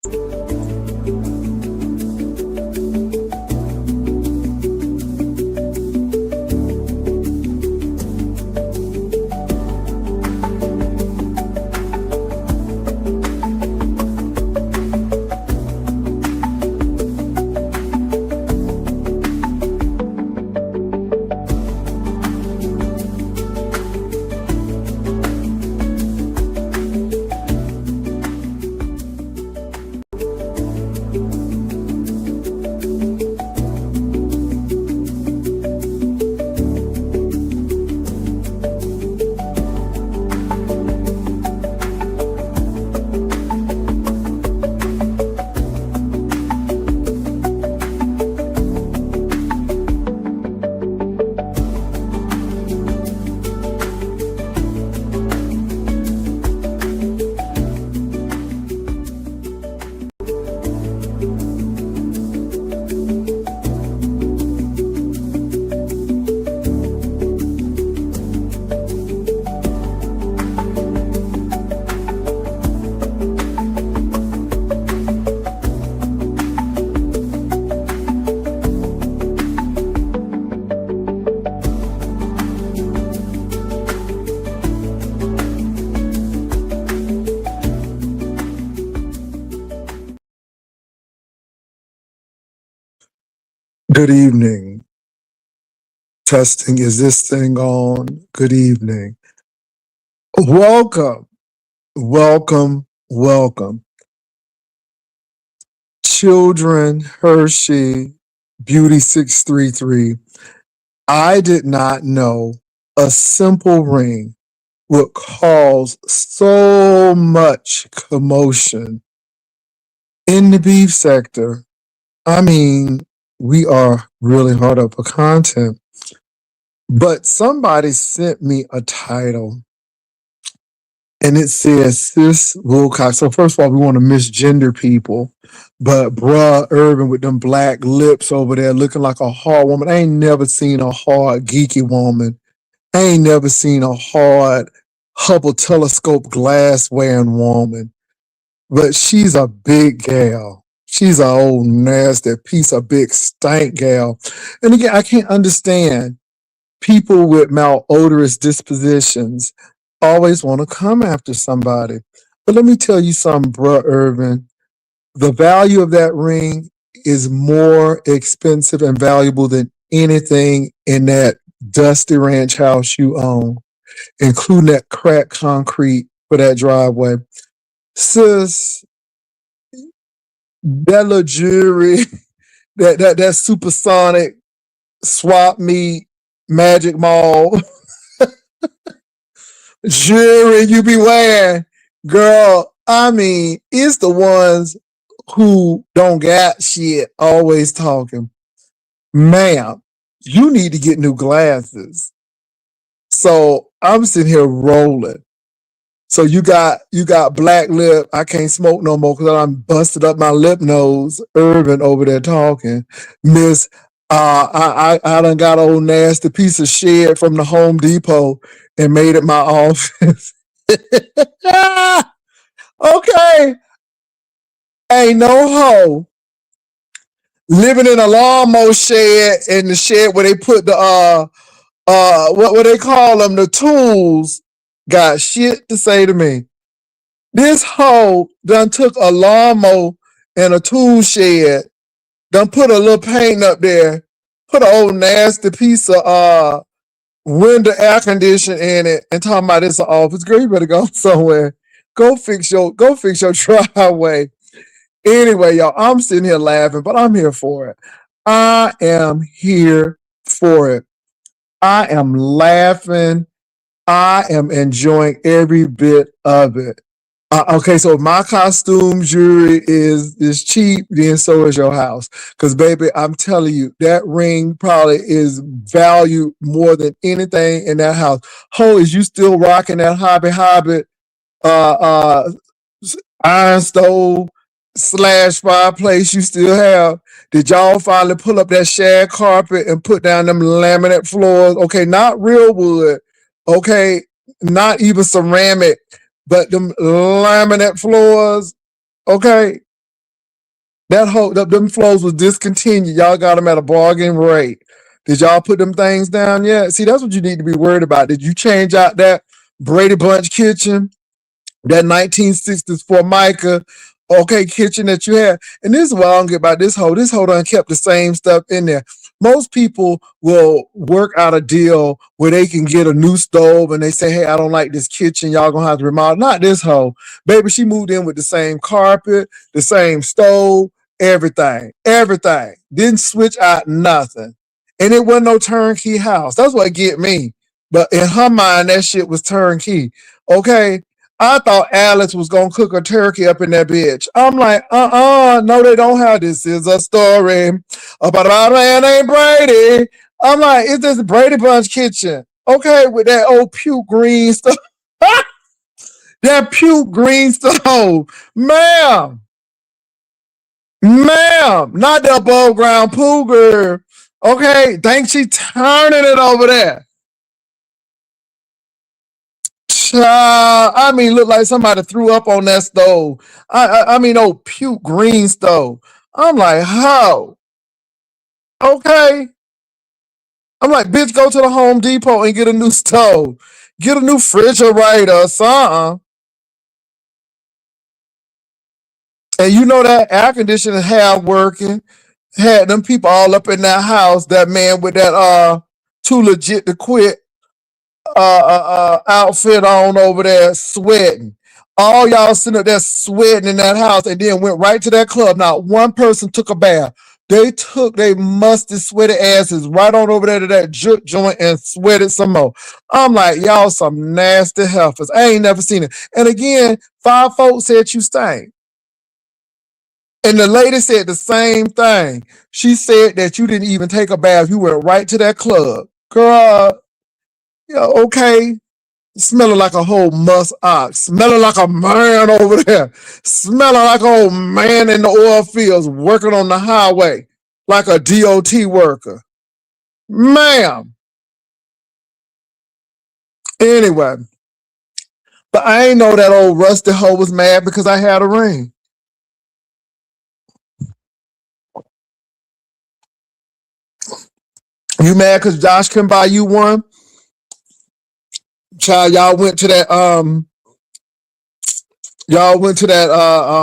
Good evening. Testing, is this thing on? Good evening. Welcome, welcome. Children, Hershey, Beauty 633. I did not know a simple ring would cause so much commotion in the beef sector. I mean, we are really hard up for content. But somebody sent me a title and it says Sis Wilcox. So first of all, we want to misgender people. But bruh, Ervin with them black lips over there looking like a hard woman. I ain't never seen a hard geeky woman. I ain't never seen a hard Hubble telescope glass wearing woman. But she's a big gal. She's an old nasty piece of big stank gal. And again, I can't understand people with malodorous dispositions always want to come after somebody. But let me tell you something, bruh, Ervin. The value of that ring is more expensive and valuable than anything in that dusty ranch house you own, including that cracked concrete for that driveway. Sis, that little jewelry, that supersonic swap meet Magic Mall jewelry you be wearing, girl, I mean, it's the ones who don't got shit always talking. Ma'am, you need to get new glasses. So I'm sitting here rolling. So you got black lip. I can't smoke no more because I'm busted up my lip nose. Ervin over there talking. Miss, I done got an old nasty piece of shit from the Home Depot and made it my office. Okay, ain't no hoe living in a lawnmower shed in the shed where they put the what they call them, the tools, got shit to say to me. This hoe done took a lawnmower and a tool shed, done put a little paint up there, put an old nasty piece of window air conditioning in it, and talking about it's an office. Girl, you better go somewhere. Go fix your driveway. Anyway, y'all, I'm sitting here laughing, but I'm here for it. I am here for it. I am laughing. I am enjoying every bit of it. Okay, so if my costume jewelry is cheap, then so is your house. Because, baby, I'm telling you, that ring probably is valued more than anything in that house. Ho, is you still rocking that Hobbit iron stove / fireplace you still have? Did y'all finally pull up that shag carpet and put down them laminate floors? Okay, not real wood. Okay, not even ceramic, but them laminate floors. Okay, That whole them flows was discontinued. Y'all got them at a bargain rate. Did y'all put them things down yet? See, that's what you need to be worried about. Did you change out that Brady Bunch kitchen, that 1960s Formica, okay, kitchen that you had? And this is what I don't get about this hoe. This hoe done kept the same stuff in there. Most people will work out a deal where they can get a new stove and they say, hey, I don't like this kitchen. Y'all gonna have to remodel. Not this hoe. Baby, she moved in with the same carpet, the same stove, everything. Everything. Didn't switch out nothing. And it wasn't no turnkey house. That's what get me. But in her mind, that shit was turnkey. Okay. I thought Alice was gonna cook a turkey up in that bitch. I'm like, no, they don't have this. Is a story about a man named Brady. I'm like, is this Brady Bunch kitchen? Okay, with that old puke green stuff. That puke green stove. Ma'am, not the above ground pool girl. Okay, think she turning it over there. I mean, look like somebody threw up on that stove. I mean, old puke green stove. I'm like, how? Okay. I'm like, bitch, go to the Home Depot and get a new stove. Get a new refrigerator or something. And you know that air conditioner had working. Had them people all up in that house. That man with that too legit to quit outfit on over there sweating. All y'all sitting up there sweating in that house and then went right to that club. Not one person took a bath. They took they musty, sweaty asses right on over there to that juke joint and sweated some more. I'm like, y'all some nasty heifers. I ain't never seen it. And again, 5 folks said you stank. And the lady said the same thing. She said that you didn't even take a bath. You went right to that club. Girl, yeah, okay. Smelling like a whole musk ox. Smelling like a man over there. Smelling like an old man in the oil fields working on the highway. Like a DOT worker. Ma'am. Anyway. But I ain't know that old rusty hoe was mad because I had a ring. You mad because Josh couldn't buy you one? Child, y'all went to that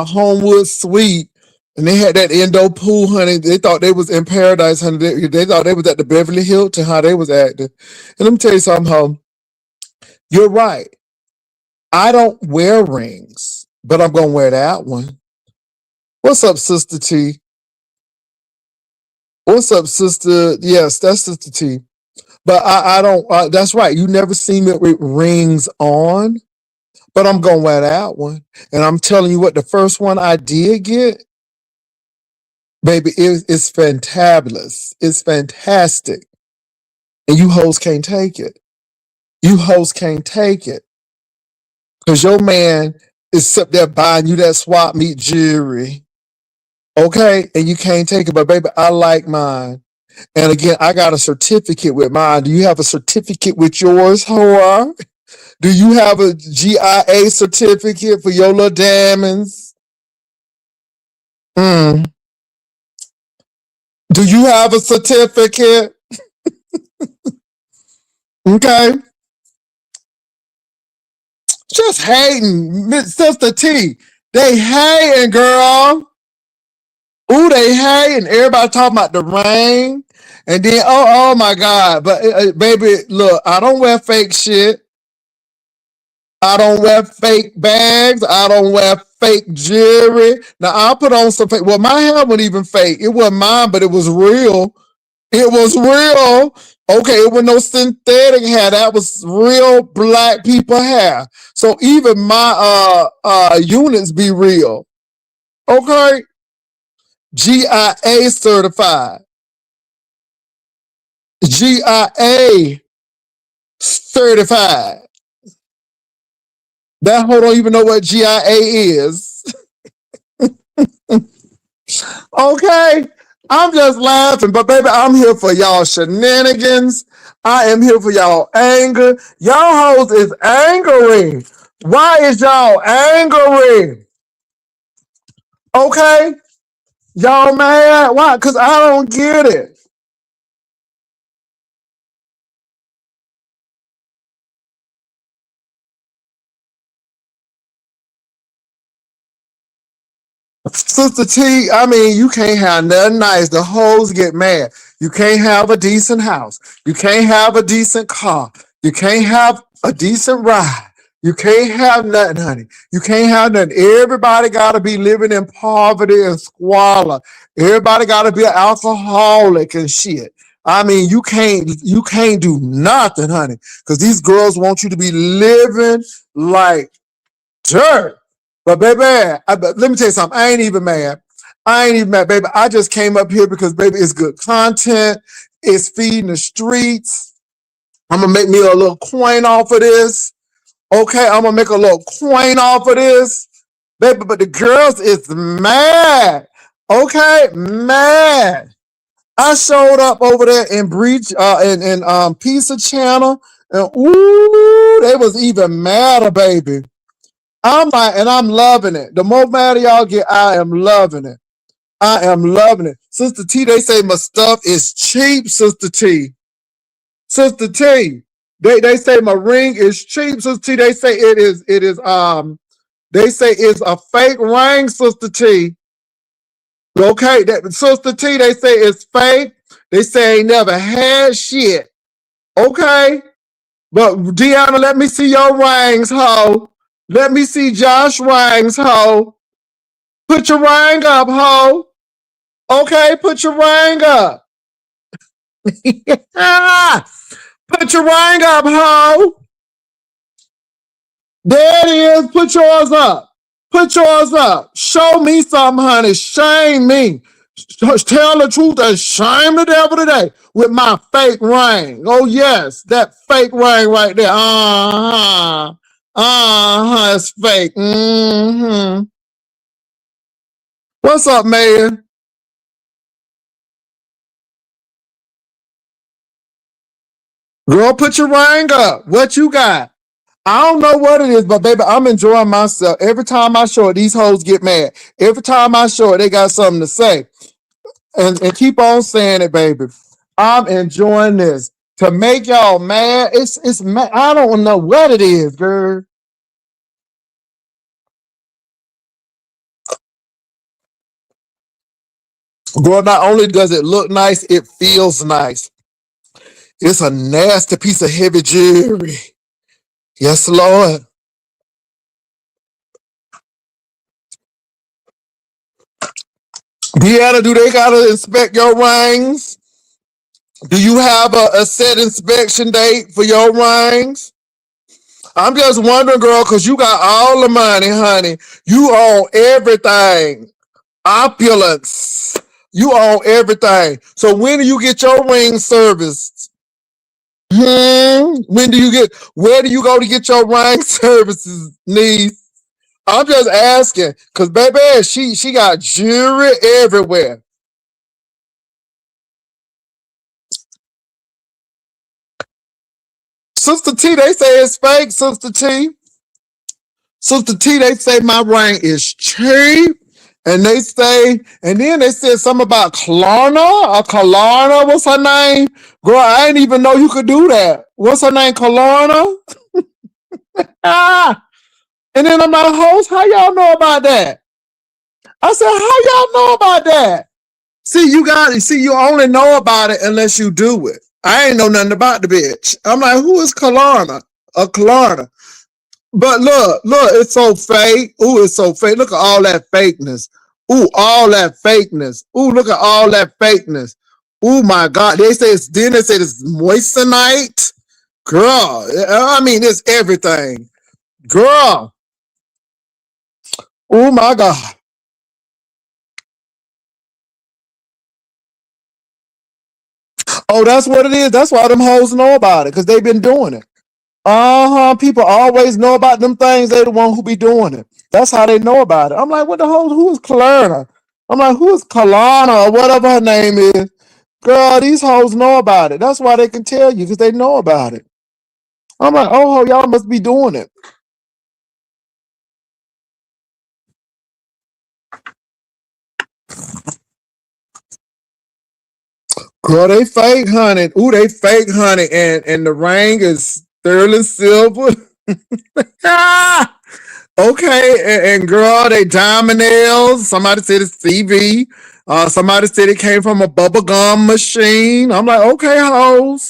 Homewood suite and they had that indoor pool, honey. They thought they was in paradise, honey. They thought they was at the Beverly Hilton, how they was acting. And let me tell you something, ho. You're right. I don't wear rings, but I'm gonna wear that one. What's up, Sister T? What's up, Sister? Yes, that's Sister T. But I don't. That's right. You never seen me with rings on, but I'm gonna wear that one. And I'm telling you what, the first one I did get, baby, it's fantabulous. It's fantastic. And you hoes can't take it. You hoes can't take it. Because your man is up there buying you that swap meet jewelry. Okay? And you can't take it. But baby, I like mine. And again, I got a certificate with mine. Do you have a certificate with yours, whore? Do you have a GIA certificate for your little diamonds? Mm. Do you have a certificate? Okay. Just hating, Sister T. They hating, girl. Ooh, they hating. Everybody talking about the rain. And then, oh my God. But baby, look, I don't wear fake shit. I don't wear fake bags. I don't wear fake jewelry. Now I'll put on some fake. Well, my hair wasn't even fake. It wasn't mine, but it was real. It was real. Okay, it was no synthetic hair. That was real black people hair. So even my units be real. Okay. GIA certified. GIA certified. That hoe don't even know what GIA is. Okay. I'm just laughing, but baby, I'm here for y'all shenanigans. I am here for y'all anger. Y'all hoes is angry. Why is y'all angry? Okay? Y'all mad? Why? Because I don't get it. Sister T, I mean, you can't have nothing nice. The hoes get mad. You can't have a decent house. You can't have a decent car. You can't have a decent ride. You can't have nothing, honey. You can't have nothing. Everybody got to be living in poverty and squalor. Everybody got to be an alcoholic and shit. I mean, you can't do nothing, honey, because these girls want you to be living like dirt. But baby, let me tell you something. I ain't even mad. I ain't even mad, baby. I just came up here because, baby, it's good content. It's feeding the streets. I'm gonna make me a little coin off of this. Okay, I'm gonna make a little coin off of this, baby. But the girls is mad. Okay, mad. I showed up over there in Breach in Pizza Channel, and ooh, they was even madder, baby. I'm like, and I'm loving it. The more mad y'all get, I am loving it. I am loving it. Sister T, they say my stuff is cheap, Sister T. Sister T. They say my ring is cheap, Sister T. They say they say it's a fake ring, Sister T. Okay, that Sister T, they say it's fake. They say ain't never had shit. Okay. But Deanna, let me see your rings, ho. Let me see Josh rings, ho. Put your ring up, ho. Okay, put your ring up. Put your ring up, ho. There it is. Put yours up. Put yours up. Show me something, honey. Shame me. Tell the truth and shame the devil today with my fake ring. Oh, yes, that fake ring right there. Uh-huh. Uh-huh, it's fake. Mm-hmm. What's up, man? Girl, put your ring up. What you got? I don't know what it is, but baby, I'm enjoying myself. Every time I show it, these hoes get mad. Every time I show it, they got something to say. And keep on saying it, baby. I'm enjoying this. To make y'all mad, it's mad. I don't know what it is, girl. Girl, not only does it look nice, it feels nice. It's a nasty piece of heavy jewelry. Yes, Lord. Deanna, do they gotta inspect your rings? Do you have a set inspection date for your rings? I'm just wondering, girl, because you got all the money, honey. You own everything. Opulence. You own everything. So when do you get your ring serviced? When do you get, where do you go to get your ring services, niece? I'm just asking, because baby, she got jewelry everywhere. Sister T, they say it's fake, Sister T. Sister T, they say my ring is cheap. And they say, and then they said something about Klarna or Klarna. What's her name? Girl, I didn't even know you could do that. What's her name? Klarna? Ah. And then I'm like, host, how y'all know about that? I said, how y'all know about that? See, you only know about it unless you do it. I ain't know nothing about the bitch. I'm like, who is Klarna? A Klarna. But look, it's so fake. Ooh, it's so fake. Look at all that fakeness. Ooh, all that fakeness. Ooh, look at all that fakeness. Ooh, my God. Then they say it's moissanite. Girl, I mean, it's everything. Girl, oh my God. Oh, that's what it is. That's why them hoes know about it, because they've been doing it. Uh-huh. People always know about them things. They the one who be doing it. That's how they know about it. I'm like, what the hell? Who is Kalana? I'm like, who is Kalana or whatever her name is? Girl, these hoes know about it. That's why they can tell you, because they know about it. I'm like, oh, y'all must be doing it. Girl, they fake honey. Ooh, they fake honey. And the ring is sterling silver. Ah! Okay, and girl, they diamond nails. Somebody said it's CV. Somebody said it came from a bubble gum machine. I'm like, okay, hoes.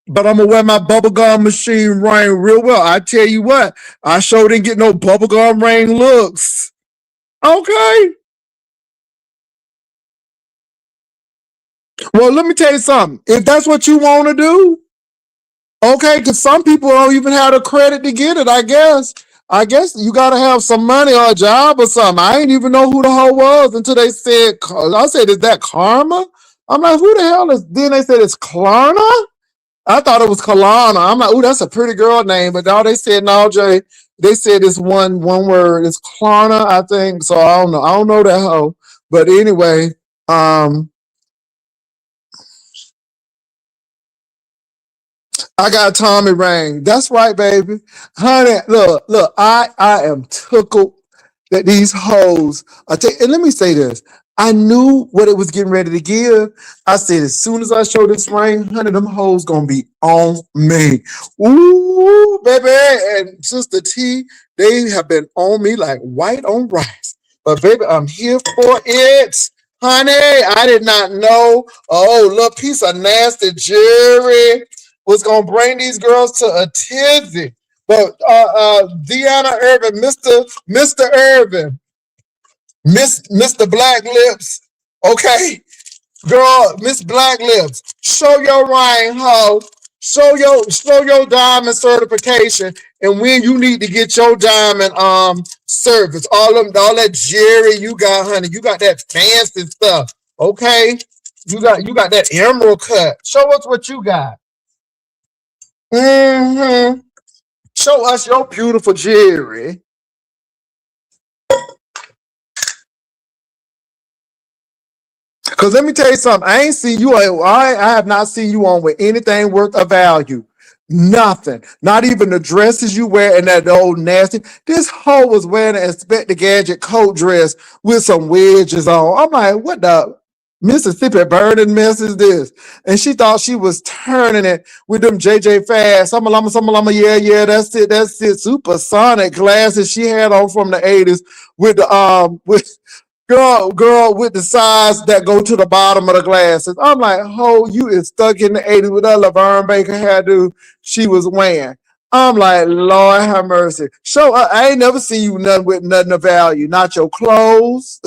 But I'm gonna wear my bubblegum machine ring real well. I tell you what, I sure didn't get no bubblegum ring looks. Okay. Well, let me tell you something. If that's what you want to do, okay, because some people don't even have the credit to get it, I guess. I guess you got to have some money or a job or something. I didn't even know who the hoe was until they said, I said, is that Karma? I'm like, who the hell is, then they said it's Klarna? I thought it was Kalana. I'm like, ooh, that's a pretty girl name. But now they said, no, Jay, they said it's one word. It's Klarna, I think. So I don't know. I don't know that hoe. But anyway, um, I got Tommy Rain. That's right, baby. Honey, look, I am tickled that these hoes are and let me say this. I knew what it was getting ready to give. I said, as soon as I show this ring, honey, them hoes gonna be on me. Ooh, baby. And Sister T, they have been on me like white on rice. But baby, I'm here for it. Honey, I did not know. Oh, little piece of nasty jewelry was gonna bring these girls to a tizzy. But Deanna Irvin, Mr. Irvin, Mr. Black Lips, okay, girl, Miss Black Lips, show your ring, ho. Show your diamond certification and when you need to get your diamond service. All that jewelry you got, honey. You got that fancy stuff. Okay. You got that emerald cut. Show us what you got. Mm-hmm. Show us your beautiful jewelry. Cause let me tell you something. I ain't seen you. I have not seen you on with anything worth of value. Nothing. Not even the dresses you wear and that old nasty. This hoe was wearing an Inspector Gadget coat dress with some wedges on. I'm like, what the Mississippi burning mess is this? And she thought she was turning it with them JJ Fast. Yeah, that's it. Supersonic glasses she had on from the 80s with the with girl with the size that go to the bottom of the glasses. I'm like, oh, you is stuck in the 80s with that Laverne Baker hairdo she was wearing. I'm like, Lord have mercy. I ain't never seen you nothing with nothing of value. Not your clothes,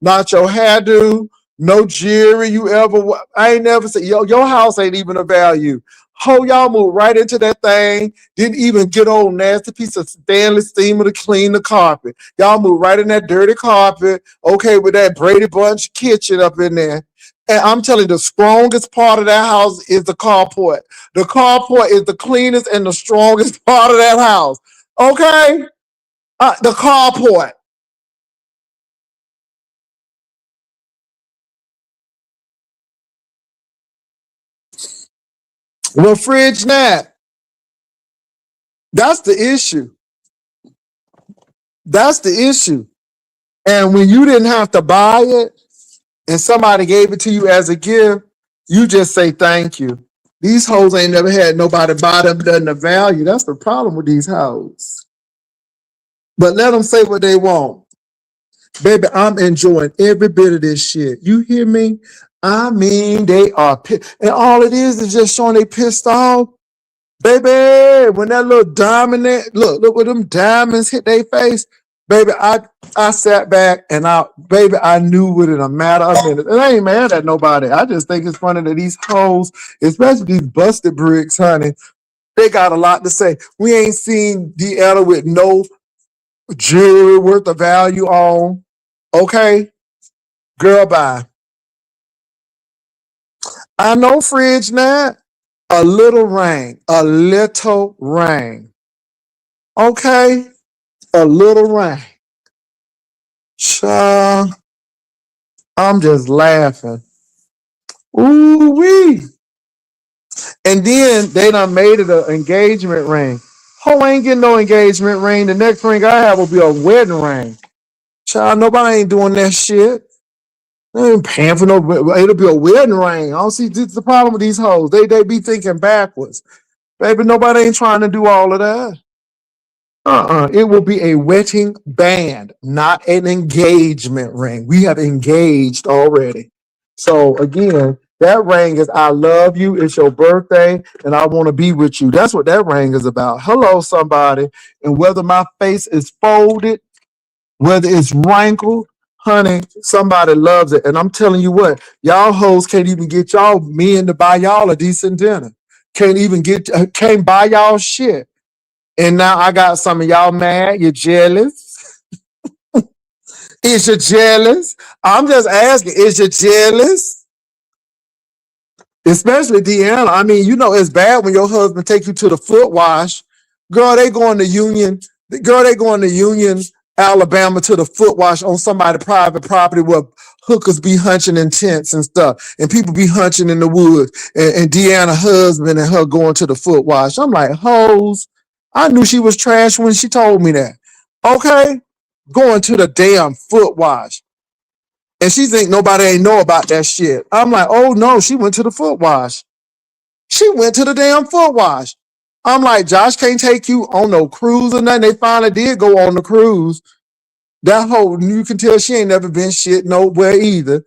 not your hairdo, no jewelry you ever. I ain't never seen your house ain't even a value. Ho, y'all moved right into that thing. Didn't even get old nasty piece of stainless steamer to clean the carpet. Y'all moved right in that dirty carpet. Okay, with that Brady Bunch kitchen up in there. And I'm telling you, the strongest part of that house is the carport. The carport is the cleanest and the strongest part of that house. Okay? The carport. Well, fridge nap. That's the issue. That's the issue. And when you didn't have to buy it and somebody gave it to you as a gift, you just say thank you. These hoes ain't never had nobody buy them nothing of value. That's the problem with these hoes. But let them say what they want. Baby, I'm enjoying every bit of this shit. You hear me? I mean, they are pissed. And all it is just showing they pissed off. Baby, when that little diamond, look with them diamonds hit their face. Baby, I sat back and I knew within a matter of minutes. And I ain't mad at nobody. I just think it's funny that these hoes, especially these busted bricks, honey, they got a lot to say. We ain't seen Deanna with no jewelry worth of value on. Okay, girl, bye. I know fridge now. A little rain. A little rain. Okay, a little rain. Child, I'm just laughing. Ooh wee. And then they done made it an engagement ring. Ho ain't getting no engagement ring. The next ring I have will be a wedding ring. Child, nobody ain't doing that shit. They ain't paying for no. It'll be a wedding ring. I don't see this the problem with these hoes. They be thinking backwards. Baby, nobody ain't trying to do all of that. It will be a wedding band, not an engagement ring. We have engaged already. So again, that ring is I love you, it's your birthday, and I want to be with you. That's what that ring is about. Hello, somebody. And whether my face is folded, whether it's wrinkled, honey, somebody loves it. And I'm telling you what, y'all hoes can't even get y'all men to buy y'all a decent dinner. Can't buy y'all shit. And now I got some of y'all mad. You're jealous. Is you jealous? I'm just asking, is you jealous? Especially Deanna. I mean, you know it's bad when your husband take you to the foot wash. Girl, they going to Union. Girl, they going to Union, Alabama to the foot wash on somebody's private property where hookers be hunching in tents and stuff. And people be hunching in the woods. And Deanna husband and her going to the foot wash. I'm like, hoes. I knew she was trash when she told me that. Okay? Going to the damn foot wash. And she think nobody ain't know about that shit. I'm like, oh no, she went to the foot wash. She went to the damn foot wash. I'm like, Josh can't take you on no cruise or nothing. They finally did go on the cruise. That whole, you can tell she ain't never been shit nowhere either.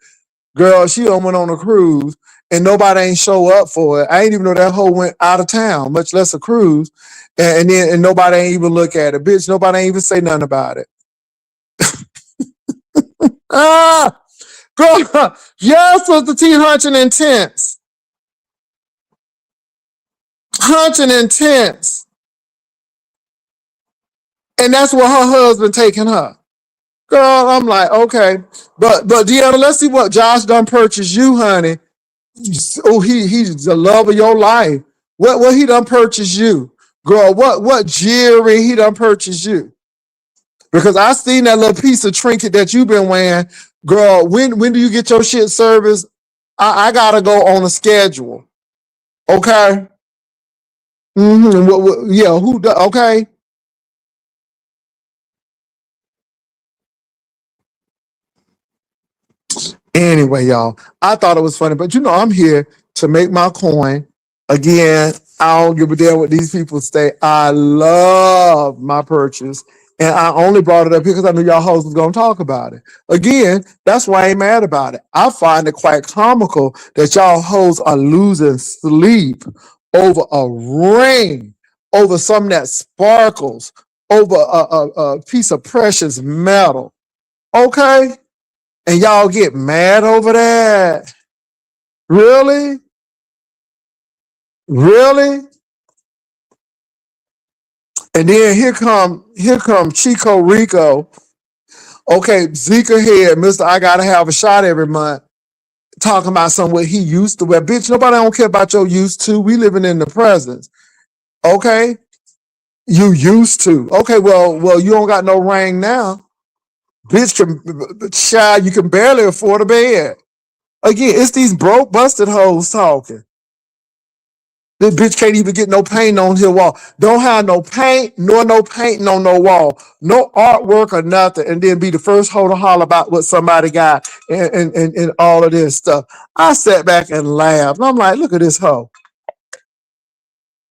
Girl, she done went on a cruise and nobody ain't show up for it. I ain't even know that hoe went out of town, much less a cruise. And nobody ain't even look at it. Bitch, nobody ain't even say nothing about it. Ah, girl, yes, was the T hunching intense. Hunching intense. And that's what her husband taking her. Girl, I'm like, okay. But Deanna, let's see what Josh done purchased you, honey. Oh, he's the love of your life. What he done purchased you? Girl, what jewelry he done purchased you? Because I seen that little piece of trinket that you been wearing. Girl, when do you get your shit serviced? I gotta go on a schedule. Okay. Yeah, who okay? Anyway, y'all, I thought it was funny, but you know, I'm here to make my coin. Again, I don't give a damn what these people say. I love my purchase. And I only brought it up here because I knew y'all hosts was going to talk about it. Again, that's why I ain't mad about it. I find it quite comical that y'all hosts are losing sleep over a ring, over something that sparkles, over a piece of precious metal. Okay? And y'all get mad over that. Really? Really? And then here come Chico Rico. Okay, Zika head, Mr. I gotta have a shot every month. Talking about something what he used to wear. Bitch, nobody don't care about your used to. We living in the present. Okay? You used to. Okay, well, you don't got no ring now. Bitch child, you can barely afford a bed. Again, it's these broke busted hoes talking. This bitch can't even get no paint on his wall. Don't have no paint, nor no painting on no wall. No artwork or nothing. And then be the first hoe to holler about what somebody got and all of this stuff. I sat back and laughed. I'm like, look at this hoe.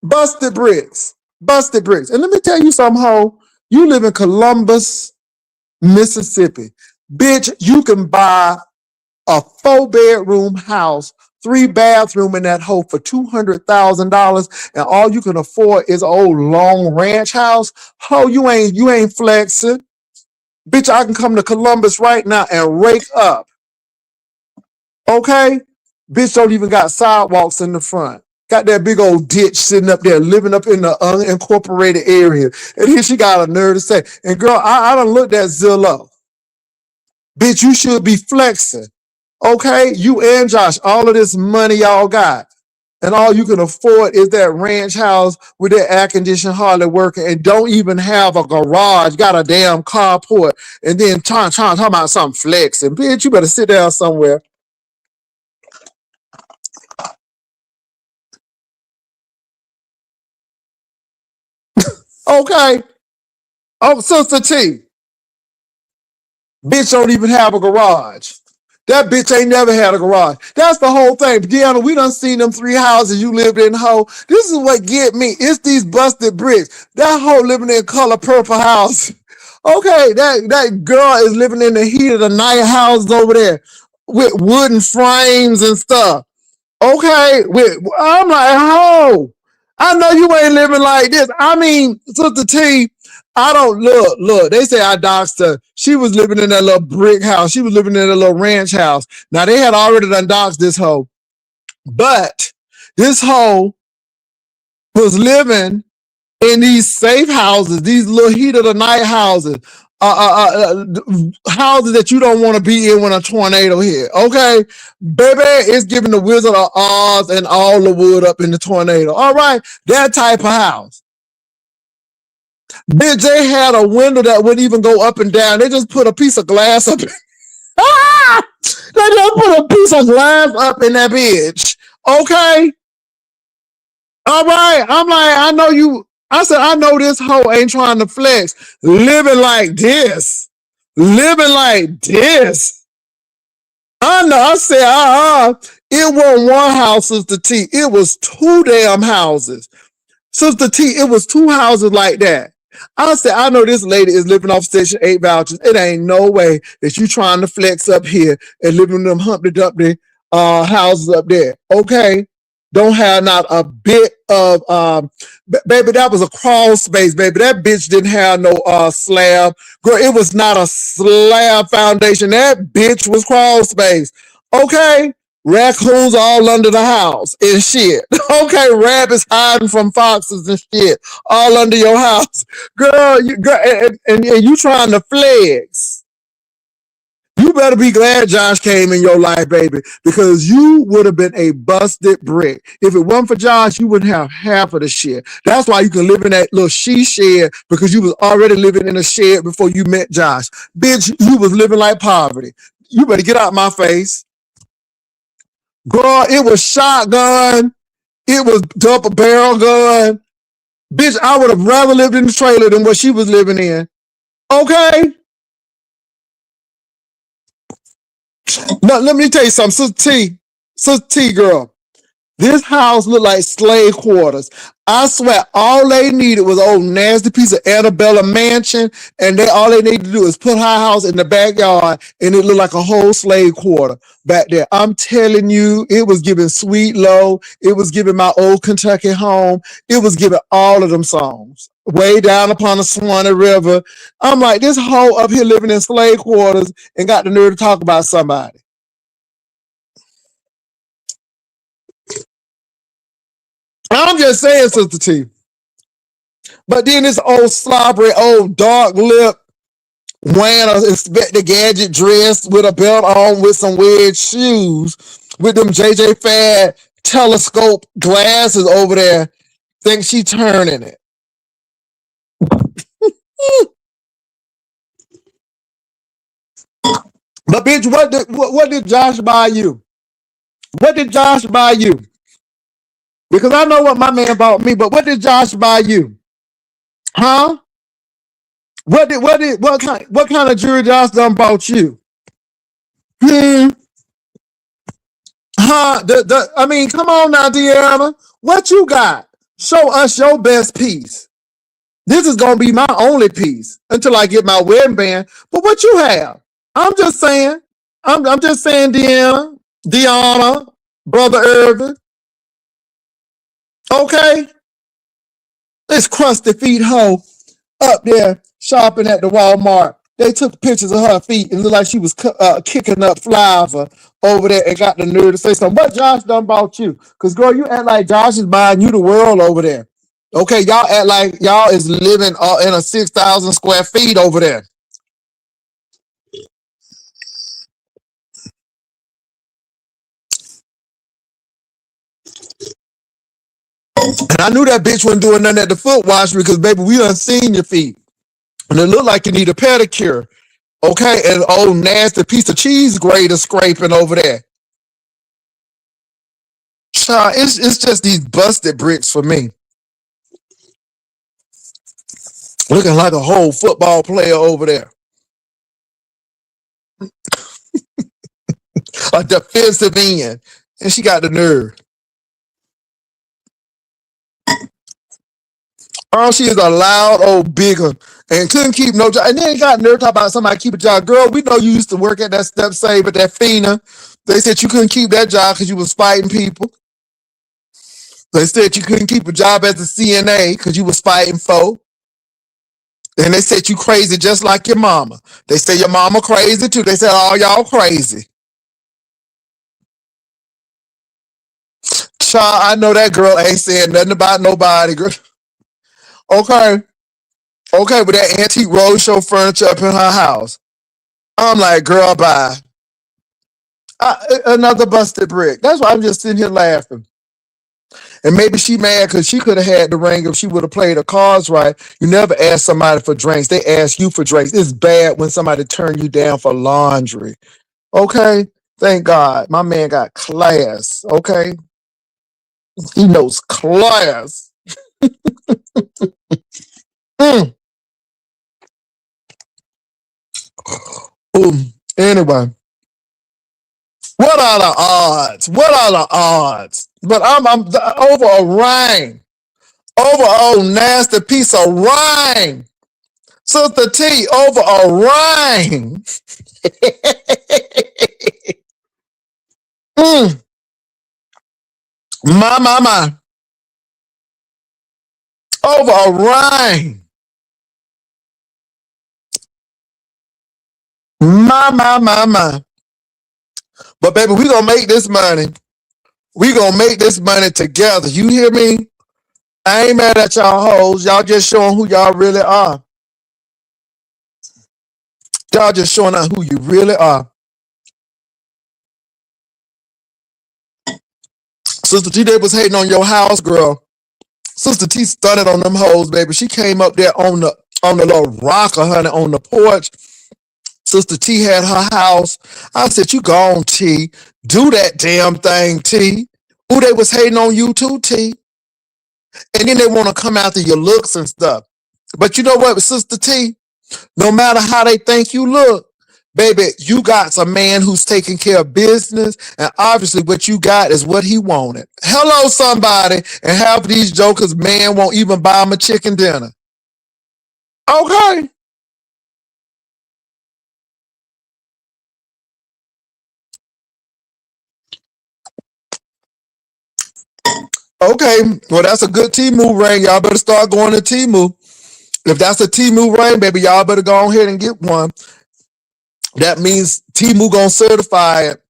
Busted bricks. Busted bricks. And let me tell you something, hoe. You live in Columbus, Mississippi. Bitch, you can buy a 4-bedroom house, 3-bathroom in that hole for $200,000, and all you can afford is an old long ranch house. Ho, you ain't flexing. Bitch, I can come to Columbus right now and rake up. Okay? Bitch don't even got sidewalks in the front. Got that big old ditch sitting up there, living up in the unincorporated area. And here she got a nerve to say, and girl, I done looked at Zillow. Bitch, you should be flexing. Okay, you and Josh, all of this money y'all got, and all you can afford is that ranch house with that air conditioning hardly working, and don't even have a garage, got a damn carport, and then talking about something flexing. Bitch, you better sit down somewhere. Okay. Oh, Sister T, bitch don't even have a garage. That bitch ain't never had a garage. That's the whole thing. Deanna, we done seen them 3 houses you lived in, hoe. This is what get me. It's these busted bricks. That hoe living in color purple house. Okay, that girl is living in the heat of the night houses over there with wooden frames and stuff. Okay, I'm like, oh, I know you ain't living like this. I mean, Sister T, I don't look. They say I doxed her. She was living in that little brick house. She was living in a little ranch house. Now they had already done doxed this hoe, but this hoe was living in these safe houses, these little heat of the night houses, houses that you don't want to be in when a tornado hit. Okay, baby, it's giving the Wizard of Oz and all the wood up in the tornado. All right, that type of house. Bitch, they had a window that wouldn't even go up and down. They just put a piece of glass up. Ah! They just put a piece of glass up in that bitch. Okay. All right. I'm like, I know you. I said, I know this hoe ain't trying to flex. Living like this. Living like this. I know. I said, it wasn't one house, Sister T. It was 2 damn houses. Sister T, it was 2 houses like that. I said, I know this lady is living off Section 8 vouchers. It ain't no way that you trying to flex up here and living in them Humpty Dumpty houses up there. Okay? Don't have not a bit of baby, that was a crawl space, baby. That bitch didn't have no slab. Girl, it was not a slab foundation. That bitch was crawl space. Okay? Raccoons all under the house and shit. Okay, rabbits hiding from foxes and shit all under your house. Girl, and you trying to flex. You better be glad Josh came in your life, baby, because you would have been a busted brick. If it wasn't for Josh, you wouldn't have half of the shit. That's why you can live in that little she shed, because you was already living in a shed before you met Josh. Bitch, you was living like poverty. You better get out my face. Girl, it was shotgun. It was double barrel gun. Bitch, I would have rather lived in the trailer than what she was living in. Okay? Now, let me tell you something. Sister T, girl. This house looked like slave quarters. I swear, all they needed was an old nasty piece of Annabella mansion, and all they needed to do is put her house in the backyard, and it looked like a whole slave quarter back there. I'm telling you, it was giving Sweet Low. It was giving My Old Kentucky Home. It was giving all of them songs. Way down upon the Swanee River. I'm like, this hoe up here living in slave quarters and got the nerve to talk about somebody. I'm just saying, Sister T. But then this old slobbery, old dark lip, wearing an Inspector Gadget dress with a belt on with some weird shoes, with them JJ Fad telescope glasses over there, think she turning it. But bitch, what did Josh buy you? What did Josh buy you? Because I know what my man bought me, but what did Josh buy you? Huh? What kind of jewelry Josh done bought you? Hmm. Huh? I mean, come on now, Deanna. What you got? Show us your best piece. This is gonna be my only piece until I get my wedding band. But what you have? I'm just saying. I'm just saying, Deanna, brother Ervin. Okay, this crusty feet hoe up there shopping at the Walmart. They took pictures of her feet and looked like she was kicking up flava over there and got the nerve to say something. What Josh done about you? Because, girl, you act like Josh is buying you the world over there. Okay, y'all act like y'all is living in a 6,000 square feet over there. And I knew that bitch wasn't doing nothing at the foot wash because, baby, we done seen your feet. And it looked like you need a pedicure. Okay, and an old nasty piece of cheese grater scraping over there. Child, it's just these busted bricks for me. Looking like a whole football player over there. a defensive end. And she got the nerve. Oh, she is a loud old bigger and couldn't keep no job. And then got nerve talk about somebody keep a job. Girl, we know you used to work at that Step Save at that FINA. They said you couldn't keep that job because you was fighting people. They said you couldn't keep a job as a CNA because you was fighting folk. And they said you crazy just like your mama. They said your mama crazy too. They said all y'all crazy. Child, I know that girl ain't saying nothing about nobody, girl. Okay. Okay, with that antique roadshow furniture up in her house. I'm like, girl, bye. Another busted brick. That's why I'm just sitting here laughing. And maybe she mad because she could have had the ring if she would have played her cards right. You never ask somebody for drinks. They ask you for drinks. It's bad when somebody turn you down for laundry. Okay? Thank God. My man got class. Okay? He knows class. Mm. Anyway, what are the odds? What are the odds? But I'm over a ring. Over a old nasty piece of ring. Sister T, over a ring. Mm. My. Over a ring. My. But baby, we gonna make this money. We gonna make this money together. You hear me? I ain't mad at y'all hoes. Y'all just showing who y'all really are. Y'all just showing out who you really are. Sister T, they was hating on your house, girl. Sister T stunned on them hoes, baby. She came up there on the little rocker, honey, on the porch. Sister T had her house. I said, you gone, T. Do that damn thing, T. Ooh, they was hating on you too, T. And then they want to come after your looks and stuff. But you know what, Sister T? No matter how they think you look, baby, you got a man who's taking care of business, and obviously what you got is what he wanted. Hello, somebody, and half of these jokers, man, won't even buy him a chicken dinner. Okay. Okay, well, that's a good T-move ring. Y'all better start going to T-move. If that's a T-move ring, baby, y'all better go ahead and get one. That means T-move gonna certify it.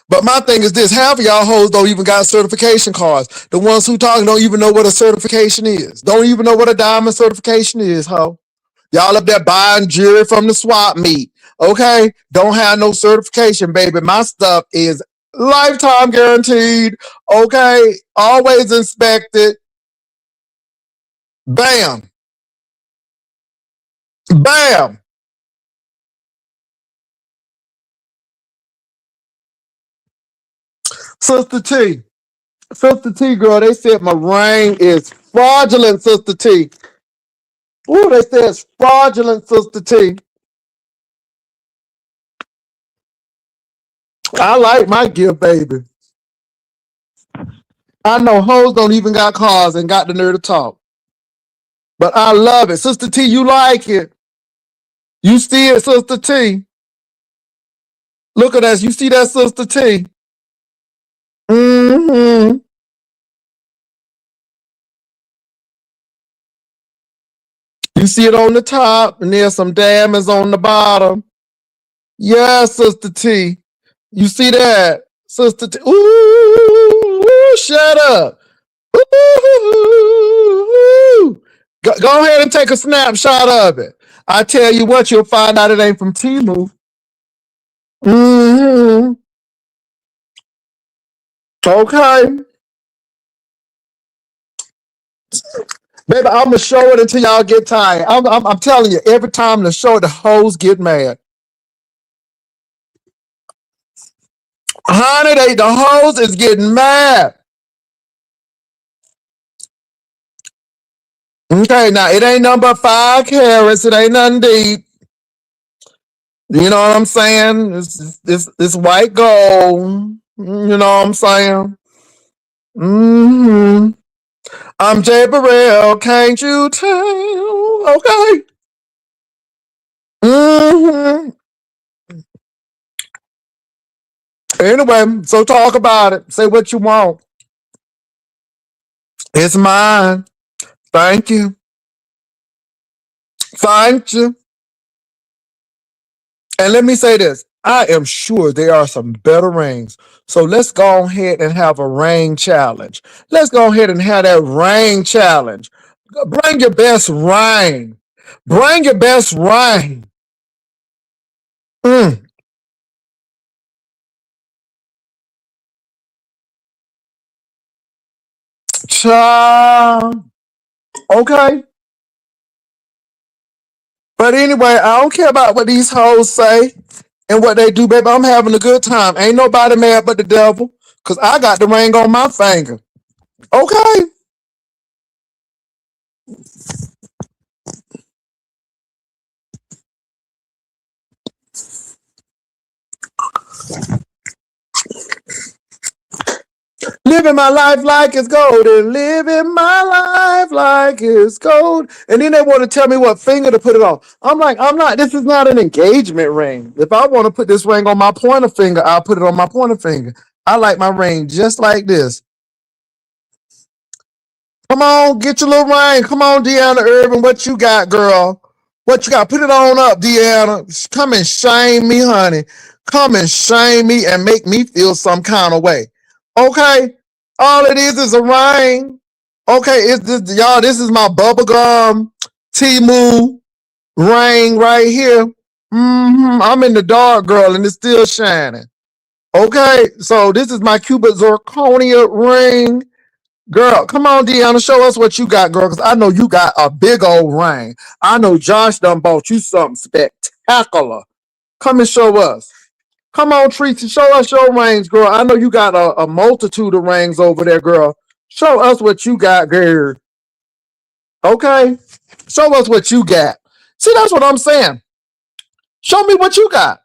But my thing is this, half of y'all hoes don't even got certification cards. The ones who talking don't even know what a certification is. Don't even know what a diamond certification is, ho. Y'all up there buying jewelry from the swap meet. Okay? Don't have no certification, baby. My stuff is lifetime guaranteed. Okay? Always inspected. Bam. Bam. Sister T. Sister T, girl, they said my ring is fraudulent, Sister T. Ooh, they said it's fraudulent, Sister T. I like my gift, baby. I know hoes don't even got cars and got the nerve to talk. But I love it. Sister T, you like it. You see it, Sister T. Look at us. You see that, Sister T? Mm-hmm. You see it on the top, and there's some diamonds on the bottom. Yeah, Sister T. You see that? Sister T. Ooh, shut up. Ooh. Go ahead and take a snapshot of it. I tell you what, you'll find out it ain't from Timu. Mm-hmm. Okay. Baby, I'm going to show it until y'all get tired. I'm telling you, every time the show, the hoes get mad. Honey, the hoes is getting mad. Okay, now it ain't number 5 carats. It ain't nothing deep. You know what I'm saying? It's white gold. You know what I'm saying? Hmm. I'm Jay Burrell, can't you tell? Okay. Hmm. Anyway, so talk about it. Say what you want. It's mine. Thank you. Thank you. And let me say this. I am sure there are some better rings. So let's go ahead and have a ring challenge. Let's go ahead and have that ring challenge. Bring your best ring. Bring your best ring. Mm. Child. Okay. But anyway, I don't care about what these hoes say and what they do, baby. I'm having a good time. Ain't nobody mad but the devil. Cause I got the ring on my finger. Okay. Living my life like it's gold and living my life like it's gold. And then they want to tell me what finger to put it on. I'm like, I'm not, this is not an engagement ring. If I want to put this ring on my pointer finger, I'll put it on my pointer finger. I like my ring just like this. Come on, get your little ring. Come on, Deanna Ervin. What you got, girl? What you got? Put it on up, Deanna. Come and shame me, honey. Come and shame me and make me feel some kind of way. Okay? All it is a ring. Okay, it's this, y'all. This is my bubblegum Timu ring right here. I'm in the dark, girl, and it's still shining. Okay, so this is my Cupid zirconia ring. Girl, come on, Deanna, show us what you got, girl, because I know you got a big old ring. I know Josh done bought you something spectacular. Come and show us. Come on, Tracy, show us your rings, girl. I know you got a multitude of rings over there, girl. Show us what you got, girl. Okay? Show us what you got. See, that's what I'm saying. Show me what you got.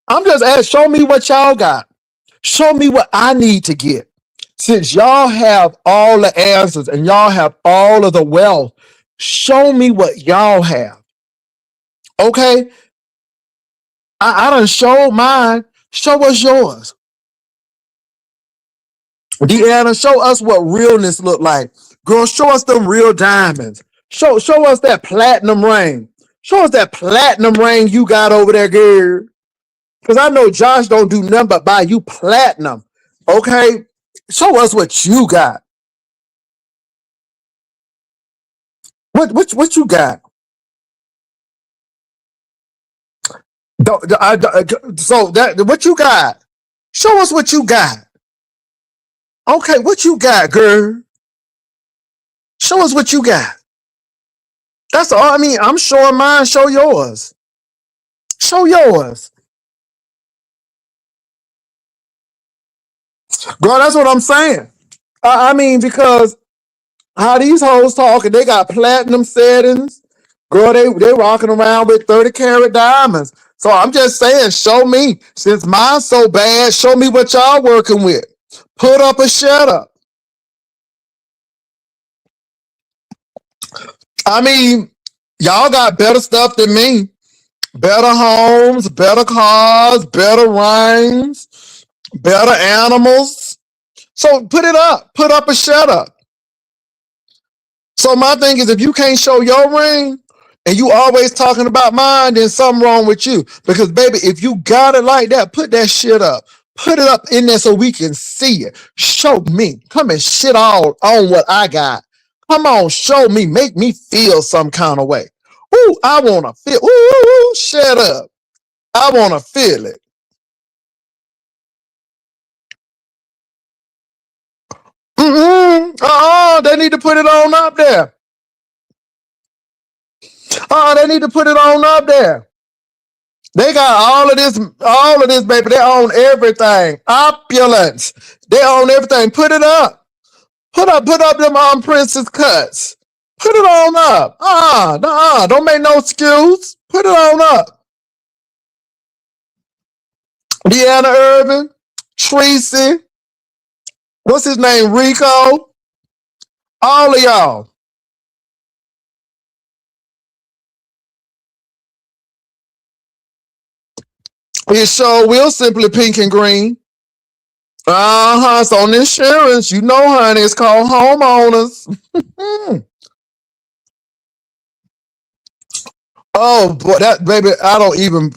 I'm just asking, show me what y'all got. Show me what I need to get. Since y'all have all the answers and y'all have all of the wealth, show me what y'all have. Okay? I done showed mine. Show us yours. Deanna, show us what realness look like. Girl, show us them real diamonds. Show us that platinum ring. Show us that platinum ring you got over there, girl. Because I know Josh don't do nothing but buy you platinum. Okay? Show us what you got. What you got? So that what you got? Show us what you got. Okay, what you got, girl? Show us what you got. That's all. I mean, I'm showing mine. Show yours. Show yours, girl. That's what I'm saying. I mean, because how these hoes talking, they got platinum settings. Girl, they rocking around with 30-carat diamonds. So I'm just saying, show me. Since mine's so bad, show me what y'all working with. Put up or shut up. I mean, y'all got better stuff than me. Better homes, better cars, better rings, better animals. So put it up. Put up or shut up. So my thing is, if you can't show your ring and you always talking about mine, then something wrong with you. Because baby, if you got it like that, put that shit up. Put it up in there so we can see it. Show me. Come and shit all on what I got. Come on, show me. Make me feel some kind of way. Ooh, I want to feel. Ooh, shut up. I want to feel it. They need to put it on up there. They need to put it on up there. They got all of this, baby. They own everything. Opulence. They own everything. Put it up. Put up them princess cuts. Put it on up. Don't make no excuse. Put it on up. Deanna Ervin, Tracy, what's his name? Rico. All of y'all. It sure will simply pink and green. It's on insurance. You know, honey, it's called homeowners. Oh boy, that baby, I don't even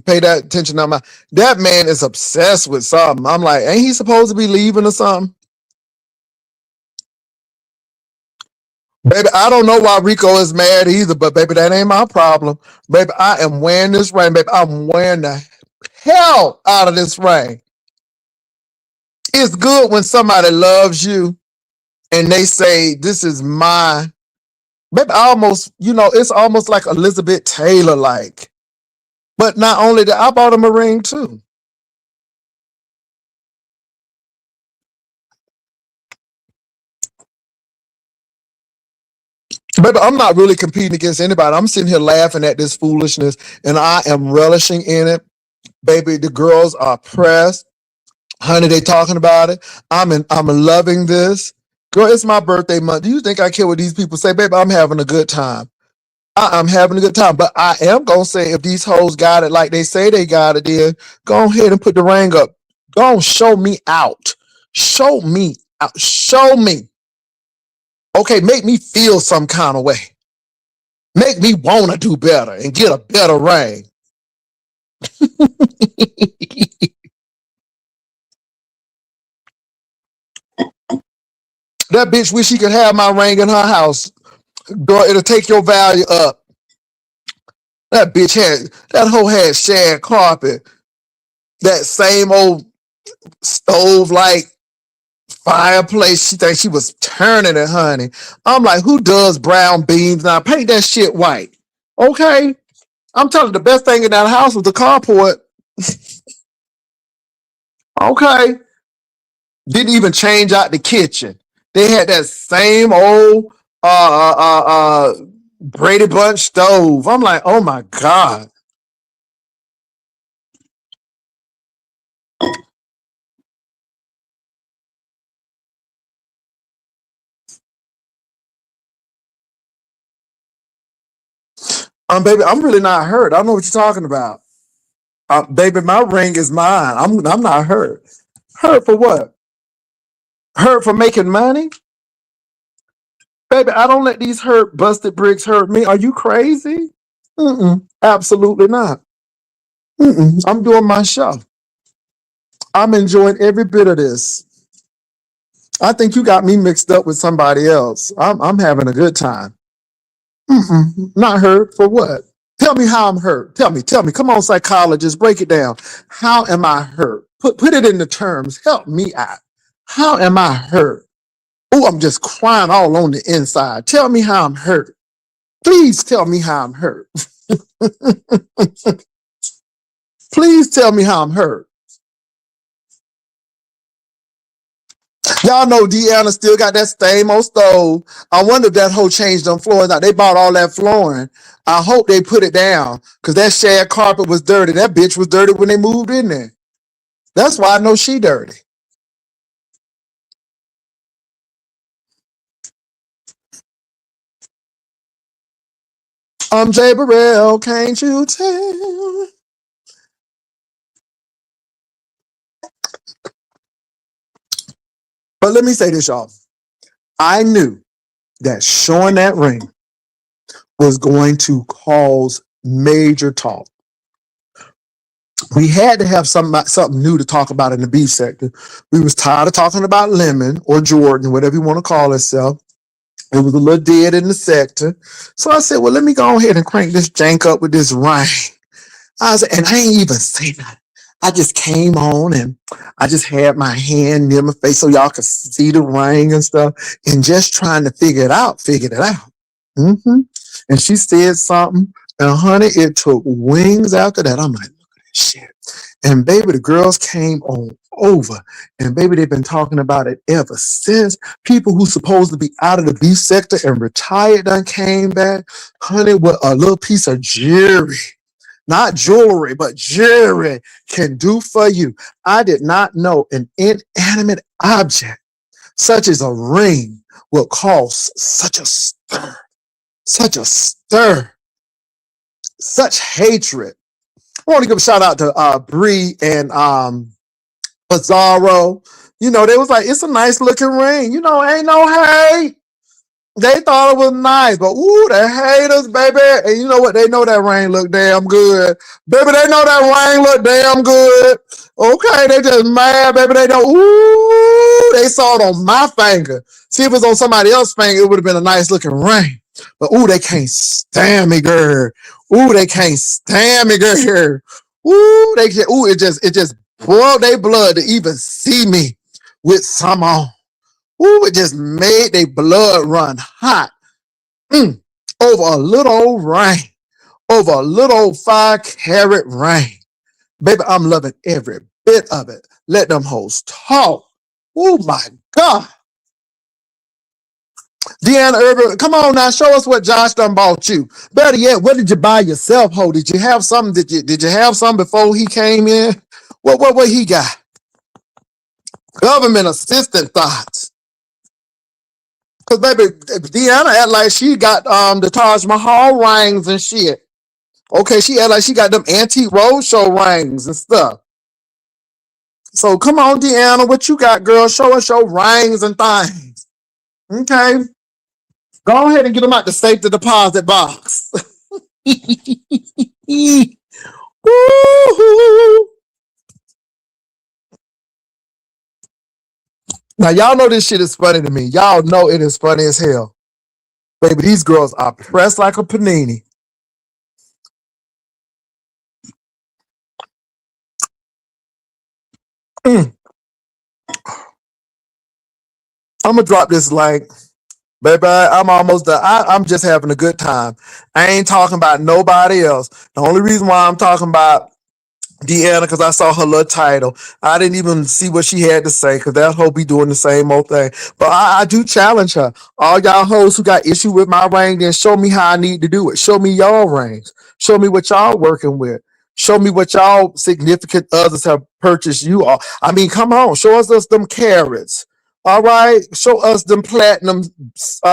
pay that attention to my that man is obsessed with something. I'm like, ain't he supposed to be leaving or something? Baby, I don't know why Rico is mad either, but baby, that ain't my problem. Baby, I am wearing this ring, baby. I'm wearing the hell out of this ring. It's good when somebody loves you and they say, this is my baby. I almost, it's almost like Elizabeth Taylor like. But not only that, I bought him a ring too. Baby, I'm not really competing against anybody. I'm sitting here laughing at this foolishness and I am relishing in it. Baby, the girls are pressed. Honey, they talking about it. I'm loving this. Girl, it's my birthday month. Do you think I care what these people say? Baby, I'm having a good time. I'm having a good time. But I am gonna say if these hoes got it like they say they got it, then go ahead and put the ring up. Go on, show me out. Show me out. Show me. Okay, make me feel some kind of way. Make me want to do better and get a better ring. That bitch wish she could have my ring in her house. Girl, it'll take your value up. That hoe had shag carpet. That same old stove like fireplace. She thinks she was turning it, honey. I'm like, who does brown beams now? Paint that shit white. Okay? I'm telling you, the best thing in that house was the carport. Okay? Didn't even change out the kitchen. They had that same old Brady Bunch stove. I'm like, oh my God. Baby, I'm really not hurt. I don't know what you're talking about. Baby, my ring is mine. I'm not hurt. Hurt for what? Hurt for making money? Baby, I don't let these hurt busted bricks hurt me. Are you crazy? Absolutely not. I'm doing my show. I'm enjoying every bit of this. I think you got me mixed up with somebody else. I'm having a good time. Not hurt for what? Tell me how I'm hurt. Tell me. Come on, psychologist, break it down. How am I hurt? Put it into terms. Help me out. How am I hurt? Oh, I'm just crying all on the inside. Tell me how I'm hurt. Please tell me how I'm hurt. Please tell me how I'm hurt. Y'all know Deanna still got that same old stove. I wonder if that hoe changed them floors out. They bought all that flooring. I hope they put it down because that shag carpet was dirty. That bitch was dirty when they moved in there. That's why I know she dirty. I'm Jay Burrell, can't you tell? But let me say this, y'all. I knew that showing that ring was going to cause major talk. We had to have something new to talk about in the beef sector. We was tired of talking about Lemon or Jordan, whatever you want to call itself. It was a little dead in the sector. So I said, well, let me go ahead and crank this jank up with this ring. And I ain't even say that. I just came on and I just had my hand near my face so y'all could see the ring and stuff and just trying to figure it out. Mm-hmm. And she said something. And honey, it took wings after that. I'm like, look at this shit. And baby, the girls came on over. And baby, they've been talking about it ever since. People who supposed to be out of the beef sector and retired done came back. Honey, what a little piece of jewelry, not jewelry, but jewelry can do for you. I did not know an inanimate object, such as a ring, will cause such a stir, such hatred. I want to give a shout out to Bree and Bizarro. You know, they was like, it's a nice looking ring. You know, ain't no hate. They thought it was nice, but ooh, the haters, baby. And you know what? They know that ring look damn good. Baby, they know that ring look damn good. Okay, they just mad, baby. They know, ooh, they saw it on my finger. See, if it was on somebody else's finger, it would have been a nice looking ring. But ooh, they can't stand me, girl. Ooh, they can't stand me, girl. Ooh, it just boiled their blood to even see me with some on. Ooh, it just made their blood run hot. Over a little old ring. Over a little old 5-carat ring. Baby, I'm loving every bit of it. Let them hoes talk. Oh my God. Deanna Ervin, come on now, show us what Josh done bought you. Better yet, what did you buy yourself, ho? Did you have something? Did you have something before he came in? What he got? Government assistant thoughts. Cause baby, Deanna act like she got the Taj Mahal rings and shit. Okay, she act like she got them antique roadshow rings and stuff. So come on, Deanna, what you got, girl? Show us your rings and things. Okay, go ahead and get them out the safe deposit box. Now y'all know this shit is funny to me. Y'all know it is funny as hell. Baby, these girls are pressed like a panini. I'm gonna drop this like, baby, I'm almost done. I'm just having a good time. I ain't talking about nobody else. The only reason why I'm talking about Deanna, because I saw her little title. I didn't even see what she had to say, because that hoe be doing the same old thing. But I do challenge her. All y'all hoes who got issue with my ring, then show me how I need to do it. Show me y'all rings. Show me what y'all working with. Show me what y'all significant others have purchased you all. I mean, come on, show us them carrots. All right, show us them platinum rings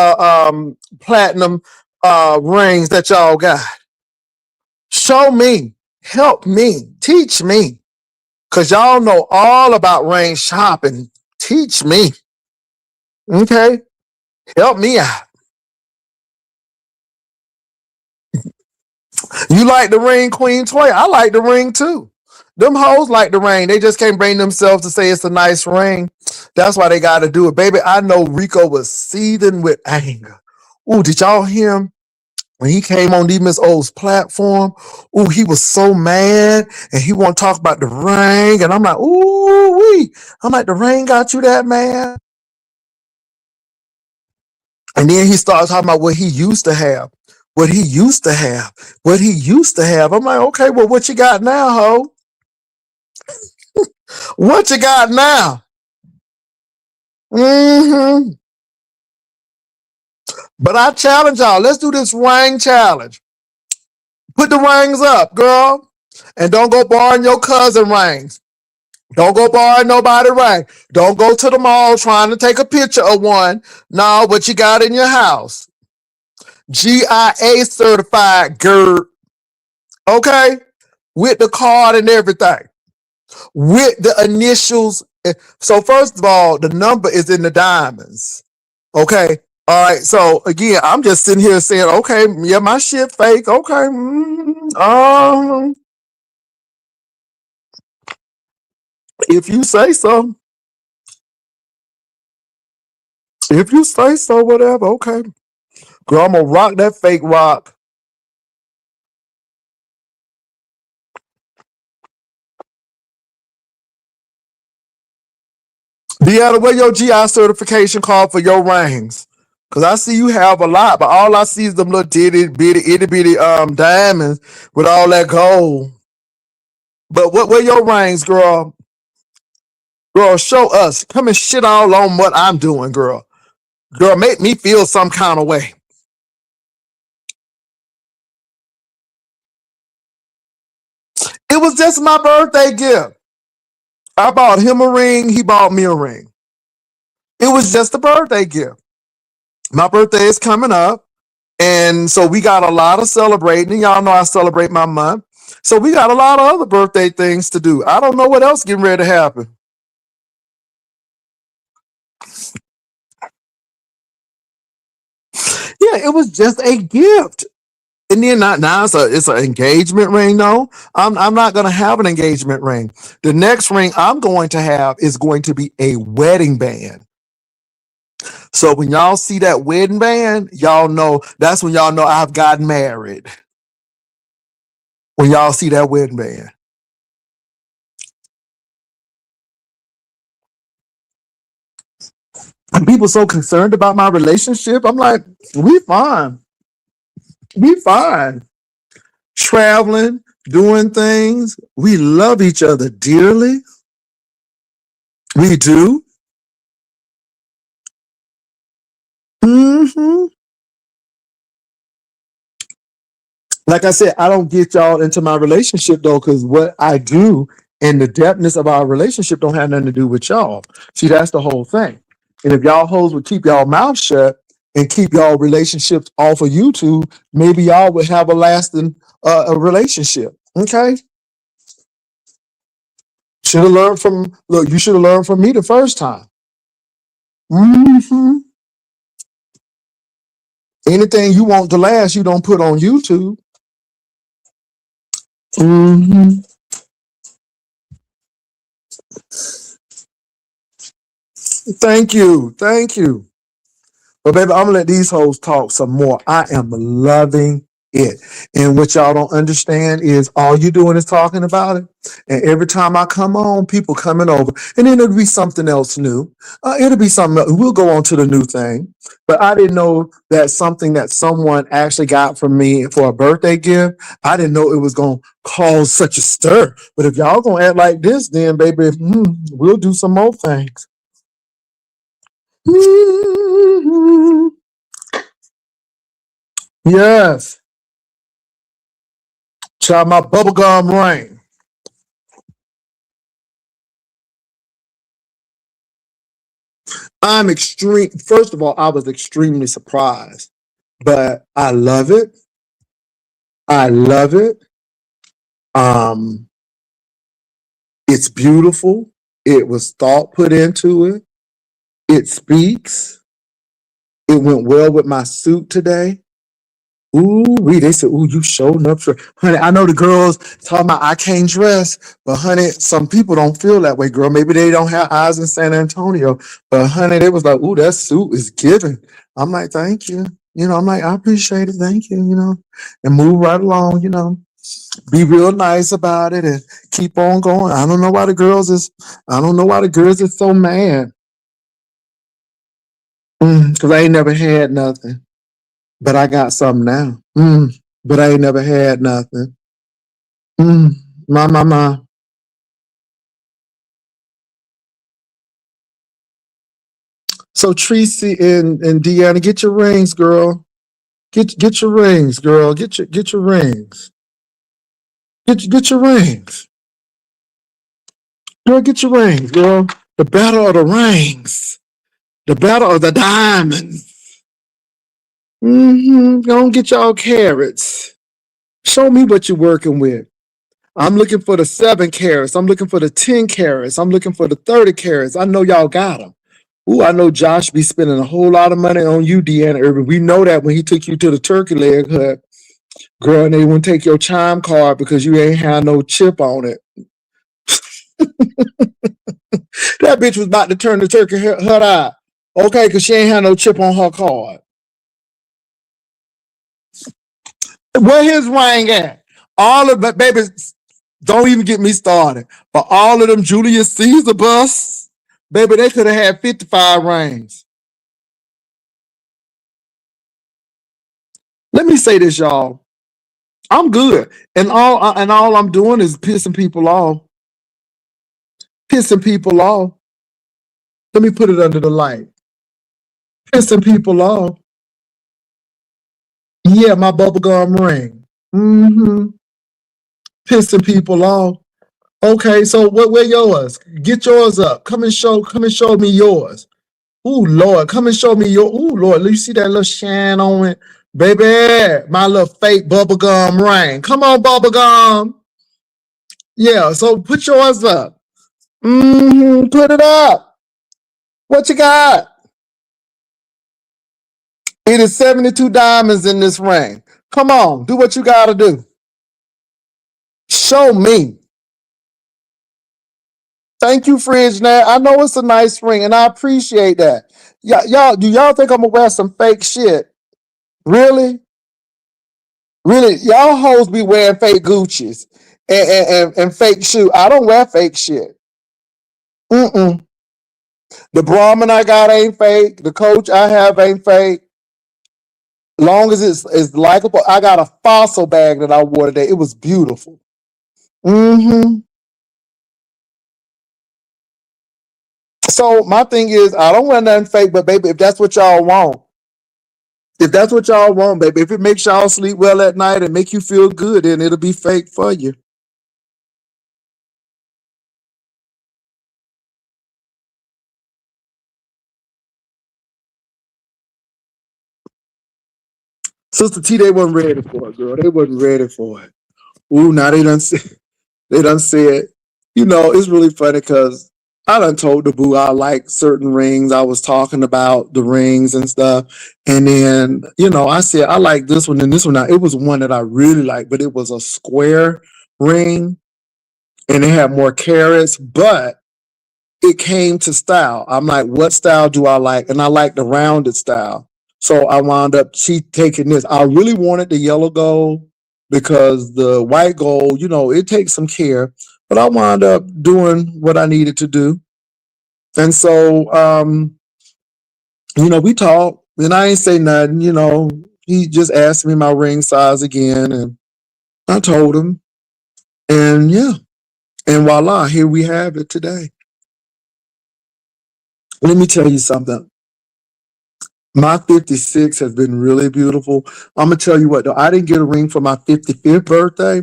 that y'all got. Show me, help me, teach me. Cause y'all know all about ring shopping. Teach me. Okay? Help me out. You like the ring, Queen Toy? I like the ring too. Them hoes like the ring. They just can't bring themselves to say it's a nice ring. That's why they gotta do it. Baby, I know Rico was seething with anger. Ooh, did y'all hear him? When he came on D Miss O's platform, ooh, he was so mad and he want to talk about the ring. And I'm like, ooh, wee. I'm like, the ring got you that mad? And then he started talking about what he used to have, what he used to have, what he used to have. I'm like, okay, well, what you got now, ho? What you got now? Mm-hmm. But I challenge y'all. Let's do this ring challenge. Put the rings up, girl. And don't go borrowing your cousin rings. Don't go borrow nobody ring. Don't go to the mall trying to take a picture of one. No, what you got in your house. GIA certified, girl. Okay? With the card and everything. With the initials. So first of all, the number is in the diamonds. Okay? All right. So again, I'm just sitting here saying, okay, yeah, my shit fake. Okay. If you say so. If you say so, whatever. Okay. Girl, I'm gonna rock that fake rock. Deanna, where your GI certification card for your rings? Cause I see you have a lot, but all I see is them little itty bitty diamonds with all that gold. But what were your rings, girl? Girl, show us. Come and shit all on what I'm doing, girl. Girl, make me feel some kind of way. It was just my birthday gift. I bought him a ring, he bought me a ring. It was just a birthday gift. My birthday is coming up. And so we got a lot of celebrating. Y'all know I celebrate my month. So we got a lot of other birthday things to do. I don't know what else getting ready to happen. Yeah, it was just a gift. And then not now it's an engagement ring. No, I'm not gonna have an engagement ring. The next ring I'm going to have is going to be a wedding band. So when y'all see that wedding band, y'all know that's when y'all know I've gotten married. When y'all see that wedding band. And people so concerned about my relationship. I'm like, we fine. We fine. Traveling, doing things. We love each other dearly. We do. Hmm. Like I said, I don't get y'all into my relationship though, because what I do and the depthness of our relationship don't have nothing to do with y'all. See, that's the whole thing. And if y'all hoes would keep y'all mouth shut and keep y'all relationships off of YouTube, maybe y'all would have a lasting a relationship. Okay. Should have learned from look, you should have learned from me the first time. Hmm. Anything you want to last, you don't put on YouTube. Hmm. Thank you. Thank you. But baby, I'm gonna let these hoes talk some more. I am loving it. And what y'all don't understand is all you doing is talking about it. And every time I come on, people coming over. And then it'll be something else new. It'll be something else. We'll go on to the new thing. But I didn't know that something that someone actually got from me for a birthday gift, I didn't know it was gonna cause such a stir. But if y'all gonna act like this, then baby, we'll do some more things. Yes. Try my bubblegum ring. I'm extreme. First of all, I was extremely surprised, but I love it. I love it. Um, it's beautiful. It was thought put into it. It speaks. It went well with my suit today. Ooh, they said, ooh, you showing up for honey. I know the girls talking about I can't dress, but honey, some people don't feel that way, girl. Maybe they don't have eyes in San Antonio. But honey, they was like, ooh, that suit is giving. I'm like, thank you. I'm like, I appreciate it, thank you, and move right along. Be real nice about it and keep on going. I don't know why the girls is so mad. Because I ain't never had nothing. But I got something now. But I ain't never had nothing. Mm, my. So Tracy and Deanna, get your rings, girl. Get your rings, girl. Get your rings. Get your rings, girl. Get your rings, girl. The battle of the rings. The battle of the diamonds. Go get y'all carrots. Show me what you're working with. I'm looking for the 7 carats. I'm looking for the 10 carats. I'm looking for the 30 carats. I know y'all got them. Ooh, I know Josh be spending a whole lot of money on you, Deanna Irvin. We know that when he took you to the turkey leg hut, girl, and they wouldn't take your chime card because you ain't had no chip on it. That bitch was about to turn the turkey hut out. Okay, because she ain't had no chip on her card. Where his ring at? All of the babies, don't even get me started. But all of them Julius Caesar busts, baby, they could have had 55 rings. Let me say this, y'all. I'm good, and all I'm doing is pissing people off. Pissing people off. Let me put it under the light. Pissing people off. Yeah, my bubblegum ring. Mm-hmm. Pissing people off. Okay, so where yours? Get yours up. Come and show me yours. Ooh, Lord, come and show me your. Ooh, Lord, you see that little shine on it, baby? My little fake bubblegum ring. Come on, bubblegum. Yeah, so put yours up. Mm-hmm. Put it up. What you got? It is 72 diamonds in this ring. Come on, do what you gotta do. Show me. Thank you, Fridge Nat. I know it's a nice ring, and I appreciate that. Y'all, do y'all think I'm gonna wear some fake shit? Really? Really? Y'all hoes be wearing fake Gucci's and fake shoe. I don't wear fake shit. Mm-mm. The Brahmin I got ain't fake. The coach I have ain't fake. Long as it's likable. I got a fossil bag that I wore today. It was beautiful. Mm-hmm. So my thing is, I don't wear nothing fake, but baby, if that's what y'all want, baby, if it makes y'all sleep well at night and make you feel good, then it'll be fake for you. Sister T, they wasn't ready for it, girl. They wasn't ready for it. Ooh, now they done said, it's really funny because I done told the boo I like certain rings. I was talking about the rings and stuff. And then, I said, I like this one and this one. Now, it was one that I really liked, but it was a square ring and it had more carats, but it came to style. I'm like, what style do I like? And I like the rounded style. So I wound up taking this. I really wanted the yellow gold because the white gold, it takes some care. But I wound up doing what I needed to do. And so, we talked and I ain't say nothing, he just asked me my ring size again and I told him. And yeah, and voila, here we have it today. Let me tell you something. My 56 has been really beautiful. I'm gonna tell you what though, I didn't get a ring for my 55th birthday,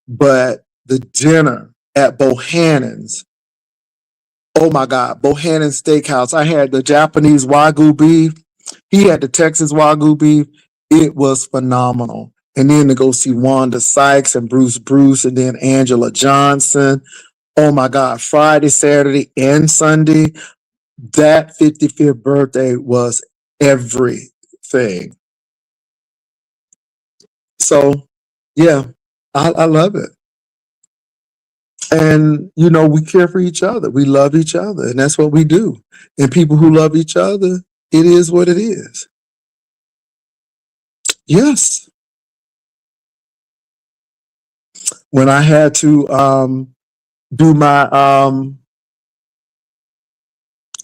but the dinner at Bohannon's, oh my God, Bohannon's Steakhouse. I had the Japanese Wagyu beef. He had the Texas Wagyu beef. It was phenomenal. And then to go see Wanda Sykes and Bruce and then Angela Johnson. Oh my God, Friday, Saturday, and Sunday. That 55th birthday was everything. So yeah, I love it. And we care for each other. We love each other, and that's what we do. And people who love each other, it is what it is. Yes. When I had to do my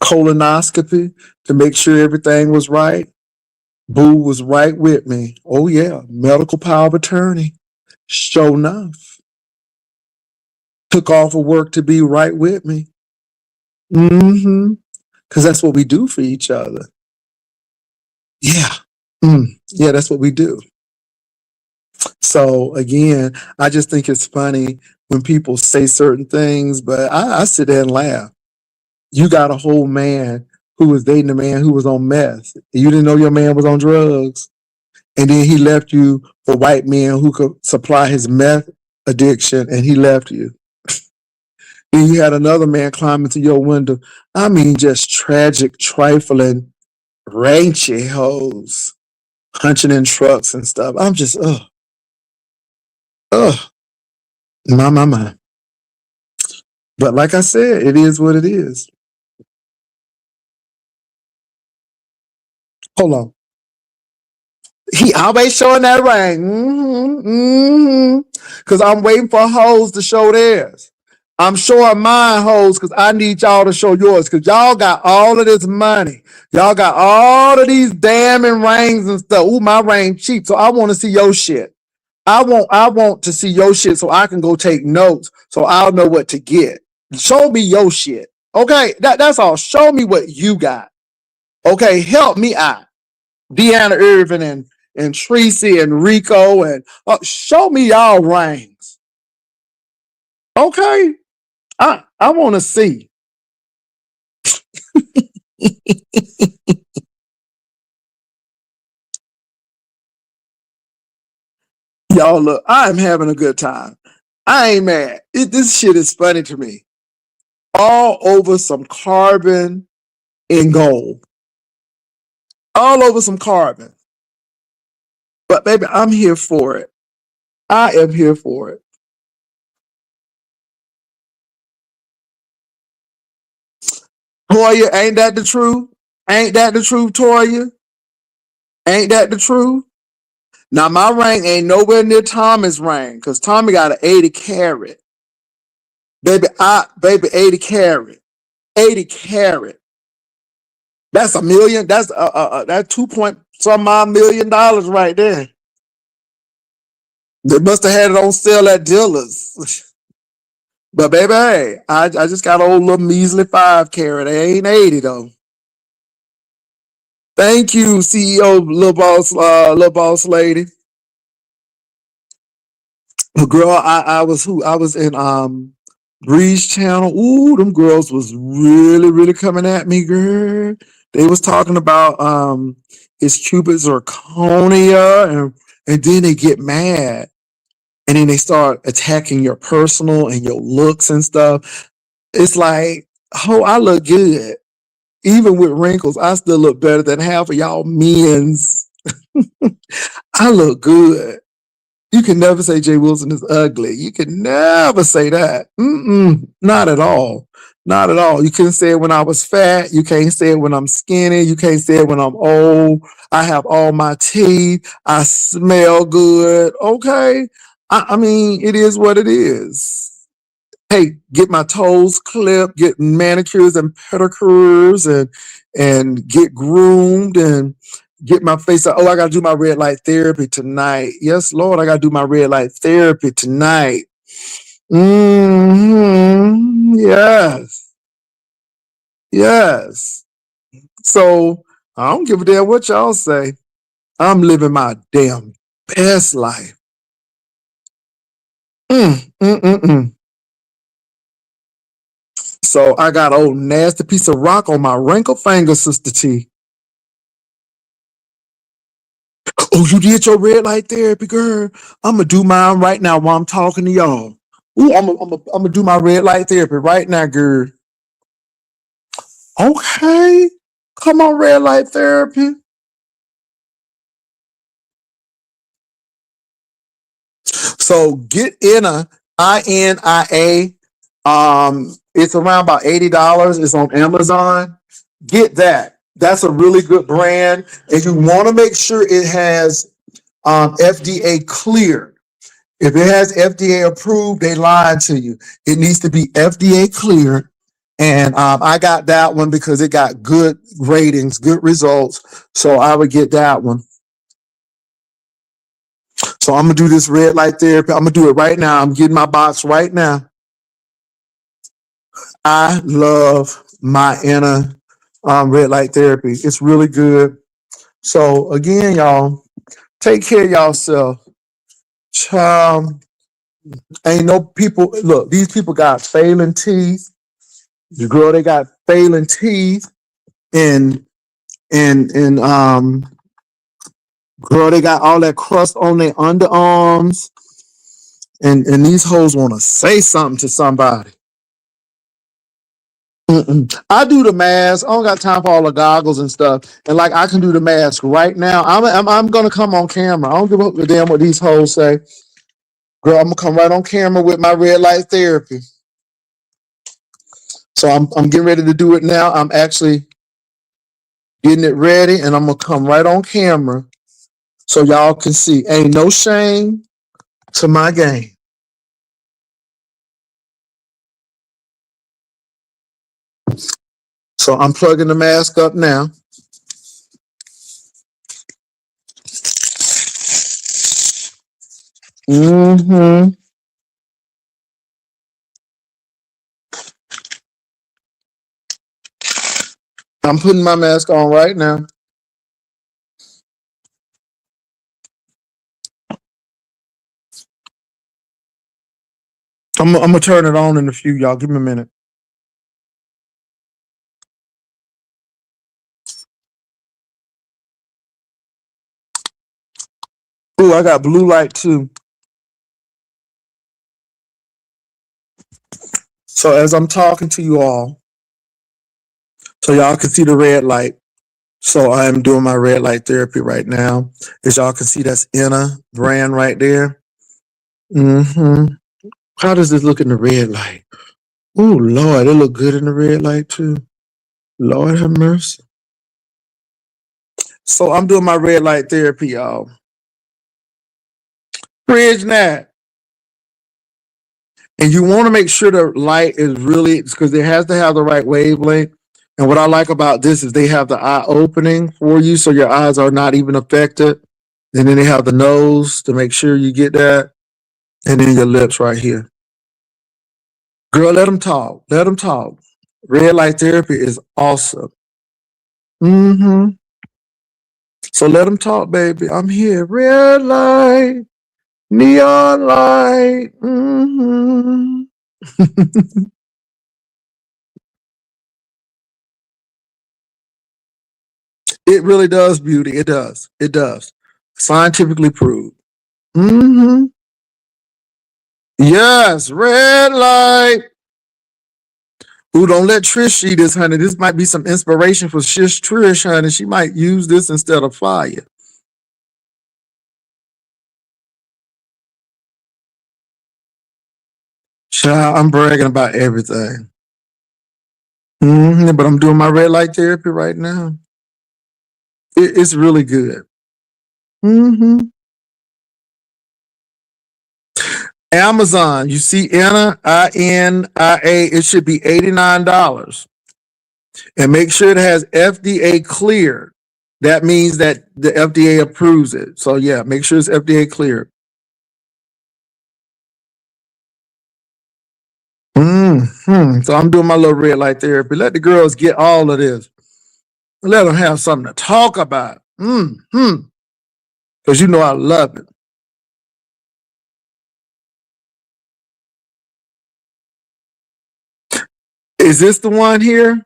colonoscopy to make sure everything was right, Boo was right with me. Oh yeah, medical power of attorney. Sure enough, took off of work to be right with me. Mm-hmm. Because that's what we do for each other. Yeah. Yeah, that's what we do. So again, I just think it's funny when people say certain things, but I sit there and laugh. You got a whole man who was dating a man who was on meth. You didn't know your man was on drugs. And then he left you for white men who could supply his meth addiction and he left you. Then you had another man climb into your window. I mean, just tragic, trifling, ranchy hoes punching in trucks and stuff. I'm just, ugh, my. But like I said, it is what it is. Hold on. He always showing that ring. Mm-hmm. Mm-hmm. Because I'm waiting for hoes to show theirs. I'm showing mine, hoes, because I need y'all to show yours, because y'all got all of this money. Y'all got all of these diamond rings and stuff. Ooh, my ring cheap, so I want to see your shit. I want to see your shit so I can go take notes so I'll know what to get. Show me your shit. Okay, that's all. Show me what you got. Okay, help me out. Deanna Ervin and Tracy and Rico and show me y'all rings. Okay, I want to see. Y'all look, I'm having a good time. I ain't mad. This shit is funny to me. All over some carbon and gold. All over some carbon. But baby, I'm here for it. I am here for it. Toya, ain't that the truth? Ain't that the truth, Toya? Ain't that the truth? Now my ring ain't nowhere near Tommy's ring, because Tommy got an 80 carat. Baby, 80 carat. 80 carat. That's a million. That's 2 point some odd $1 million right there. They must have had it on sale at dealers. But baby, hey, I just got an old little measly 5 carat. It ain't 80 though. Thank you, CEO, little boss lady. Girl, I was in Breeze Channel. Ooh, them girls was really coming at me, girl. They was talking about his Cupid zirconia, and then they get mad. And then they start attacking your personal and your looks and stuff. It's like, oh, I look good. Even with wrinkles, I still look better than half of y'all men's. I look good. You can never say Jay Wilson is ugly. You can never say that. Not at all. Not at all. You couldn't say it when I was fat. You can't say it when I'm skinny. You can't say it when I'm old. I have all my teeth. I smell good. Okay. I mean, it is what it is. Hey, get my toes clipped, get manicures and pedicures, and get groomed and get my face. Oh, I gotta do my red light therapy tonight. Yes, Lord, I gotta do my red light therapy tonight. Yes, yes. So I don't give a damn what y'all say. I'm living my damn best life. Mm, mm, mm, mm. So I got an old nasty piece of rock on my wrinkled finger, Sister T. Oh, you did your red light therapy, girl? I'm gonna do mine right now while I'm talking to y'all. Ooh, I'm gonna do my red light therapy right now, girl. Okay, come on, red light therapy. So get INIA. It's around about $80. It's on Amazon. Get that. That's a really good brand, and you want to make sure it has FDA cleared. If it has FDA approved, they lied to you. It needs to be FDA cleared. And I got that one because it got good ratings, good results. So I would get that one. So I'm going to do this red light therapy. I'm going to do it right now. I'm getting my box right now. I love my inner red light therapy. It's really good. So again, y'all, take care of yourself. Child, ain't no people. Look, these people got failing teeth. The girl, they got failing teeth, and girl, they got all that crust on their underarms, and these hoes want to say something to somebody. I do the mask. I don't got time for all the goggles and stuff. And like, I can do the mask right now. I'm gonna come on camera. I don't give a damn what these hoes say. Girl, I'm gonna come right on camera with my red light therapy. So I'm getting ready to do it now. I'm actually getting it ready, and I'm gonna come right on camera so y'all can see. Ain't no shame to my game. So I'm plugging the mask up now. Mm-hmm. I'm putting my mask on right now. I'm gonna turn it on in a few, y'all. Give me a minute. Ooh, I got blue light too. So as I'm talking to you all, so y'all can see the red light. So I am doing my red light therapy right now. As y'all can see, that's Inna brand right there. Mm-hmm. How does this look in the red light? Oh Lord, it look good in the red light too. Lord have mercy. So I'm doing my red light therapy, y'all. Bridge that. And you want to make sure the light is really, because it has to have the right wavelength. And what I like about this is they have the eye opening for you so your eyes are not even affected. And then they have the nose to make sure you get that. And then your lips right here. Girl, let them talk. Let them talk. Red light therapy is awesome. Mm-hmm. So let them talk, baby. I'm here. Red light, neon light. Mm-hmm. It really does, beauty. It does. It does. Scientifically proved. Mm-hmm. Yes, red light. Ooh, don't let Trish see this, honey. This might be some inspiration for Trish, honey. She might use this instead of fire. Child, I'm bragging about everything. But I'm doing my red light therapy right now. It's really good. hmm Amazon, you see Inna, INIA, it should be $89. And make sure it has FDA cleared. That means that the FDA approves it. So yeah, make sure it's FDA cleared. So I'm doing my little red light therapy. Let the girls get all of this. Let them have something to talk about. Because you know I love it. Is this the one here?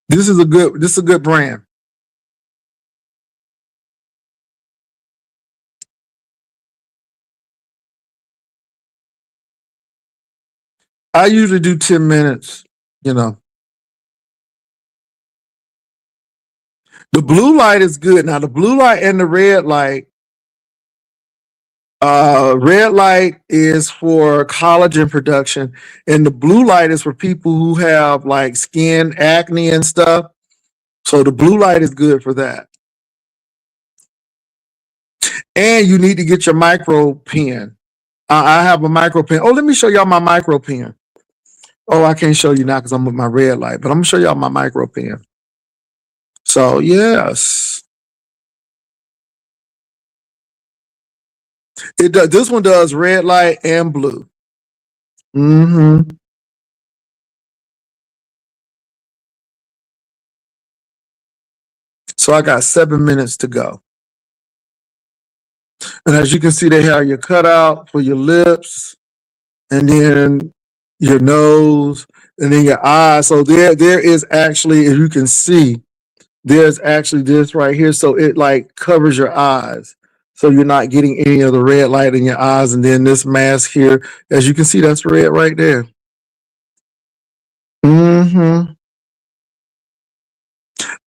This is a good brand. I usually do 10 minutes, you know. The blue light is good. Now the blue light and the red light is for collagen production, and the blue light is for people who have like skin acne and stuff. So the blue light is good for that. And you need to get your micro pen. I have a micro pen. Oh, let me show y'all my micro pen. Oh, I can't show you now because I'm with my red light, but I'm gonna show y'all my micro pen. So yes, it does. This one does red light and blue. hmm So I got 7 minutes to go. And as you can see, they have your cutout for your lips, and then your nose, and then your eyes. So there is actually, if you can see, there's actually this right here. So it like covers your eyes. So you're not getting any of the red light in your eyes. And then this mask here, as you can see, that's red right there. hmm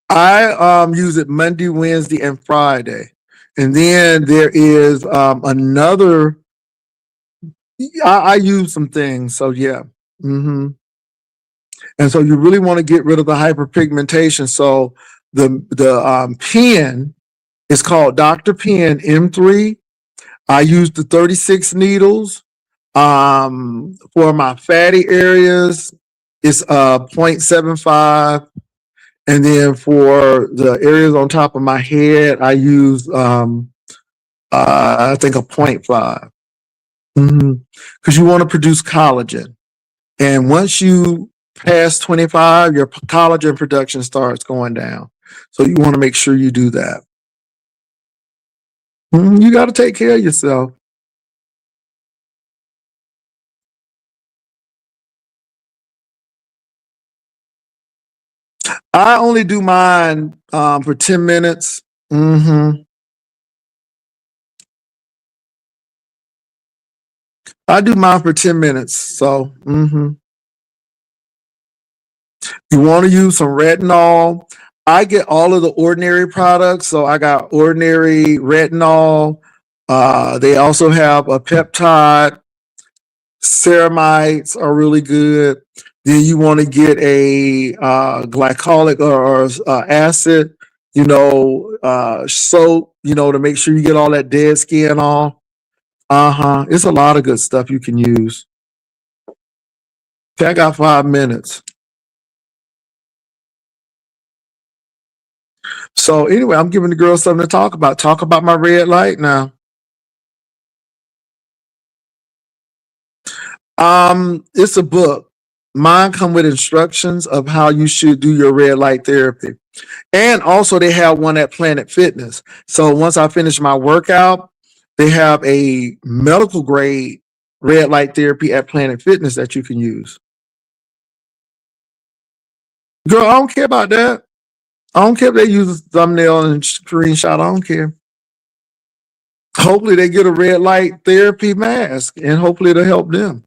I use it Monday, Wednesday, and Friday. And then there is another. I use some things. So yeah. And so you really want to get rid of the hyperpigmentation. So the pen is called Dr. Pen M3. I use the 36 needles for my fatty areas it's 0.75. And then for the areas on top of my head, I use I think a 0.5. Because you want to produce collagen. And once you pass 25, your collagen production starts going down. So you want to make sure you do that. You got to take care of yourself. I only do mine for 10 minutes. I do mine for 10 minutes. So, you want to use some retinol. I get all of the ordinary products. So I got ordinary retinol. They also have a peptide. Ceramides are really good. Then you want to get a glycolic or acid, soap, to make sure you get all that dead skin off. It's a lot of good stuff you can use. Okay, I got 5 minutes. So anyway, I'm giving the girls something to talk about. Talk about my red light now. It's a book. Mine come with instructions of how you should do your red light therapy. And also they have one at Planet Fitness. So once I finish my workout, they have a medical grade red light therapy at Planet Fitness that you can use. Girl, I don't care about that. I don't care if they use a thumbnail and screenshot. I don't care. Hopefully they get a red light therapy mask and hopefully it'll help them.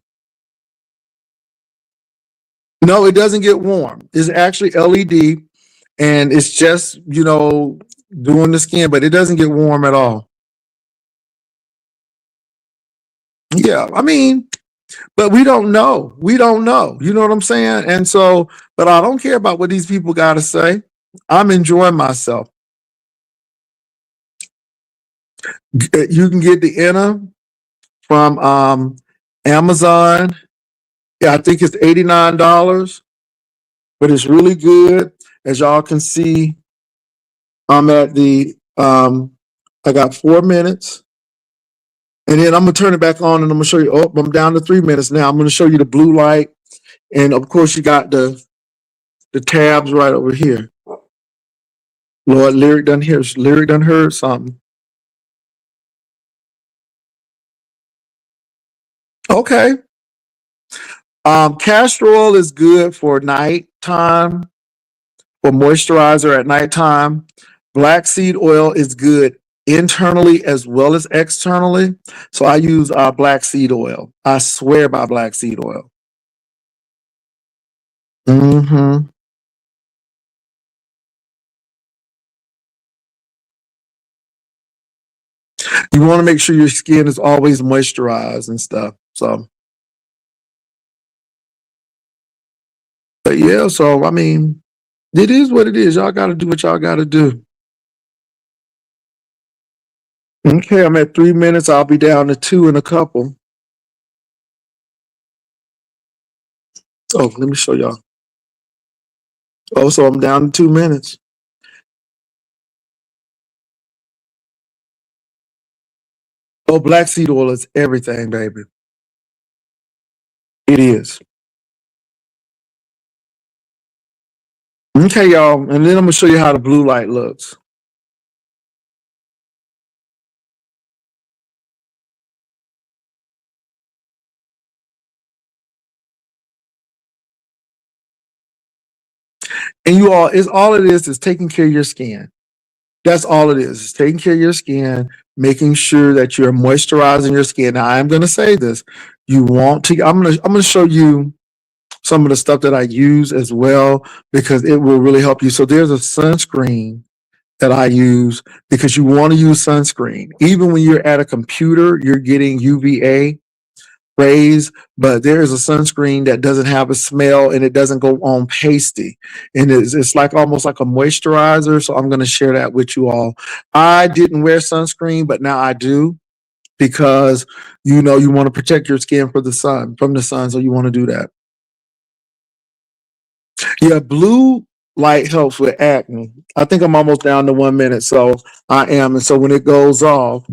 No, it doesn't get warm. It's actually LED and it's just, doing the skin, but it doesn't get warm at all. Yeah, I mean, but we don't know. We don't know. You know what I'm saying? And so, but I don't care about what these people got to say. I'm enjoying myself. You can get the inner from Amazon. Yeah, I think it's $89, but it's really good. As y'all can see, I'm at I got 4 minutes. And then I'm gonna turn it back on and I'm gonna show you. Oh, I'm down to 3 minutes now. I'm gonna show you the blue light. And of course you got the tabs right over here. Lord, Lyric done heard something. Okay. Castor oil is good for nighttime, for moisturizer at nighttime. Black seed oil is good internally as well as externally. So I use black seed oil. I swear by black seed oil. You want to make sure your skin is always moisturized and stuff. So, but yeah, so I mean, it is what it is. Y'all got to do what y'all got to do. Okay, I'm at 3 minutes. I'll be down to 2 in a couple. Oh, let me show y'all. Oh, so I'm down to 2 minutes. Oh, black seed oil is everything, baby. It is. Okay, y'all. And then I'm going to show you how the blue light looks. And you all, it's all it is taking care of your skin. That's all it is. It's taking care of your skin, making sure that you're moisturizing your skin. Now, I'm going to say this. You want to, I'm going to show you some of the stuff that I use as well, because it will really help you. So there's a sunscreen that I use because you want to use sunscreen. Even when you're at a computer, you're getting UVA rays, but there is a sunscreen that doesn't have a smell and it doesn't go on pasty. And it's like almost like a moisturizer. So I'm going to share that with you all. I didn't wear sunscreen, but now I do because you want to protect your skin from the sun. So you want to do that. Yeah, blue light helps with acne. I think I'm almost down to 1 minute, so I am. And so when it goes off,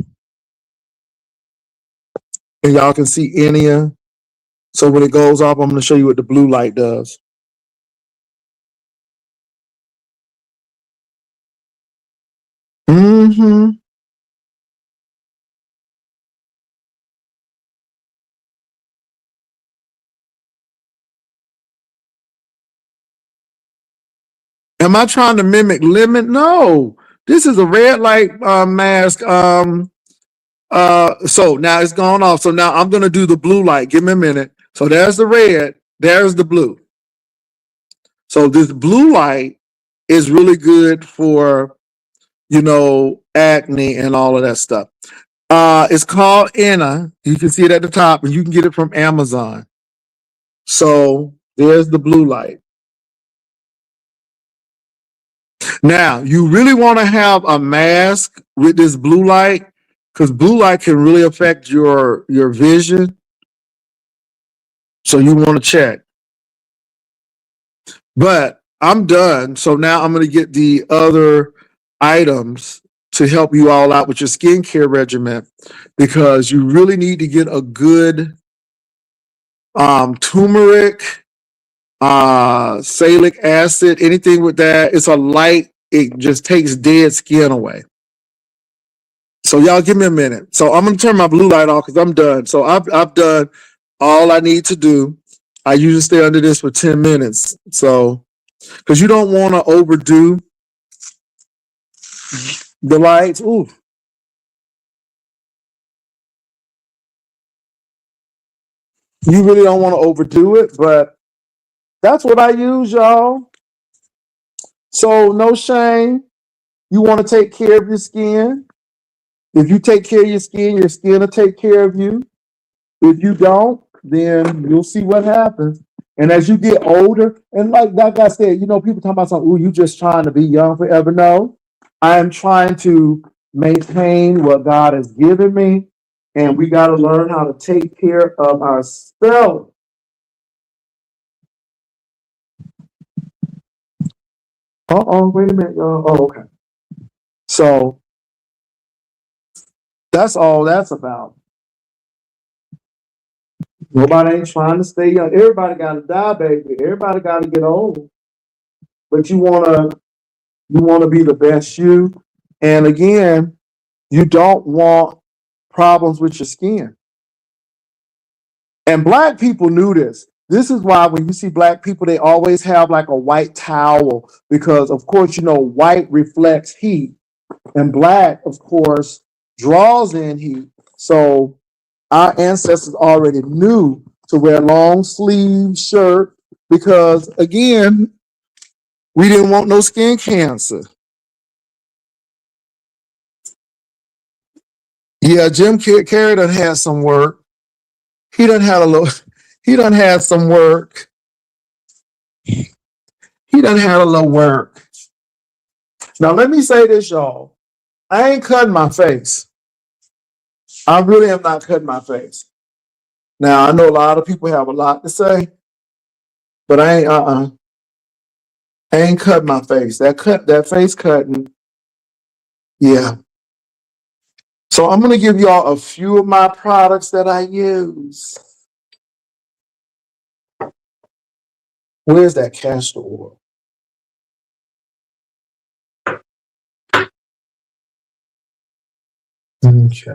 and y'all can see India. So when it goes off, I'm going to show you what the blue light does. Mm-hmm. Am I trying to mimic lemon? No. This is a red light mask. So now it's gone off. So now I'm gonna do the blue light. Give me a minute. So there's the red, there's the blue. So this blue light is really good for, acne and all of that stuff. It's called Enna. You can see it at the top, and you can get it from Amazon. So there's the blue light. Now, you really want to have a mask with this blue light because blue light can really affect your vision. So you want to check. But I'm done. So now I'm going to get the other items to help you all out with your skincare regimen because you really need to get a good turmeric, salicylic acid, anything with that. It's a light, it just takes dead skin away. So y'all give me a minute. So I'm gonna turn my blue light off because I'm done. So I've done all I need to do. I usually stay under this for 10 minutes. So because you don't want to overdo the lights. Ooh. You really don't want to overdo it, but that's what I use, y'all. So no shame. You want to take care of your skin. If you take care of your skin will take care of you. If you don't, then you'll see what happens. And as you get older, and like I said, people talk about something, you just trying to be young forever. No, I am trying to maintain what God has given me. And we got to learn how to take care of ourselves. Wait a minute, y'all. Oh, okay. So that's all that's about. Nobody ain't trying to stay young. Everybody got to die, baby. Everybody got to get old. But you want to be the best you. And again, you don't want problems with your skin. And black people knew this. This is why when you see black people, they always have like a white towel because, of course, white reflects heat, and black, of course, draws in heat. So our ancestors already knew to wear long sleeve shirt because, again, we didn't want no skin cancer. Yeah, Jim Carrey done had some work. He done had a little. He done had some work. He done had a little work. Now let me say this, y'all. I ain't cutting my face. I really am not cutting my face. Now I know a lot of people have a lot to say, but I ain't. I ain't cutting my face. That face cutting. Yeah. So I'm gonna give y'all a few of my products that I use. Where's that castor oil? Okay.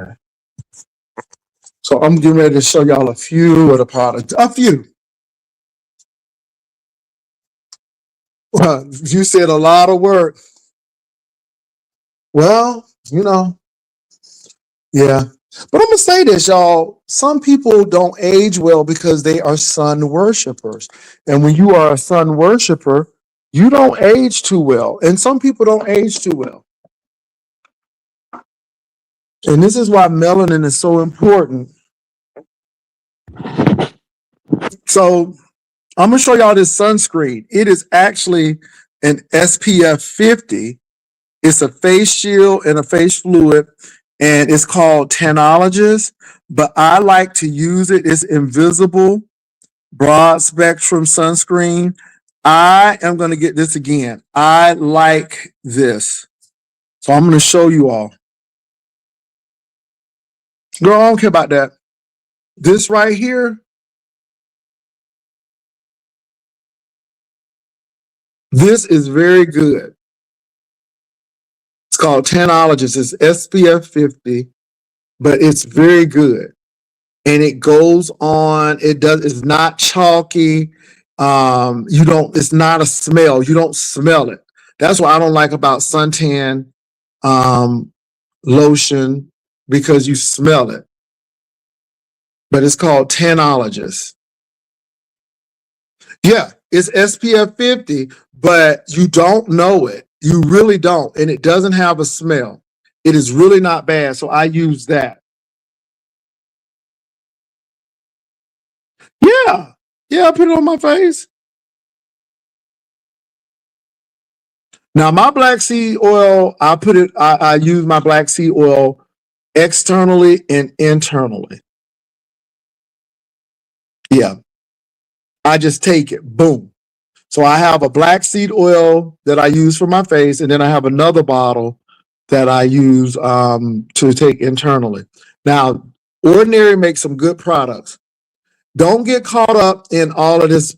So I'm getting ready to show y'all a few of the products. A few. Well, you said a lot of work. Well, yeah. But I'm gonna say this, y'all. Some people don't age well because they are sun worshipers. And when you are a sun worshiper, you don't age too well. And some people don't age too well. And this is why melanin is so important. So I'm gonna show y'all this sunscreen. It is actually an SPF 50. It's a face shield and a face fluid, and it's called Tanologist. But I like to use it. It's invisible, broad spectrum sunscreen. I am going to get this again. I like this. So I'm going to show you all. Girl, I don't care about that. This right here, this is very good. It's called Tanologist. It's SPF 50, but it's very good. And it goes on, it's not chalky. It's not a smell. You don't smell it. That's what I don't like about suntan lotion, because you smell it. But it's called Tanologist. Yeah, it's SPF 50, but you don't know it. You really don't. And it doesn't have a smell. It is really not bad. So I use that. Yeah. Yeah, I put it on my face. Now my black seed oil, I use my black seed oil externally and internally. Yeah. I just take it. Boom. So I have a black seed oil that I use for my face, and then I have another bottle that I use to take internally. Now, Ordinary makes some good products. Don't get caught up in all of this.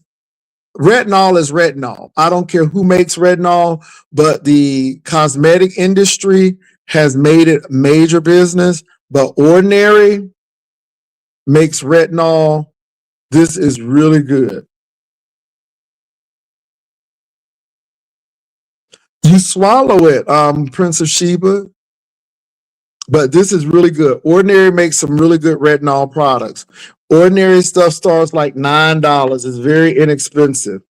Retinol is retinol. I don't care who makes retinol, but the cosmetic industry has made it major business. But Ordinary makes retinol. This is really good. You swallow it, Prince of Sheba, but this is really good. Ordinary makes some really good retinol products. Ordinary stuff starts like $9. It's very inexpensive.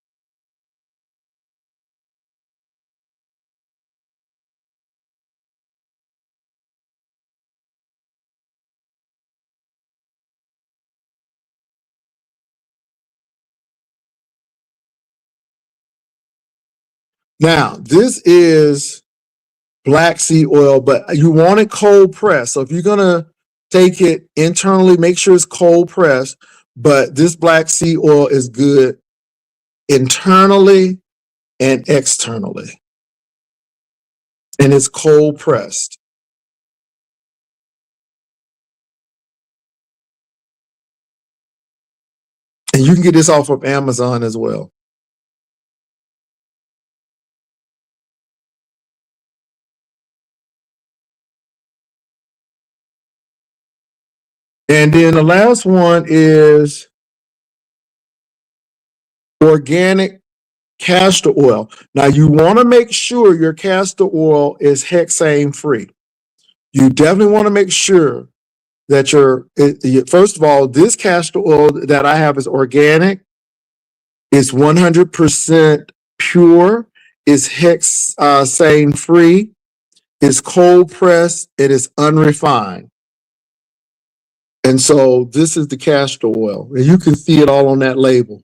Now, this is black seed oil, but you want it cold pressed. So if you're going to take it internally, make sure it's cold pressed. But this black seed oil is good internally and externally. And it's cold pressed. And you can get this off of Amazon as well. And then the last one is organic castor oil. Now, you want to make sure your castor oil is hexane free. You definitely want to make sure that first of all, this castor oil that I have is organic. It's 100% pure. It's hexane free. It's cold pressed. It is unrefined. And so this is the castor oil. And you can see it all on that label.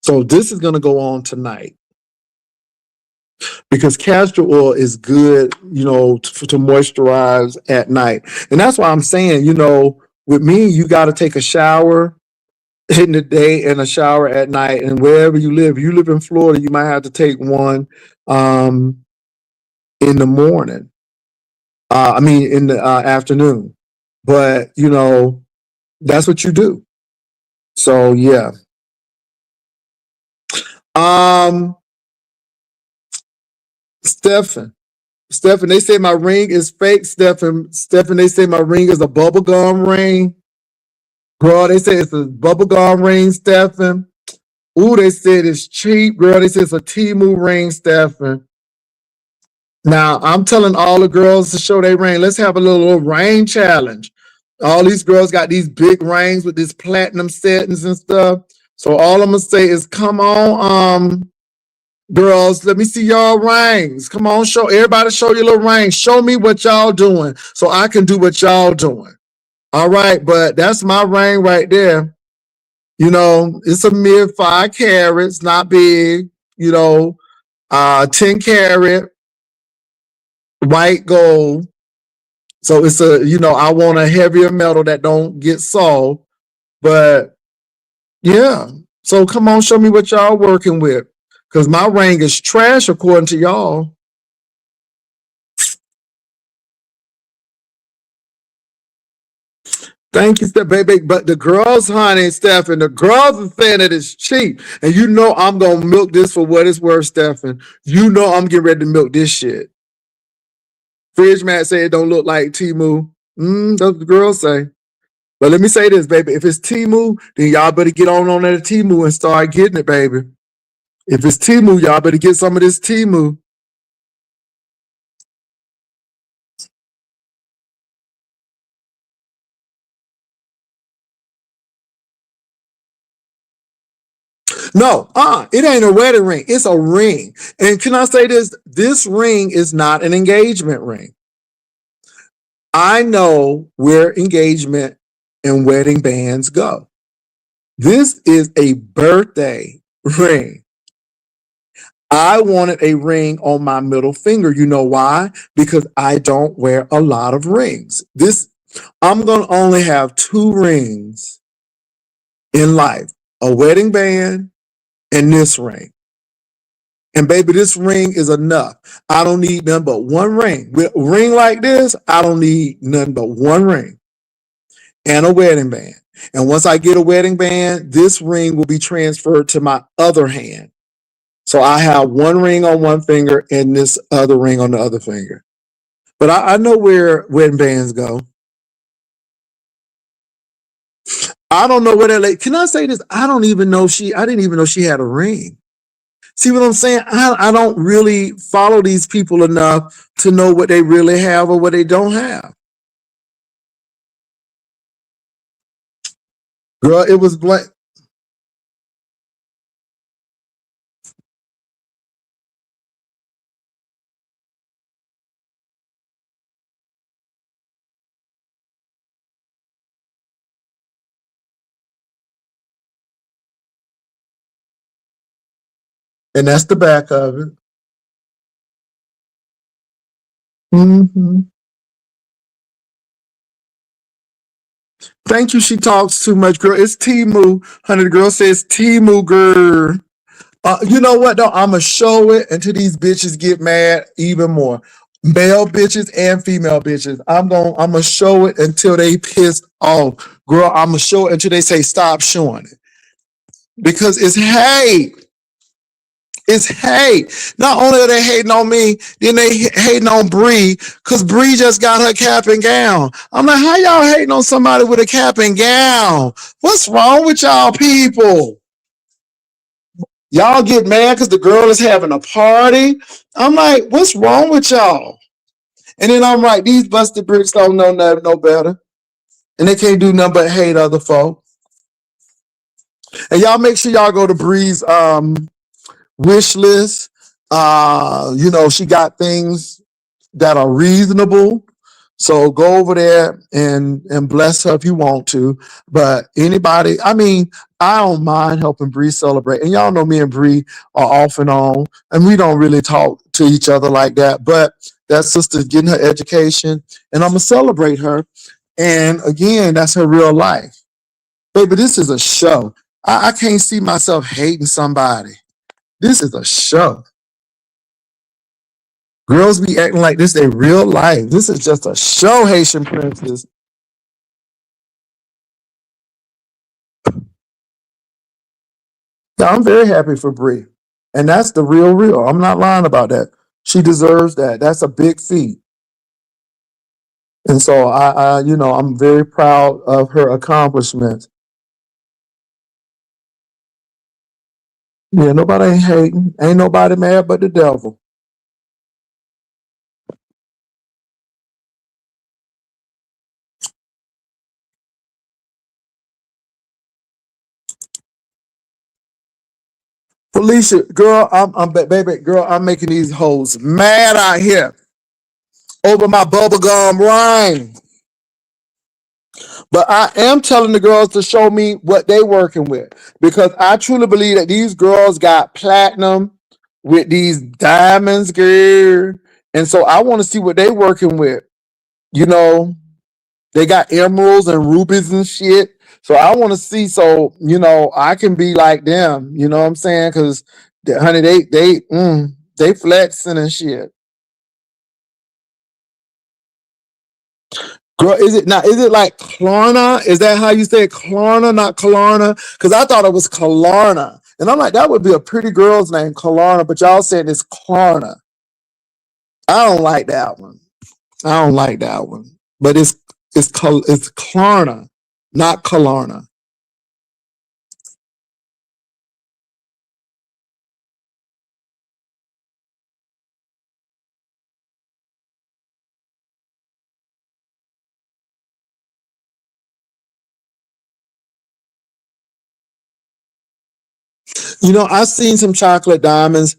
So this is going to go on tonight, because castor oil is good, to moisturize at night. And that's why I'm saying, with me, you got to take a shower in the day and a shower at night. And wherever you live, you live in Florida, you might have to take one in the morning. In the afternoon. But, that's what you do. So, yeah. Stephen, they say my ring is fake. Stephen, they say my ring is a bubblegum ring. Girl, they say it's a bubblegum ring, Stephen. Ooh, they said it's cheap. Girl, they say it's a Temu ring, Stephen. Now, I'm telling all the girls to show their ring. Let's have a little ring challenge. All these girls got these big rings with this platinum settings and stuff. So all I'm going to say is, come on, girls, let me see y'all rings. Come on, everybody show your little rings. Show me what y'all doing so I can do what y'all doing. All right, but that's my ring right there. It's a mid 5 carats, not big, 10 carat white gold. So it's I want a heavier metal that don't get soft, But yeah. So come on, show me what y'all working with. Cause my ring is trash according to y'all. Thank you, Steph, baby. But the girls, honey, Stephen, the girls are saying that it's cheap. And you know I'm gonna milk this for what it's worth, Stephen. You know I'm getting ready to milk this shit. Fridge Matt said it don't look like Timu. That's what the girls say. But let me say this, baby. If it's Timu, then y'all better get on that Timu and start getting it, baby. If it's Timu, y'all better get some of this Timu. No, it ain't a wedding ring. It's a ring. And can I say this? This ring is not an engagement ring. I know where engagement and wedding bands go. This is a birthday ring. I wanted a ring on my middle finger. You know why? Because I don't wear a lot of rings. I'm going to only have 2 rings in life, a wedding band and this ring. And baby, this ring is enough. I don't need nothing but one ring. With a ring like this, I don't need nothing but one ring and a wedding band. And once I get a wedding band, this ring will be transferred to my other hand. So I have one ring on one finger and this other ring on the other finger. But I know where wedding bands go. I don't know where that lady. Can I say this? I didn't even know she had a ring. See what I'm saying? I don't really follow these people enough to know what they really have or what they don't have. Girl, it was blank. And that's the back of it. Mm-hmm. Thank you. She talks too much, girl. It's Timu. Honey, the girl says Timu, girl. You know what though? I'ma show it until these bitches get mad even more. Male bitches and female bitches. I'ma show it until they piss off. Girl, I'ma show it until they say stop showing it. Because it's hate. It's hate. Not only are they hating on me, then they hating on Bree, because Bree just got her cap and gown. I'm like, how y'all hating on somebody with a cap and gown? What's wrong with y'all people? Y'all get mad because the girl is having a party. I'm like, what's wrong with y'all? And then I'm like, these busted bricks don't know no better. And they can't do nothing but hate other folk. And y'all make sure y'all go to Bree's wish list. She got things that are reasonable. So go over there and bless her if you want to. But anybody, I don't mind helping Bree celebrate. And y'all know me and Bree are off and on, and we don't really talk to each other like that. But that sister's getting her education, and I'm gonna celebrate her. And again, that's her real life. Baby, this is a show. I can't see myself hating somebody. This is a show. Girls be acting like this in real life. This is just a show, Haitian princess. Yeah, I'm very happy for Brie. And that's the real. I'm not lying about that. She deserves that. That's a big feat. And so I'm very proud of her accomplishments. Yeah, nobody ain't hating. Ain't nobody mad but the devil. Felicia, girl, baby, girl, I'm making these hoes mad out here over my bubblegum rhyme. But I am telling the girls to show me what they working with, because I truly believe that these girls got platinum with these diamonds, girl. And so I want to see what they working with. You know, they got emeralds and rubies and shit. So I want to see, so I can be like them. You know what I'm saying? Because honey, they flexing and shit. Girl, is it not? Is it like Klarna? Is that how you say it? Klarna, not Klarna? Because I thought it was Klarna, and I'm like, that would be a pretty girl's name, Klarna. But y'all saying it's Klarna. I don't like that one. I don't like that one. But it's Klarna, not Klarna. I've seen some chocolate diamonds.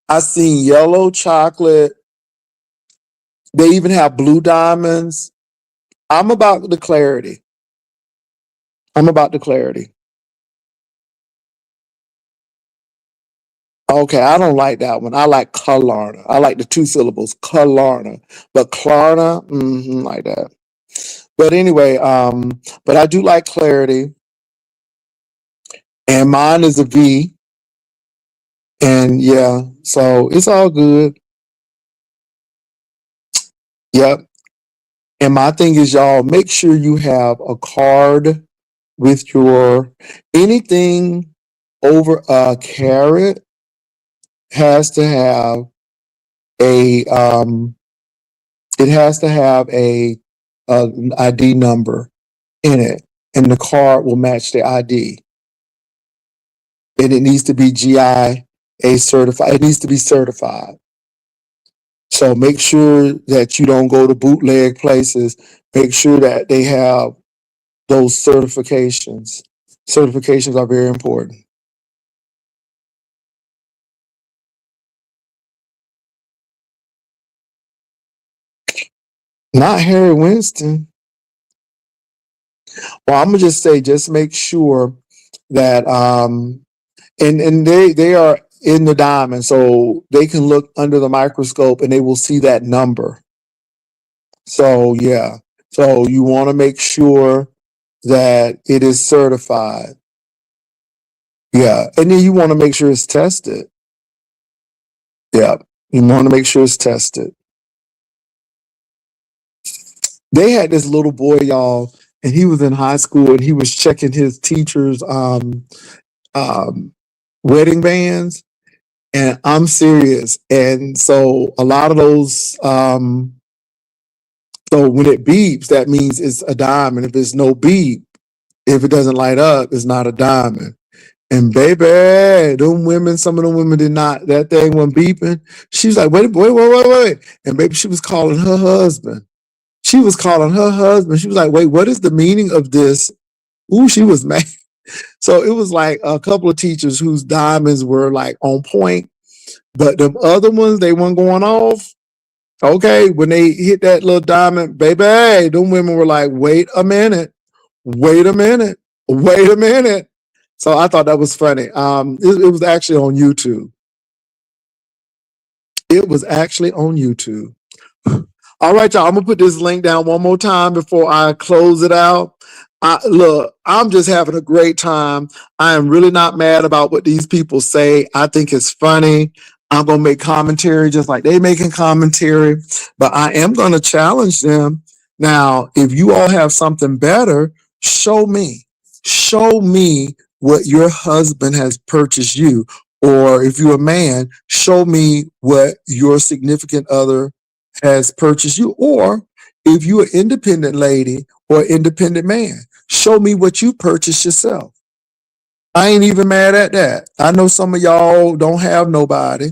I've seen yellow chocolate. They even have blue diamonds. I'm about the clarity. I'm about the clarity. Okay, I don't like that one. I like Klarna. I like the two syllables, Klarna. But Klarna, like that. But anyway, but I do like clarity. And mine is a V. And yeah, so it's all good. Yep. And my thing is, y'all, make sure you have a card with your anything over a carat has to have a it has to have an ID number in it, and the card will match the ID. And it needs to be GIA certified. It needs to be certified. So make sure that you don't go to bootleg places. Make sure that they have those certifications. Certifications are very important. Not Harry Winston. Well, I'm gonna just say, just make sure that and they are in the diamond, so they can look under the microscope and they will see that number. So yeah, so you want to make sure that it is certified. Yeah, and then you want to make sure it's tested. Yeah, you want to make sure it's tested. They had this little boy, y'all, and he was in high school and he was checking his teacher's um, wedding bands. And I'm serious. And so a lot of those, so when it beeps, that means it's a diamond. If it's no beep, if it doesn't light up, it's not a diamond. And baby, some of them women did not, that thing wasn't beeping. She was like, wait. And baby, she was calling her husband. She was calling her husband. She was like, wait, what is the meaning of this? Ooh, she was mad. So it was like a couple of teachers whose diamonds were like on point, but the other ones, they weren't going off. Okay, when they hit that little diamond, baby, them women were like, wait a minute, wait a minute. So I thought that was funny. It was actually on YouTube. It was actually on YouTube. All right, y'all. I'm gonna put this link down one more time before I close it out. Look, I'm just having a great time. I am really not mad about what these people say. I think it's funny. I'm gonna make commentary just like they making commentary, but I am gonna challenge them. Now, if you all have something better, show me. Show me what your husband has purchased you. Or if you're a man, show me what your significant other has purchased you. Or if you're an independent lady or independent man, show me what you purchased yourself. I ain't even mad at that. I know some of y'all don't have nobody.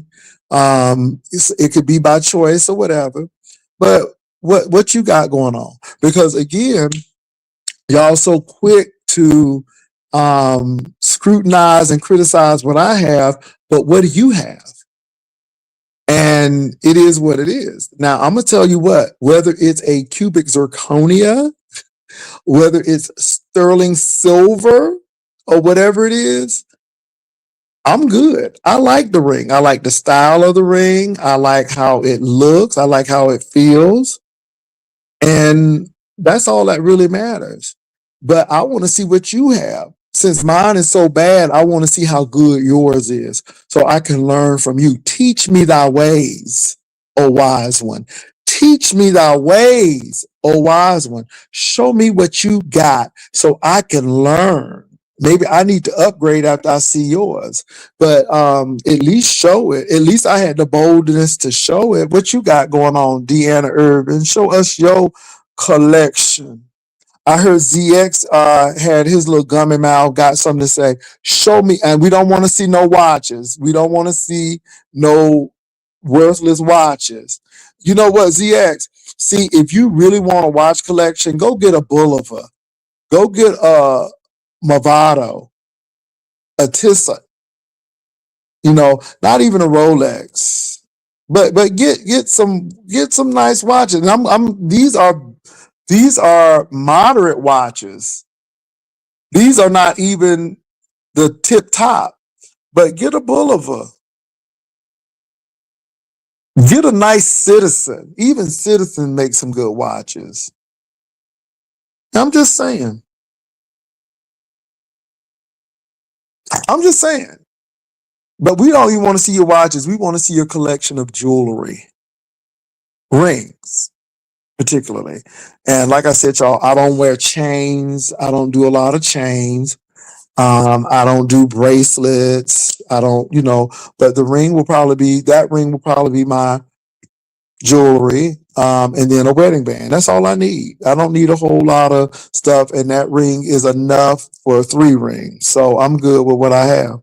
It could be by choice or whatever. But what you got going on? Because again, y'all so quick to scrutinize and criticize what I have, but what do you have? And it is what it is. Now, I'm going to tell you what, whether it's a cubic zirconia, whether it's sterling silver, or whatever it is, I'm good. I like the ring. I like the style of the ring. I like how it looks. I like how it feels. And that's all that really matters. but I want to see what you have. Since mine is so bad, I want to see how good yours is so I can learn from you. Teach me thy ways, O wise one. Teach me thy ways, O wise one. Show me what you got so I can learn. Maybe I need to upgrade after I see yours, but at least show it. At least I had the boldness to show it. What you got going on, Deanna Ervin? Show us your collection. I heard ZX had his little gummy mouth, got something to say. Show me, and we don't want to see no watches. We don't want to see no worthless watches. You know what, ZX? See, if you really want a watch collection, go get a Bulliver. Go get a Movado, a Tissa, not even a Rolex. But get some nice watches. And these are moderate watches. These are not even the tip top, but get a Bulliver. Get a nice Citizen. Even Citizen makes some good watches. I'm just saying. I'm just saying. But we don't even want to see your watches. We want to see your collection of jewelry, rings, particularly. And like I said, y'all, I don't wear chains. I don't do a lot of chains. I don't do bracelets. I don't, but that ring will probably be my jewelry, and then a wedding band. That's all I need. I don't need a whole lot of stuff, and that ring is enough for 3 rings. So I'm good with what I have.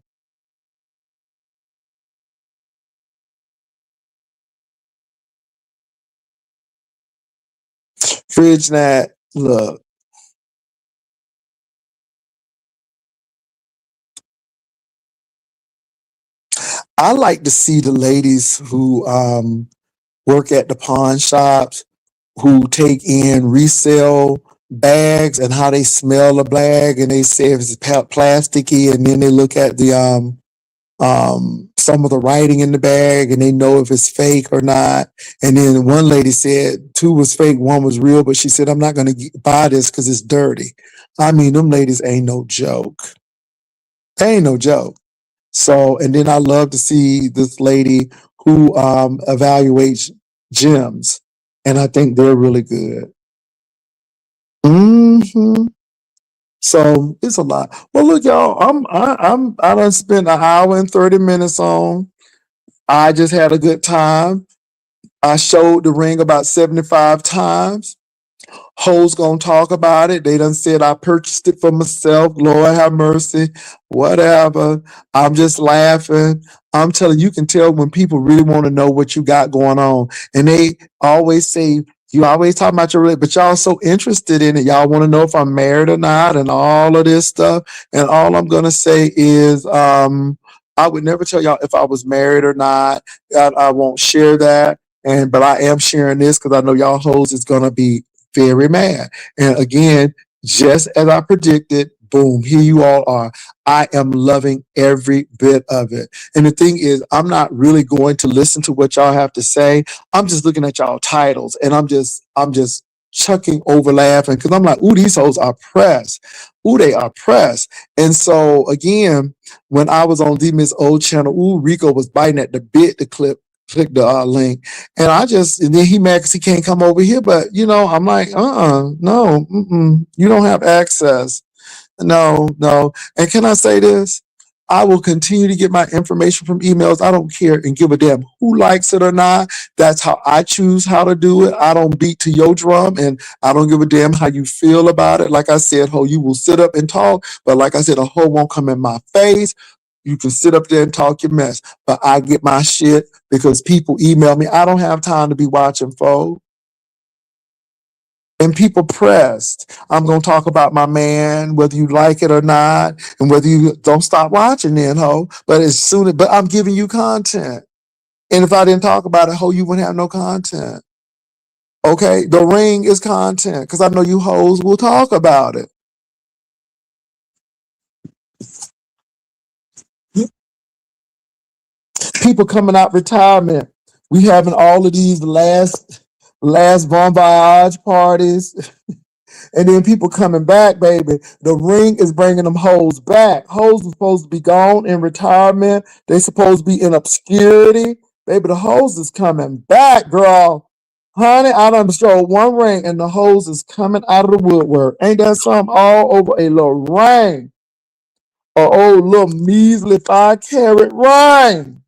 Fridge Nat, look, I like to see the ladies who work at the pawn shops who take in resale bags and how they smell the bag and they say if it's plasticky, and then they look at the some of the writing in the bag and they know if it's fake or not. And then one lady said 2 was fake, 1 was real, but she said, I'm not going to buy this because it's dirty. I mean, them ladies ain't no joke. They ain't no joke. So, and then I love to see this lady who evaluates gems, and I think they're really good. hmm So it's a lot. Well, look, y'all, I done spent an hour and 30 minutes on. I just had a good time. I showed the ring about 75 times. Hoes gonna talk about it. They done said I purchased it for myself. Lord have mercy. Whatever. I'm just laughing. I'm telling you, can tell when people really want to know what you got going on. And they always say, you always talk about your but y'all so interested in it. Y'all want to know if I'm married or not and all of this stuff. And all I'm gonna say is I would never tell y'all if I was married or not. I won't share that. But I am sharing this because I know y'all hoes is gonna be very mad. And again, just as I predicted, boom, here you all are. I am loving every bit of it. And the thing is, I'm not really going to listen to what y'all have to say. I'm just looking at y'all titles and I'm just chucking over laughing because I'm like, ooh, these hoes are pressed. Ooh, they are pressed. And so again, when I was on D Miss Old channel, ooh, Rico was biting at the bit to click the link. And then he mad because he can't come over here. But, I'm like, no, you don't have access. No, no. And can I say this? I will continue to get my information from emails. I don't care and give a damn who likes it or not. That's how I choose how to do it. I don't beat to your drum and I don't give a damn how you feel about it. Like I said, ho, you will sit up and talk. But like I said, a hoe won't come in my face. You can sit up there and talk your mess, but I get my shit because people email me. I don't have time to be watching, folks. And people pressed. I'm gonna talk about my man, whether you like it or not, and whether you don't stop watching then, ho. But I'm giving you content. And if I didn't talk about it, ho, you wouldn't have no content. Okay? The ring is content, because I know you hoes will talk about it. People coming out retirement. We having all of these last bon voyage parties. And then people coming back, baby. The ring is bringing them hoes back. Hoes are supposed to be gone in retirement. They supposed to be in obscurity. Baby, the hoes is coming back, girl. Honey, I done showed one ring and the hose is coming out of the woodwork. Ain't that something all over a little ring? A old little measly 5 carat ring.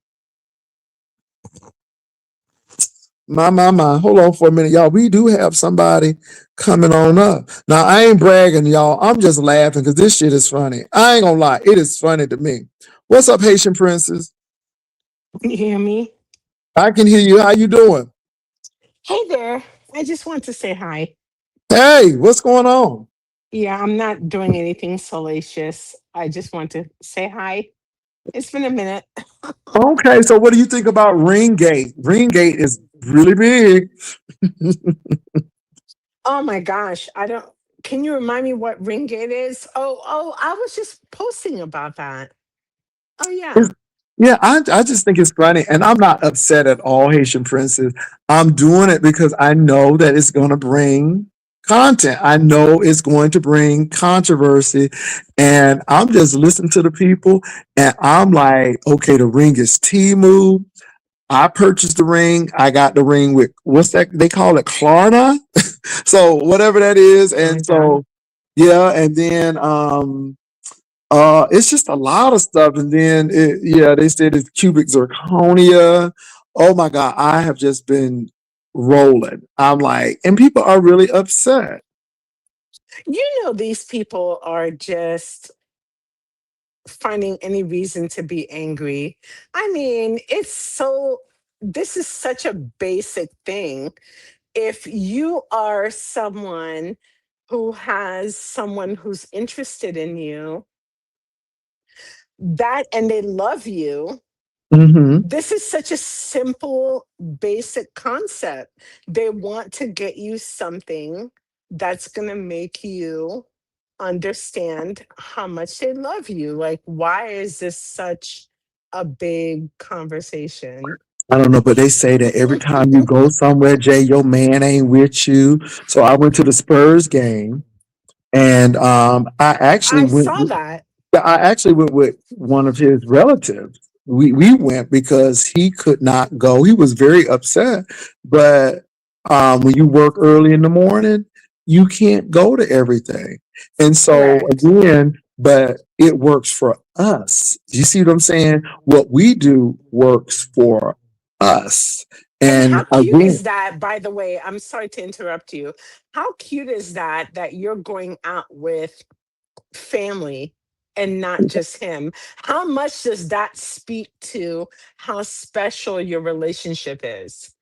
My. Hold on for a minute, y'all. We do have somebody coming on up. Now, I ain't bragging, y'all. I'm just laughing because this shit is funny. I ain't gonna lie. It is funny to me. What's up, Haitian Princess? Can you hear me? I can hear you. How you doing? Hey there. I just want to say hi. Hey, what's going on? Yeah, I'm not doing anything salacious. I just want to say hi. It's been a minute. Okay, so what do you think about Ringgate? Ringgate is really big. Oh my gosh. I don't Can you remind me what Ringgate is? Oh, I was just posting about that. Oh yeah. It's- yeah, I just think it's funny, and I'm not upset at all, Haitian Princess. I'm doing it because I know that it's going to bring content. I know it's going to bring controversy, and I'm just listening to the people, and I'm like, okay, the ring is Timu. I purchased the ring. I got the ring with what's that? They call it Klarna. So whatever that is, Oh my and god. so yeah, and then it's just a lot of stuff. And then yeah, they said it's cubic zirconia. Oh my God, I have just been rolling. I'm like, and people are really upset. These people are just finding any reason to be angry. I mean, this is such a basic thing. If you are someone who has someone who's interested in you, that and they love you, Hmm. this is such a simple basic concept. They want to get you something that's going to make you understand how much they love you. Like, why is this such a big conversation? I don't know, but they say that every time you go somewhere, Jay, your man ain't with you. So I went to the Spurs game, and I saw that. I actually went with one of his relatives. We went because he could not go. He was very upset. But when you work early in the morning, you can't go to everything. And so Correct. again, but it works for us. You see what I'm saying? What we do works for us. And And how cute again, is that, by the way? I'm sorry to interrupt you. How cute is that you're going out with family and not just him? How much does that speak to how special your relationship is?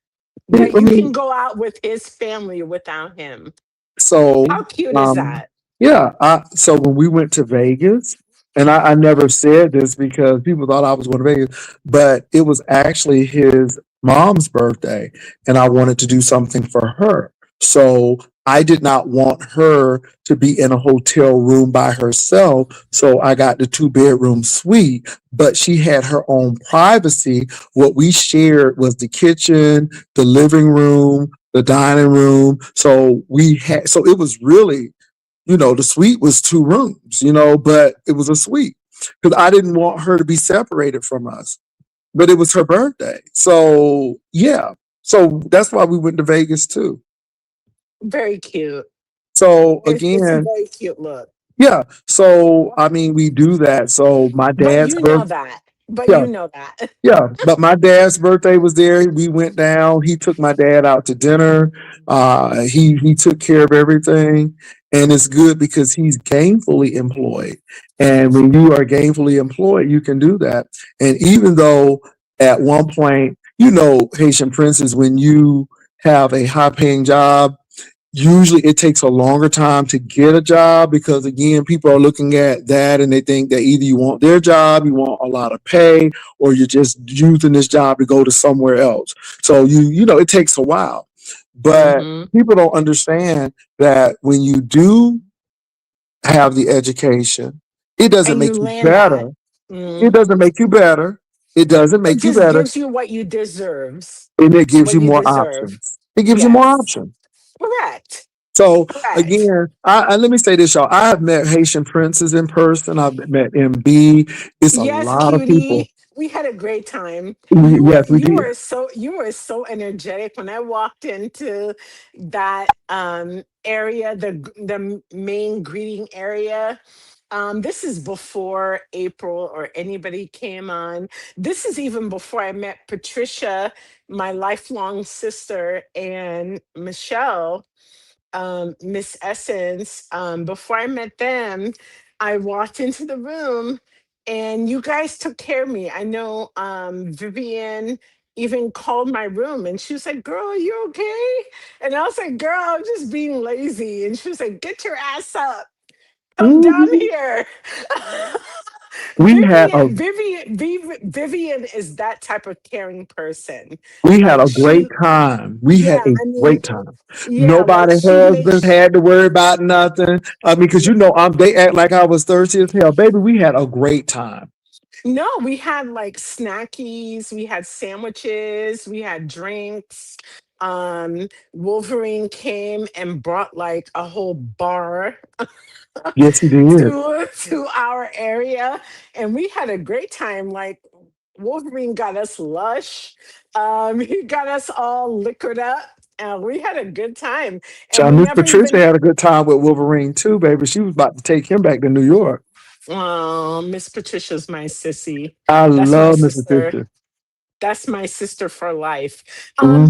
That I you can mean, go out with his family without him. so, How cute is um, that? yeah, so when we went to Vegas, and I never said this because people thought I was going to Vegas, but it was actually his mom's birthday, and I wanted to do something for her. So I did not want her to be in a hotel room by herself. So I got the 2 bedroom suite, but she had her own privacy. What we shared was the kitchen, the living room, the dining room. So it was really, the suite was 2 rooms, but it was a suite because I didn't want her to be separated from us. But it was her birthday. So, yeah. So that's why we went to Vegas too. Very cute. So, It's a again, very cute look. yeah. So, I mean, we do that. So, my But dad's you know birthday, that. But yeah. you know that. Yeah, but my dad's birthday was there. We went down. He took my dad out to dinner. He took care of everything, and it's good because he's gainfully employed. And when you are gainfully employed, you can do that. And even though at one point, Haitian princes, when you have a high paying job, usually it takes a longer time to get a job because again people are looking at that and they think that either you want their job, you want a lot of pay, or you're just using this job to go to somewhere else. So it takes a while, but Hmm. people don't understand that when you do have the education, it doesn't And you make you land that. better. It Mhm. doesn't make you better. It doesn't It make you just better, gives you what you deserves. and it gives What you you more deserve. options. It gives you more Yes. options. Correct. So Correct. again, let me say this, y'all. I have met Haitian princes in person. I've met MB. It's a Yes, lot of people. cutie. We had a great time. Yes, we did. You were so energetic when I walked into that area, the main greeting area. This is before April or anybody came on. This is even before I met Patricia, my lifelong sister, and Michelle, Miss Essence. Before I met them, I walked into the room and you guys took care of me. I know Vivian even called my room and she was like, "Girl, are you okay?" And I was like, "Girl, I'm just being lazy." And she was like, "Get your ass up. Come down Mhm. here." We had a Vivian is that type of caring person. we had Like a great she, time. We had yeah, a I mean, great time. yeah, like Nobody she husbands makes. had to worry about nothing. I mean, because they act like I was thirsty as hell, baby. We had a great time. No, we had like snackies, we had sandwiches, we had drinks. Wolverine came and brought like a whole bar Yes, he did. to our area, and we had a great time. Like Wolverine got us lush. He got us all liquored up, and we had a good time. And we Miss never Patricia even. had a good time with Wolverine too, baby. She was about to take him back to New York. Oh, Miss Patricia's my sissy. I That's my love Miss sister. Patricia. That's my sister for life. Hmm.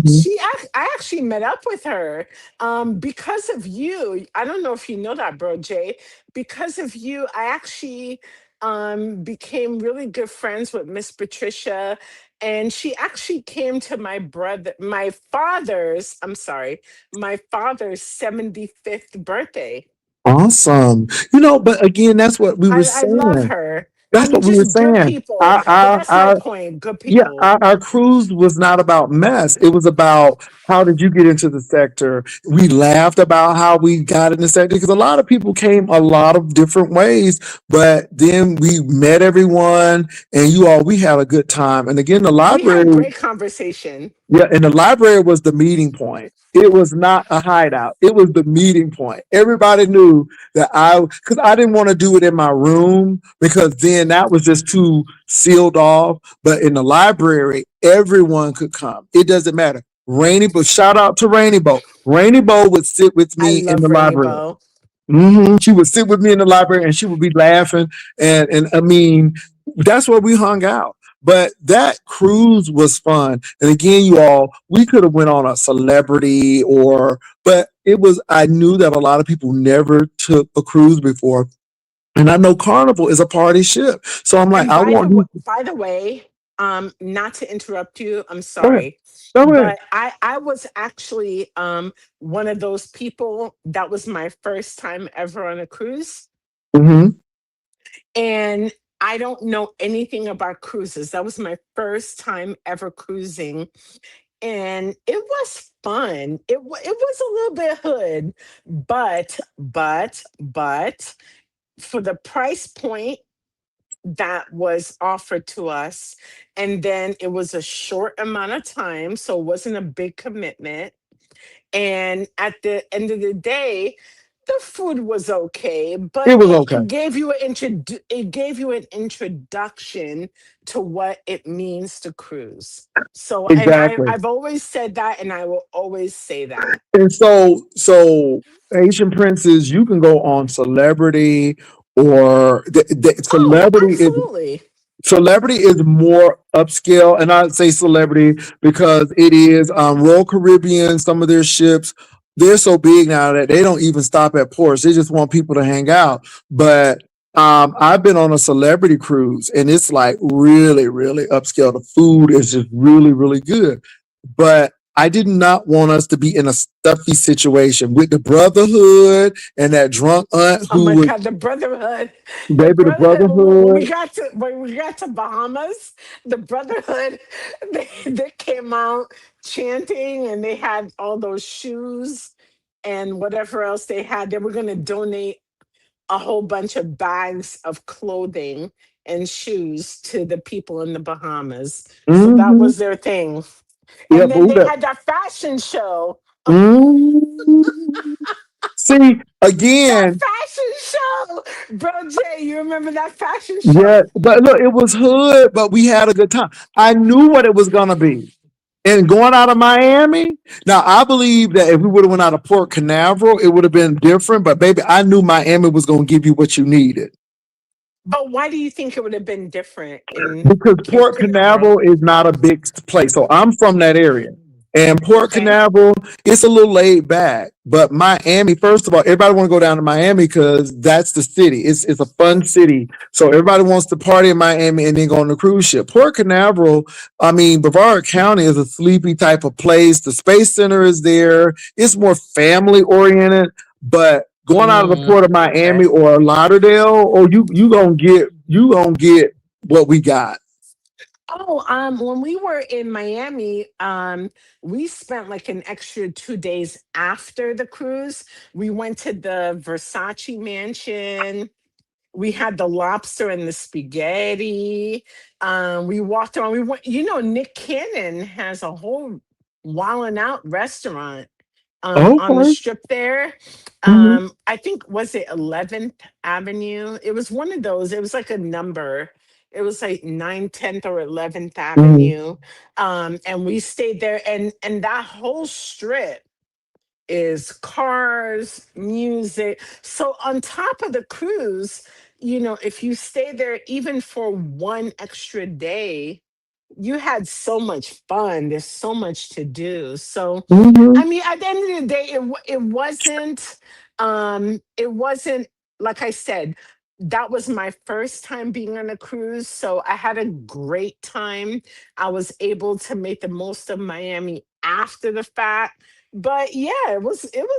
I actually met up with her because of you. I don't know if you know that, bro, Jay. Because of you, I actually became really good friends with Miss Patricia, and she actually came to my father's 75th birthday. Awesome. But again, that's what we were I love saying. her. I That's mean, what we were just good saying. people. But Our, that's my our, point. Good Yeah, people. our cruise was not about mess. It was about how did you get into the sector. We laughed about how we got in the sector because a lot of people came a lot of different ways, but then we met everyone and we had a good time. And again, the We had library, great conversation. yeah, and the library was the meeting point. It was not a hideout. It was the meeting point. Everybody knew that because I didn't want to do it in my room because then that was just too sealed off. But in the library, everyone could come. It doesn't matter. But shout out to Rainy Bow. Rainy Bow would sit with I me in the love Rainy library. Bow. She would sit with me in the library and she would be laughing. And I mean, that's where we hung out. But that cruise was fun. And again, we could have went on a celebrity but I knew that a lot of people never took a cruise before. And I know Carnival is a party ship. So I'm like, And I want you to by the way, not to interrupt you, I'm go ahead. sorry, Go ahead. but I was actually one of those people that was my first time ever on a cruise, Hmm. and I don't know anything about cruises. That was my first time ever cruising, and it was fun. It was a little bit hood, but for the price point that was offered to us, and then it was a short amount of time, so it wasn't a big commitment, and at the end of the day, the food was okay, but It was okay. it gave you an introduction to what it means to cruise. So, and Exactly. I've always said that, and I will always say that. And so Asian princes, you can go on celebrity or Oh, absolutely. celebrity is more upscale, and I'd say celebrity because it is Royal Caribbean. Some of their ships, they're so big now that they don't even stop at ports. They just want people to hang out. But I've been on a celebrity cruise, and it's like really, really upscale. The food is just really, really good. But I did not want us to be in a stuffy situation with the brotherhood and that drunk aunt Oh who my was God, the brotherhood, the baby the brotherhood. brotherhood. When we got to Bahamas, the brotherhood, they came out chanting, and they had all those shoes and whatever else they had. They were going to donate a whole bunch of bags of clothing and shoes to the people in the Bahamas. So that Hmm. was their thing. And Yep. then they had that fashion show. Mm. See, That again, fashion show, bro. Jay, you remember that fashion show? yeah, but look, it was hood, but we had a good time. I knew what it was gonna be. And going out of Miami, now I believe that if we would have went out of Port Canaveral, it would have been different. But baby, I knew Miami was gonna give you what you needed. But why do you think it would have been different in Because Cape Port Canaveral? Canaveral is not a big place. So I'm from that area. And Port Okay. Canaveral, it's a little laid back. But Miami, first of all, everybody want to go down to Miami because that's the city. It's a fun city. So everybody wants to party in Miami and then go on the cruise ship. Port Canaveral, I mean, Brevard County is a sleepy type of place. The Space Center is there. It's more family oriented. But going out of the port of Miami Okay. or Lauderdale, or you gonna get what we got. Oh, when we were in Miami, we spent like an extra 2 days after the cruise. We went to the Versace mansion. We had the lobster and the spaghetti. We walked around. We went, Nick Cannon has a whole Wildin' Out restaurant on the Okay. strip there. Hmm. I think was it 11th Avenue? It was one of those. It was like a number. It was like 9th, 10th, or 11th Hmm. Avenue. And we stayed there, and that whole strip is cars, music. So on top of the cruise, if you stay there even for one extra day, you had so much fun. There's so much to do. So, Hmm. I mean, at the end of the day, it wasn't like I said. That was my first time being on a cruise, so I had a great time. I was able to make the most of Miami after the fact, but yeah, it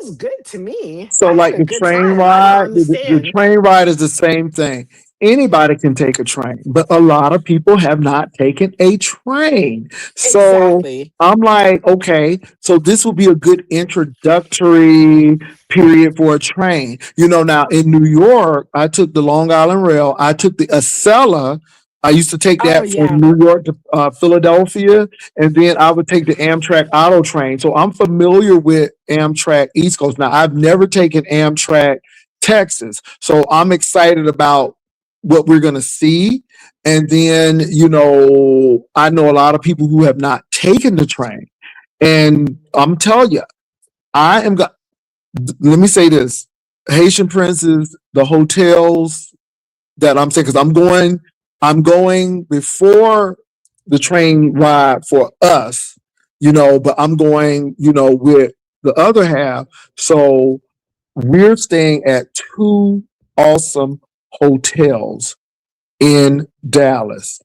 was good to me. So, I had like a the good train time. I don't ride, the understand. train ride is the same thing. Anybody can take a train, but a lot of people have not taken a train. So Exactly. I'm like, okay, so this will be a good introductory period for a train. Now in New York, I took the Long Island Rail, I took the Acela. I used to take Oh that from yeah. New York to Philadelphia, and then I would take the Amtrak Auto Train. So I'm familiar with Amtrak East Coast. Now I've never taken Amtrak Texas, so I'm excited about what we're going to see. And then I know a lot of people who have not taken the train, and I'm telling you, I am. Let me say this: Haitian Princes, the hotels that I'm saying, because I'm going before the train ride for us, but I'm going, with the other half. So we're staying at two awesome hotels in Dallas.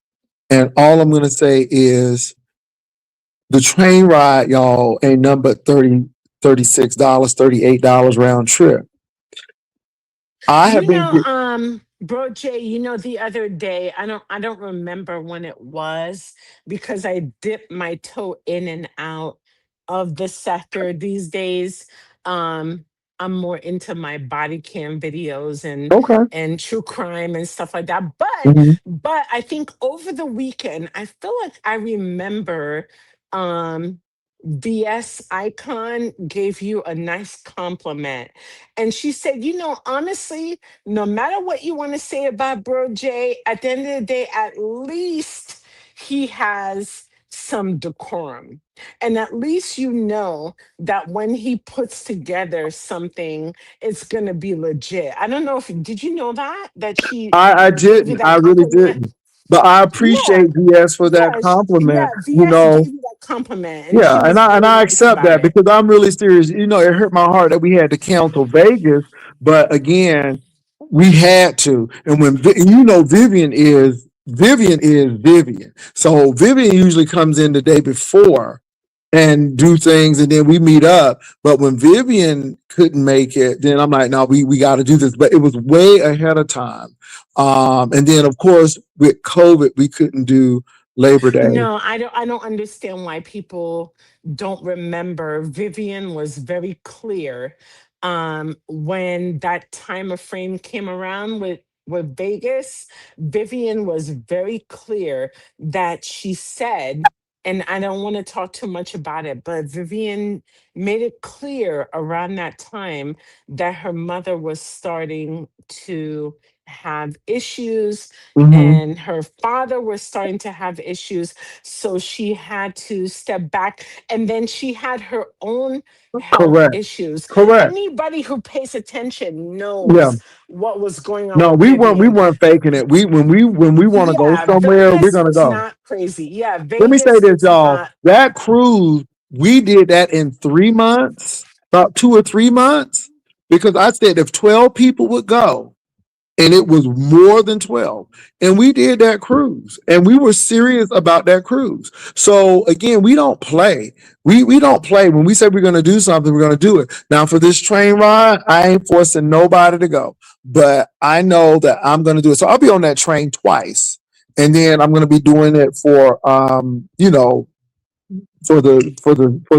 And all I'm going to say is the train ride, y'all, ain't nothing but $36, $38 round trip. I have been, Bro Jay, the other day, I don't remember when it was because I dipped my toe in and out of the sector these days. Um, I'm more into my body cam videos and okay. and true crime and stuff like that. But Mhm. but I think over the weekend, I feel like I remember um VS Icon gave you a nice compliment. And she said, honestly, no matter what you want to say about Bro J, at the end of the day, at least he has some decorum. And at least that when he puts together something, it's going to be legit. I don't know if, did you know that she I gave you didn't. I that really compliment? didn't. But I Yeah, appreciate VS for that yeah, compliment. yeah. VS gave you that compliment, and Yeah, she and was I and very I nice accept about that it. because I'm really serious. It hurt my heart that we had to cancel Vegas, but again, we had to. And Vivian is Vivian. So Vivian usually comes in the day before and do things, and then we meet up. But when Vivian couldn't make it, then I'm like, no, we got to do this. But it was way ahead of time. And then of course with COVID, we couldn't do Labor Day. No, I don't understand why people don't remember. Vivian was very clear when that time of frame came around with Vegas. Vivian was very clear that she said, and I don't want to talk too much about it, but Vivian made it clear around that time that her mother was starting to have issues Hmm. and her father was starting to have issues. So she had to step back. And then she had her own health Correct. issues. Correct. Anybody who pays attention Yeah. knows what was going on No, with we Vivian. weren't faking it. We want to go Yeah, somewhere, we're Vegas gonna was go. not crazy. Yeah, Let me say Vegas this, was y'all. not. That cruise, we did that in 3 months, about 2 or 3 months, because I said if 12 people would go, and it was more than 12. And we did that cruise, and we were serious about that cruise. So again, we don't play. We don't play. When we say we're going to do something, we're going to do it. Now for this train ride, I ain't forcing nobody to go, but I know that I'm going to do it. So I'll be on that train twice. And then I'm going to be doing it for, for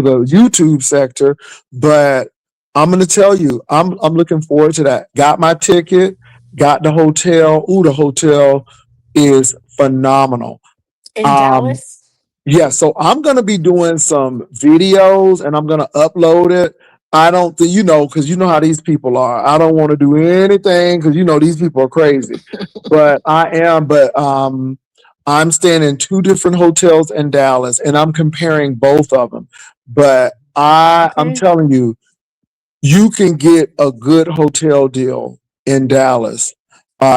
the YouTube sector. But I'm gonna tell you, I'm looking forward to that. Got my ticket, got the hotel. Ooh, the hotel is phenomenal. In Um, Dallas? yeah, so I'm gonna be doing some videos and I'm gonna upload it. I don't think because you know how these people are. I don't want to do anything because these people are crazy. But I'm staying in two different hotels in Dallas and I'm comparing both of them. But I'm Okay. telling you, you can get a good hotel deal in Dallas,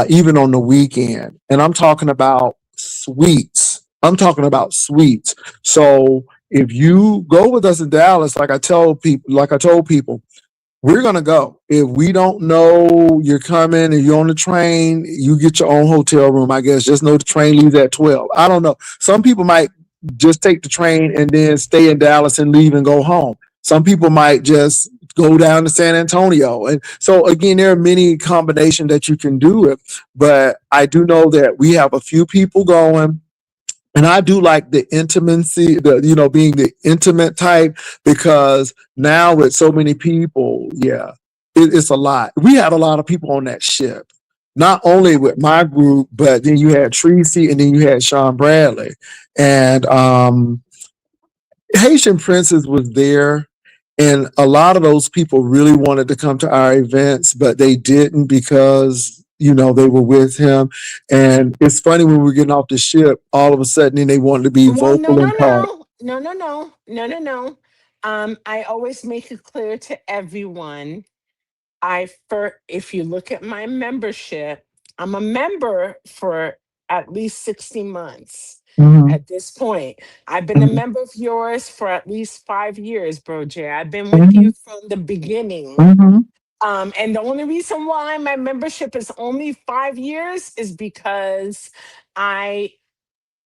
even on the weekend. And I'm talking about suites. I'm talking about suites. So if you go with us in Dallas, like I told people, we're gonna go. If we don't know you're coming and you're on the train, you get your own hotel room. I guess just know the train leaves at 12. I don't know. Some people might just take the train and then stay in Dallas and leave and go home. Some people might just go down to San Antonio. And so again, there are many combinations that you can do it. But I do know that we have a few people going. And I do like the intimacy, being the intimate type, because now with so many people, yeah, it's a lot. We had a lot of people on that ship, not only with my group, but then you had Tracy and then you had Sean Bradley. And Haitian Princess was there. And a lot of those people really wanted to come to our events, but they didn't because, they were with him. And it's funny when we were getting off the ship, all of a sudden, then they wanted to be Well, no, vocal no, and talk. no, no, no, no, no, no, no. I always make it clear to everyone. If you look at my membership, I'm a member for at least 60 months Hmm. at this point. I've been a Hmm. member of yours for at least 5 years, Bro Jay. I've been with you Hmm. from the beginning. Hmm. And the only reason why my membership is only 5 years is because I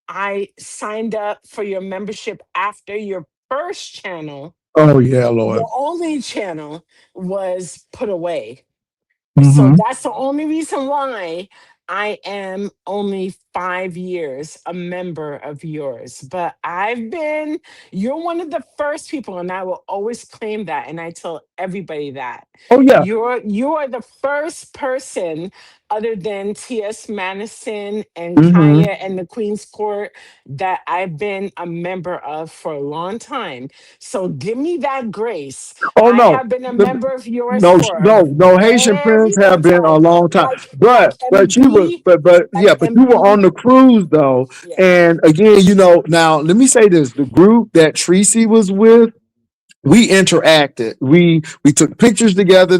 I signed up for your membership after your first channel, Oh, yeah, your Lord. only channel was put away. So Hmm. that's the only reason why I am only 5 years a member of yours. But you're one of the first people, and I will always claim that. And I tell everybody that Oh, yeah. you are the first person other than T.S. Madison and Hmm. Kaya and the Queen's Court that I've been a member of for a long time. So give me that grace. Oh, I no. have been a member of yours No, for a no, no. Haitian very Prince long have been a time. long time, Like but you were, MB, but like yeah, but you were on MB. the cruise though. Yeah. And again, now let me say this: the group that Tracy was with, we interacted. We took pictures together.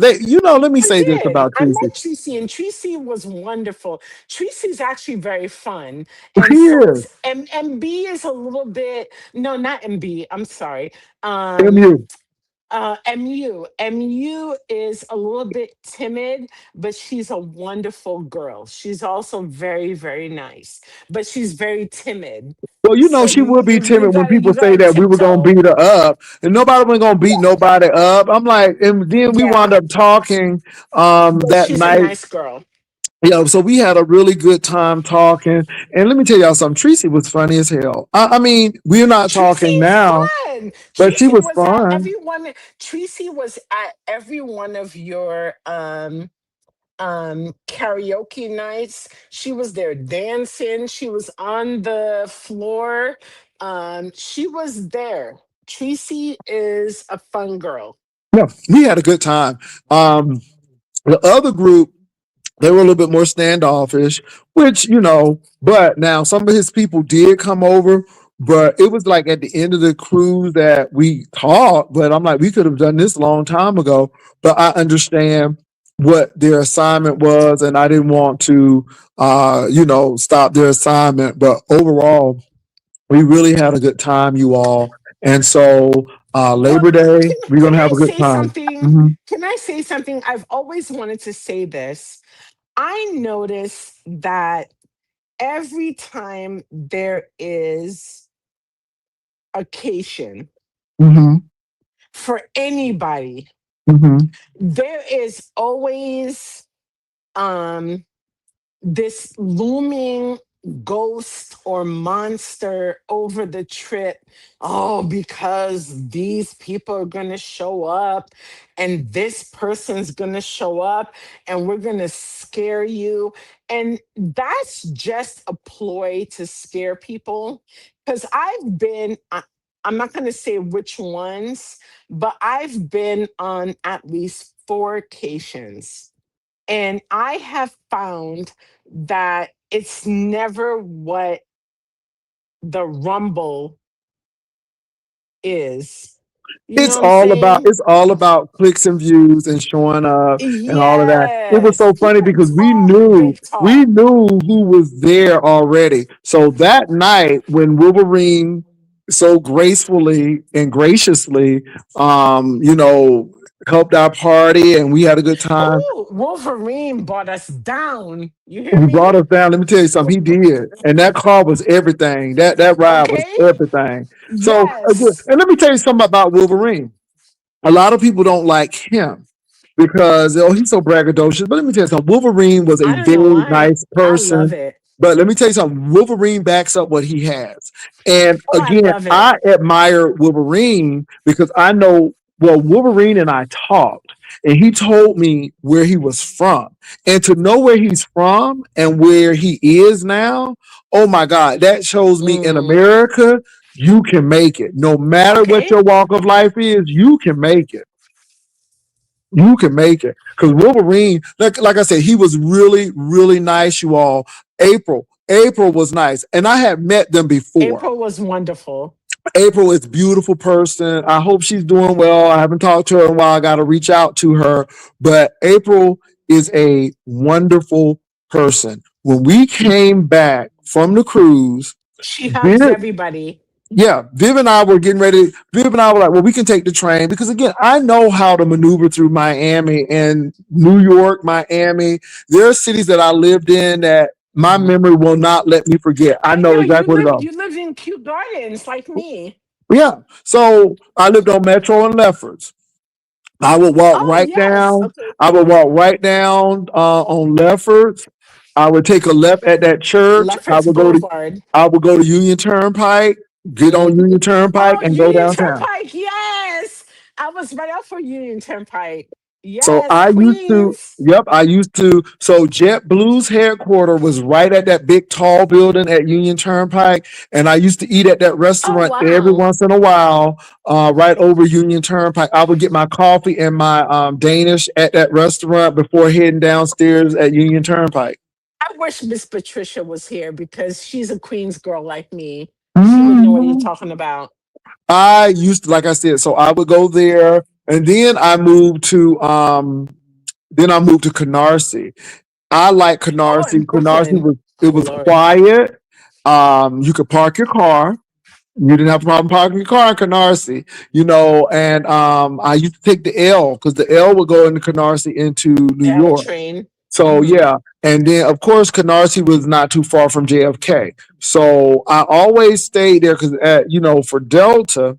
Let me I say this did. about I Tracy. met Tracy, and Tracy was wonderful. Tracy's actually very fun, She and so is is MB is a little bit. No, not MB. I'm sorry. Um, MU. MU is a little bit timid, but she's a wonderful girl. She's also very, very nice, but she's very timid. Well, So she would be you timid when gotta people you say gotta that we were gonna tiptoe. beat her up, and nobody was gonna beat Yeah, nobody up. I'm like, and then we wound yeah. up talking But that she's a night. nice girl. So we had a really good time talking. And let me tell y'all something. Tracy was funny as hell. I mean, we're not talking Tracy's now, fun. but she Tracy was was at fun. every one. Tracy was at every one of your karaoke nights. She was there dancing. She was on the floor She was there. Tracy is a fun girl. Yeah, we had a good time. Um, the other group, they were a little bit more standoffish, which, but now some of his people did come over, but it was like at the end of the cruise that we talked. But I'm like, we could have done this a long time ago. But I understand what their assignment was, and I didn't want to, stop their assignment. But overall, we really had a good time, you all. And so, Well, Labor Day, we're can going to have I a good say time. something? Hmm. Can I say something? I've always wanted to say this. I notice that every time there is occasion Hmm. for anybody, Hmm. there is always um this looming ghost or monster over the trip. Oh, because these people are going to show up and this person's going to show up and we're going to scare you. And that's just a ploy to scare people. Because I'm not going to say which ones, but I've been on at least four occasions and I have found that it's never what the rumble is. You know what I'm saying? It's all about clicks and views and showing up and all of that. It was Yes. so funny People because talk big we talk. knew who was there already. So that night when Wolverine so gracefully and graciously, helped our party and we had a good time. Ooh, Wolverine brought us down. You hear He me? brought us down. Let me tell you something. He did, and that car was everything. That ride was Okay. everything. So again, Yes. and let me tell you something about Wolverine. A lot of people don't like him because he's so braggadocious. But let me tell you something. Wolverine was a I don't know very why. nice I love person. it. But let me tell you something. Wolverine backs up what he has. And Oh, I again, love it. I admire Wolverine because I know, well, Wolverine and I talked, and he told me where he was from. And to know where he's from and where he is now, oh my God, that shows me in Mm, America, you can make it. No matter what okay. your walk of life is, you can make it. You can make it. Because Wolverine, like I said, he was really, really nice, you all. April was nice. And I had met them before. April was wonderful. April is a beautiful person. I hope she's doing well. I haven't talked to her in a while. I got to reach out to her. But April is a wonderful person. When we came back from the cruise, She hugs everybody. yeah, Viv and I were getting ready. Viv and I were like, well, we can take the train because again, I know how to maneuver through Miami and New York, Miami. There are cities that I lived in that my memory will not let me forget. I I know know exactly where to go. you lived in cute gardens like me. Yeah. So I lived on Metro and Lefferts. I would walk Oh right yes. down. Okay, I would walk right down on Lefferts. I would take a left at that church. Lefferts Boulevard. I would go to Union Turnpike, get on Mhm. Union Turnpike, Oh, and go Union downtown. Turnpike. Yes, I was right out for Union Turnpike. So Yes, Queens. I used to, so JetBlue's headquarters was right at that big tall building at Union Turnpike. And I used to eat at that Oh restaurant every wow. once in a while, right over Union Turnpike. I would get my coffee and my Danish at that restaurant before heading downstairs at Union Turnpike. I wish Miss Patricia was here because she's a Queens girl like me. She would know what you're Mhm. talking about. I used to, like I said, so I would go there and then I moved to Canarsie. I like Oh, Canarsie. in Brooklyn. It Oh was Lord. quiet. You could park your car. You didn't have a problem parking your car in Canarsie, and I used to take the L because the L would go into Canarsie into New They have a York. train. So Hmm. yeah, and then of course Canarsie was not too far from JFK. So I always stayed there because for Delta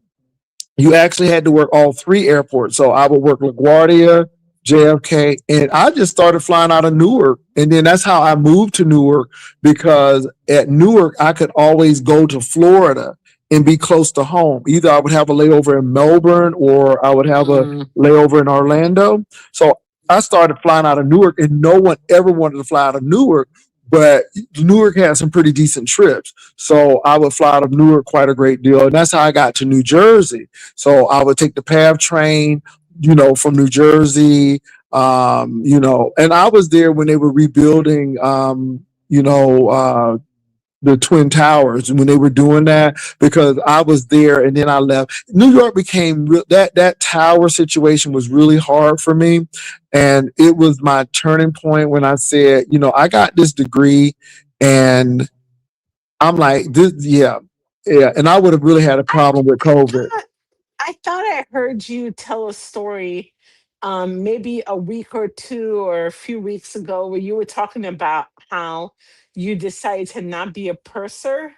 you actually had to work all three airports. So I would work LaGuardia, JFK, and I just started flying out of Newark. And then that's how I moved to Newark because at Newark, I could always go to Florida and be close to home. Either I would have a layover in Melbourne or I would have a Mm. layover in Orlando. So I started flying out of Newark, and no one ever wanted to fly out of Newark. but Newark had some pretty decent trips. So I would fly to Newark quite a great deal. And that's how I got to New Jersey. So I would take the PAV train, from New Jersey. And I was there when they were rebuilding, the Twin Towers when they were doing that, because I was there and then I left. New York became that tower situation was really hard for me, and it was my turning point when I said, I got this degree, and I'm like, this, yeah, yeah, and I would have really had a I problem with I COVID. thought I heard you tell a story, maybe a week or two or a few weeks ago, where you were talking about how you decided to not be a purser.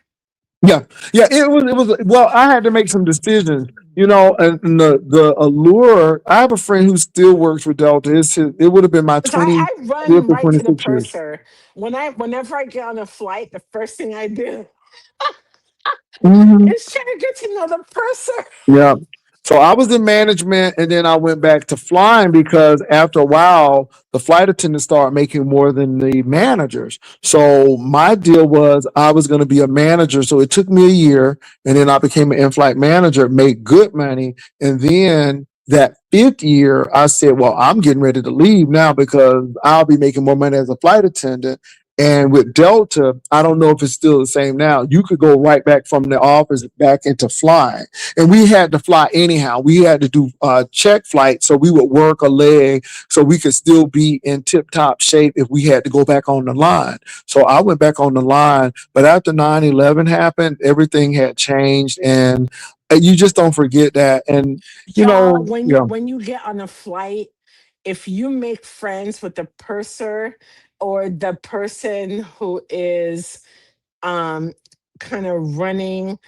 Yeah, yeah, it was. Well, I had to make some decisions, and the allure. I have a friend who still works with Delta. It would have been my Because 20 I run fifth or right to the 26 years. purser. Whenever I get on a flight, the first thing I do Mhm. is try to get to know the purser. Yeah. So I was in management and then I went back to flying because after a while, the flight attendants started making more than the managers. So my deal was I was going to be a manager. So it took me a year and then I became an in-flight manager, made good money. And then that fifth year, I said, well, I'm getting ready to leave now because I'll be making more money as a flight attendant. And with Delta, I don't know if it's still the same now. You could go right back from the office back into flying, and we had to fly anyhow. We had to do check flights, so we would work a leg so we could still be in tip top shape if we had to go back on the line. So I went back on the line, but after 9/11 happened, everything had changed, and you just don't forget that. And Y'all, when you yeah, when you get on a flight, if you make friends with the purser or the person who is um kind of running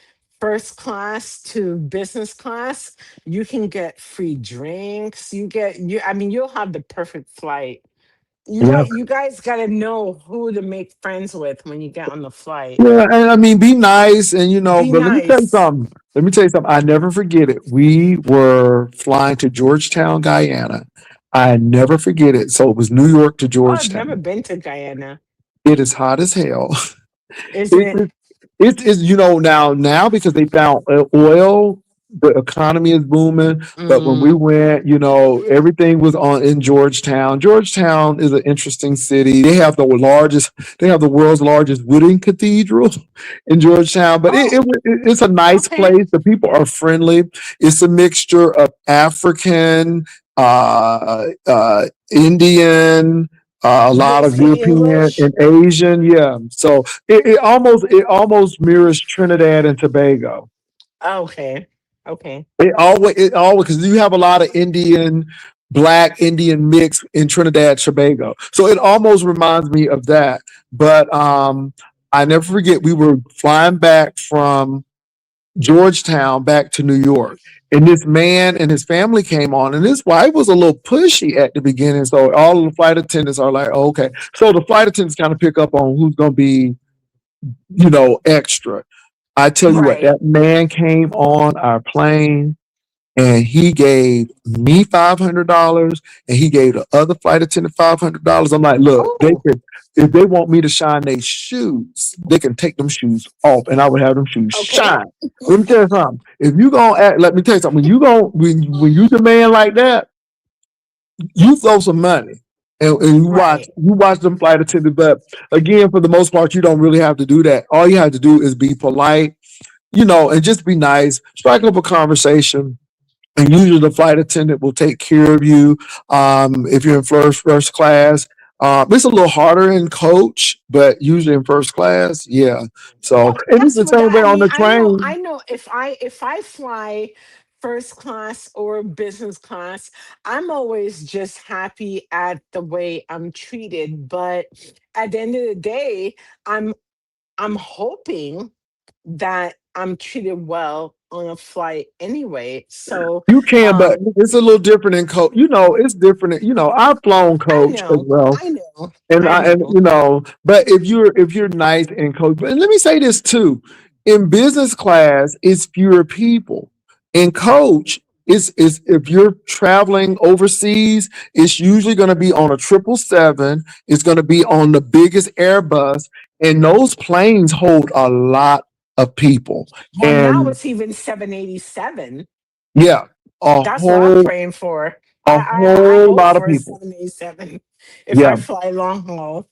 first class to business class, you can get free drinks. I mean, you'll have the perfect flight. yeah. You guys got to know who to make friends with when you get on the flight. Yeah, and I mean, be nice, and Be but let me tell you nice. something. Let me tell you something. I never forget it. We were flying to Georgetown, Guyana. I never forget it. So it was New York to Oh, I've never Georgetown. been to Guyana. It is hot as hell. Is It it? is it is now because they found oil, the economy is booming. But when we Mm. went, everything was on in Georgetown. Georgetown is an interesting city. They have the world's largest wooden cathedral in Georgetown. But Oh, it's a nice okay. place. The people are friendly. It's a mixture of African, Indian, a lot They of speak European and English? Asian. Yeah, so it almost mirrors Trinidad and Tobago. Okay. Okay. It always because you have a lot of Black Indian mix in Trinidad Tobago, so it almost reminds me of that. But I never forget we were flying back from Georgetown back to New York. And this man and his family came on, and his wife was a little pushy at the beginning. So all of the flight attendants are like, oh, okay. So the flight attendants kind of pick up on who's going to be, extra. I tell you what, Right. that man came on our plane and he gave me $500 and he gave the other flight attendant $500. I'm like, look, Oh, if they want me to shine their shoes, they can take them shoes off and I would have them shoes okay. shine. Let me tell you something. If you gonna act, let me tell you something. When you demand like that, you throw some money. And Right. you watch them flight attendants, but again, for the most part, you don't really have to do that. All you have to do is be polite, and just be nice, strike up a conversation, and usually the flight attendant will take care of you. If you're in first class, it's a little harder in coach, but usually in first class, yeah. So, Well, and it's that's the what same way I on mean. the train. I know if I fly first class or business class, I'm always just happy at the way I'm treated. But at the end of the day, I'm I'm hoping that I'm treated well on a flight anyway. So You can, but um it's a little different in coach. It's different. I've flown I coach as know, well. I know, And I know. but if you're nice and coach, and let me say this too, in business class, it's fewer people. In coach, it's if you're traveling overseas, it's usually going to be on a 777. It's going to be on the biggest Airbus, and those planes hold a lot of people. Well, now And it's even 787. yeah, a That's what I'm whole praying for. a I whole hope lot of for a people. 787 if Yeah, I fly long haul.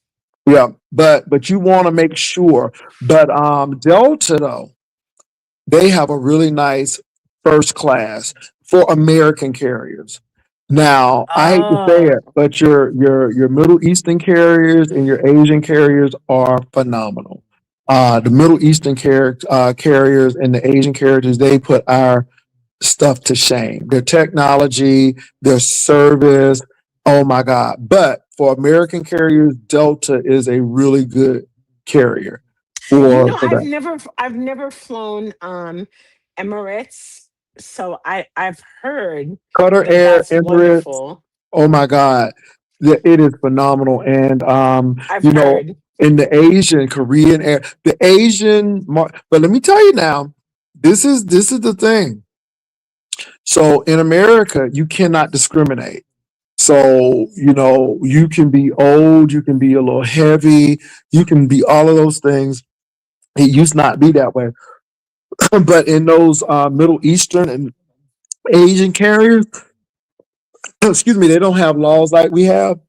yeah. But you want to make sure. But Delta though, they have a really nice first class for American carriers. Now, I hate to say Oh, it, but your Middle Eastern carriers and your Asian carriers are phenomenal. The Middle Eastern carriers and the Asian carriers, they put our stuff to shame. Their technology, their service, oh my God. But for American carriers, Delta is a really good carrier you know, for that. I've never flown Emirates, so I've heard Qatar that Air, that's Emirates, wonderful. oh my God. It is phenomenal. And I've you know, heard. in the Asian, Korean air, the but let me tell you now, this is the thing. So in America, you cannot discriminate. So, you can be old, you can be a little heavy, you can be all of those things. It used not be that way. But in those Middle Eastern and Asian carriers, excuse me, they don't have laws like we have.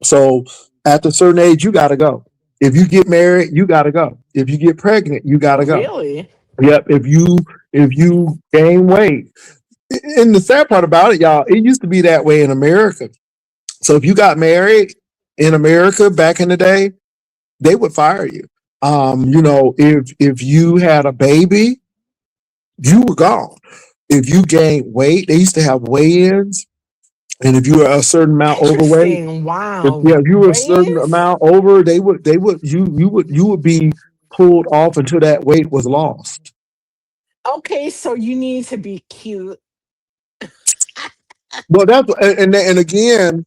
So at a certain age, you got to go. If you get married, you got to go. If you get pregnant, you got Oh, to go. really? Yep. If you gain weight, and the sad part about it, y'all, it used to be that way in America. So if you got married in America back in the day, they would fire you. If you had a baby, you were gone. If you gained weight, they used to have weigh-ins, and if you were a certain amount overweight, Interesting. if Wow. yeah, if you were a certain Weigh-ins? amount over, you would be pulled off until that weight was lost. Okay, so you need to be cute. Well, that's and again,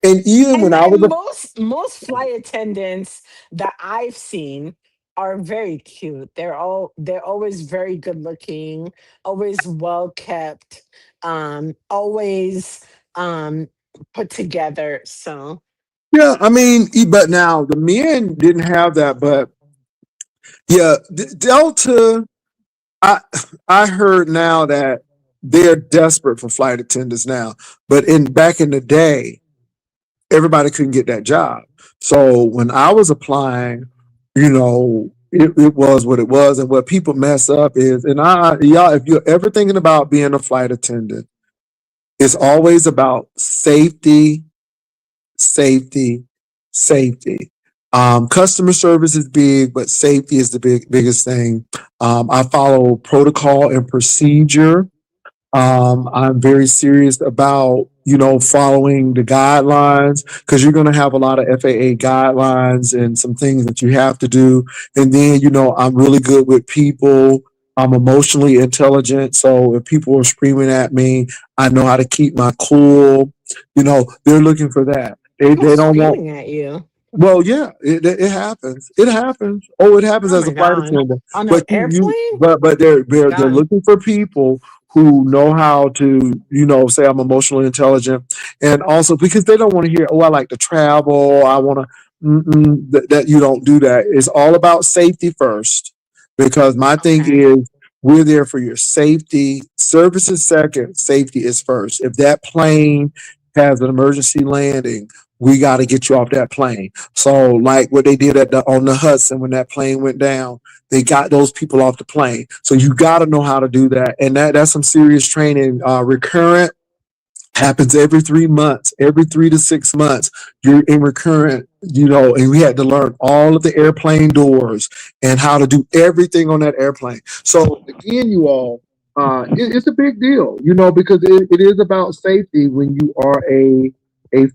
and even when And I was a most flight attendants that I've seen are very cute. They're always very good looking, always well kept, always um put together. So yeah, I mean, but now the men didn't have that, but yeah, Delta. I I heard now that they're desperate for flight attendants now, but in back in the day, everybody couldn't get that job. So when I was applying, it was what it was, and what people mess up is, and y'all, if you're ever thinking about being a flight attendant, it's always about safety, safety, safety. Customer service is big, but safety is the biggest thing. I follow protocol and procedure. I'm very serious about, following the guidelines, because you're going to have a lot of FAA guidelines and some things that you have to do. And then, I'm really good with people. I'm emotionally intelligent. So if people are screaming at me, I know how to keep my cool. They're looking for that. They who's don't want screaming at you? well, yeah, it happens. It happens. Oh, it happens Oh as my a flight god. attendant. On an But airplane? but they're God. looking for people who know how to, say I'm emotionally intelligent, and also because they don't want to hear, oh, I like to travel. I want to. That you don't do that. It's all about safety first, because my thing Okay. is we're there for your safety. Service is second. Safety is first. If that plane has an emergency landing, we got to get you off that plane. So, like what they did on the Hudson when that plane went down, they got those people off the plane. So you got to know how to do that, and that's some serious training. Recurrent happens every 3 months, every 3 to 6 months. You're in recurrent, and we had to learn all of the airplane doors and how to do everything on that airplane. So again, you all, it's a big deal, because it is about safety when you are a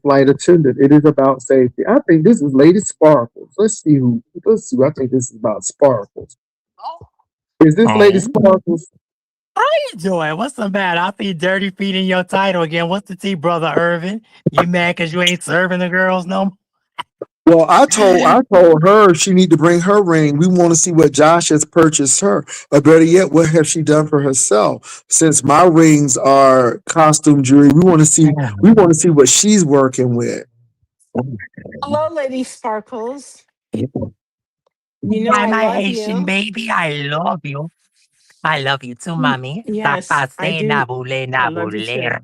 flight attendant. It is about safety. I think this is Lady Sparkles. Let's see who. Let's see. I think this is about Sparkles. Is this Lady Oh, Sparkles? how you doing? What's the matter? I see dirty feet in your title again. What's the tea, brother Ervin? You mad because you ain't serving the girls no more? Well, I told her she need to bring her ring. We want to see what Josh has purchased her, or better yet, what has she done for herself? Since my rings are costume jewelry, we want to see what she's working with. Hello, Lady Sparkles. You know Why, I my love Haitian you. baby, I love you. I love you too, mommy. Ça Yes, I passe, do. I love you too. naboule.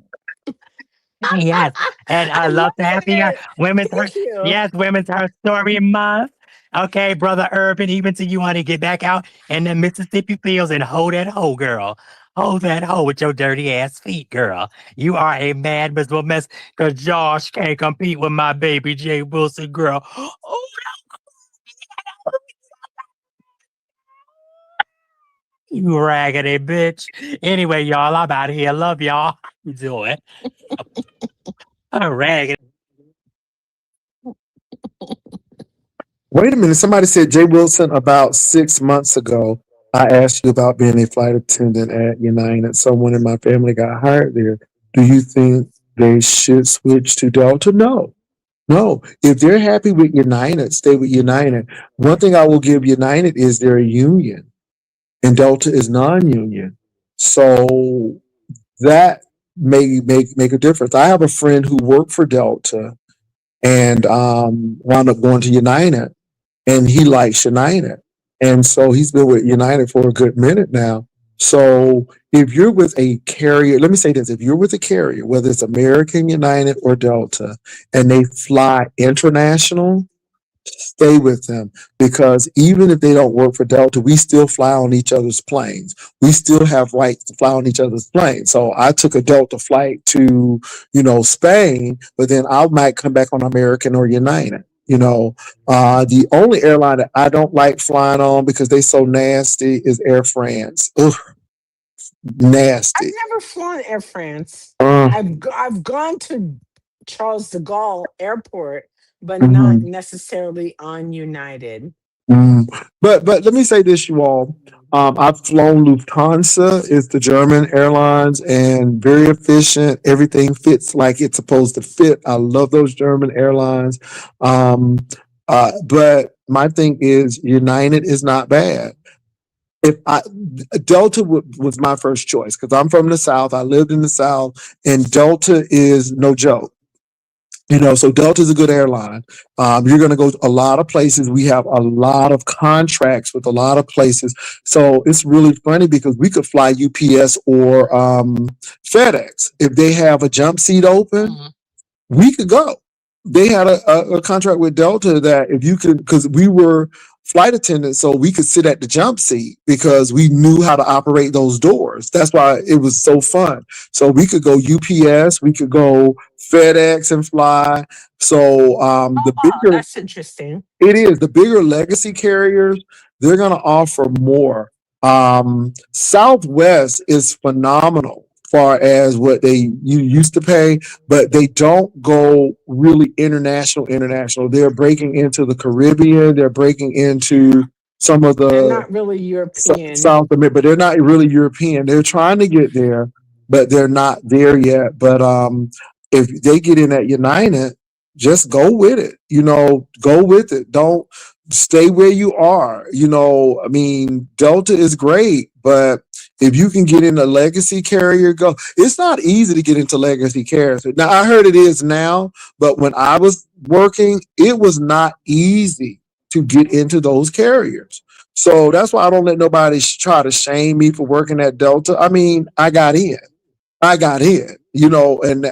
Yes, and I I love love to have the it. Thank you. Women's Her Story Month. Okay, brother Urban, even to you, honey, get back out in the Mississippi fields and hold that hoe, girl. Hold that hoe with your dirty ass feet, girl. You are a mad miserable mess because Josh can't compete with my baby Jay Wilson, girl. Oh, you raggedy bitch. Anyway, y'all, I'm out of here. Love y'all. You do it. I'm raggedy. Wait a minute. Somebody said, Jay Wilson, about 6 months ago, I asked you about being a flight attendant at United. Someone in my family got hired there. Do you think they should switch to Delta? No. No. If they're happy with United, stay with United. One thing I will give United is they're a union, and Delta is non-union. So that may make a difference. I have a friend who worked for Delta and wound up going to United, and he likes United. And so he's been with United for a good minute now. So if you're with a carrier, let me say this, if you're with a carrier, whether it's American, United, or Delta, and they fly international, stay with them, because even if they don't work for Delta, we still fly on each other's planes. We still have rights to fly on each other's planes. So I took a Delta flight to, Spain, but then I might come back on American or United. The only airline that I don't like flying on because they so nasty is Air France. Ugh, I've nasty. never flown Air France. Uh, I've gone to Charles de Gaulle Airport, but not mhm. necessarily on United. Mm. But let me say this, you all. I've flown Lufthansa, it's the German airlines, and very efficient. Everything fits like it's supposed to fit. I love those German airlines. Um, but my thing is, United is not bad. If I Delta was my first choice because I'm from the South. I lived in the South, and Delta is no joke. So Delta is a good airline. You're going to go to a lot of places. We have a lot of contracts with a lot of places. So it's really funny because we could fly UPS or FedEx. If they have a jump seat open, Mhm. we could go. They had a contract with Delta that if you could, because we were flight attendants, so we could sit at the jump seat because we knew how to operate those doors. That's why it was so fun. So we could go UPS, we could go FedEx and fly. So the Oh, bigger that's interesting. it is, the bigger legacy carriers, they're going to offer more. Southwest is phenomenal far as what you used to pay, but they don't go really international. They're breaking into the Caribbean. They're breaking into some of They're the not really European. South America, but they're not really European. They're trying to get there, but they're not there yet. But if they get in at United, just go with it. Go with it. Don't stay where you are. I mean, Delta is great, but if you can get in a legacy carrier, go. It's not easy to get into legacy carriers. Now, I heard it is now, but when I was working, it was not easy to get into those carriers. So that's why I don't let nobody try to shame me for working at Delta. I mean, I got in.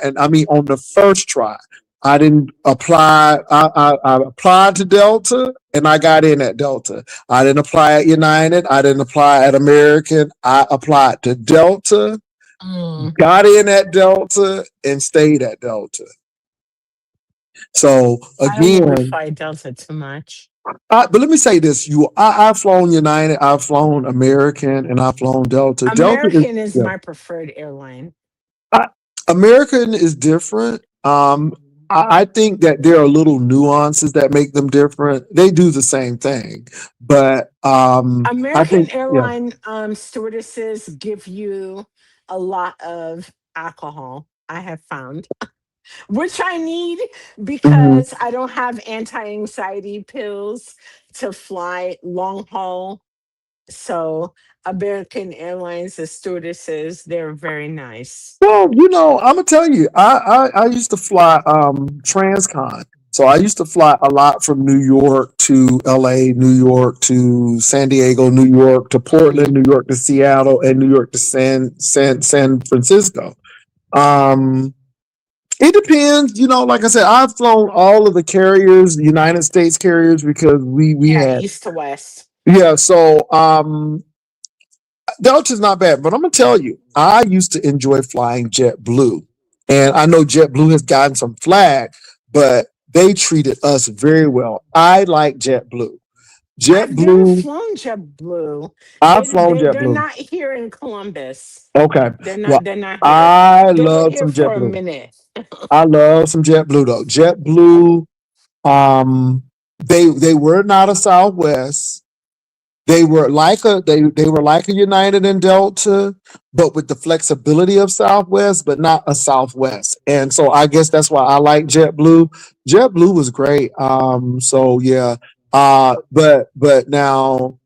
And I mean, on the first try, I didn't apply. I applied to Delta and I got in at Delta. I didn't apply at United. I didn't apply at American. I applied to Delta, Mm, got in at Delta, and stayed at Delta. So I don't really again, fly Delta too much. but let me say this: I've flown United, I've flown American, and I've flown Delta. Delta is, American is yeah. my preferred airline. I, American is different. I think that there are little nuances that make them different. They do the same thing, but I American think, yeah. airline stewardesses give you a lot of alcohol, I have found. which I need Mhm. because I don't have anti-anxiety pills to fly long haul. So American Airlines, the stewardesses, they're very nice. Well, I'm gonna tell you, I used to fly transcon. So I used to fly a lot from New York to LA, New York to San Diego, New York to Portland, New York to Seattle, and New York to San Francisco. Um, it depends, like I said, I've flown all of the carriers, United States carriers, because we Yeah, had, east to west. yeah. So Delta's not bad, but I'm gonna tell you, I used to enjoy flying JetBlue, and I know JetBlue has gotten some flack, but they treated us very well. I like JetBlue. I've never JetBlue, flown JetBlue. I've They flown they they're JetBlue. not here in Columbus. Okay, They're not well, they're not here. I They were love here some for a JetBlue. minute. I love some JetBlue though. JetBlue, um, they were not a Southwest. They were like a United and Delta, but with the flexibility of Southwest, but not a Southwest. And so I guess that's why I like JetBlue. JetBlue was great. So yeah. But now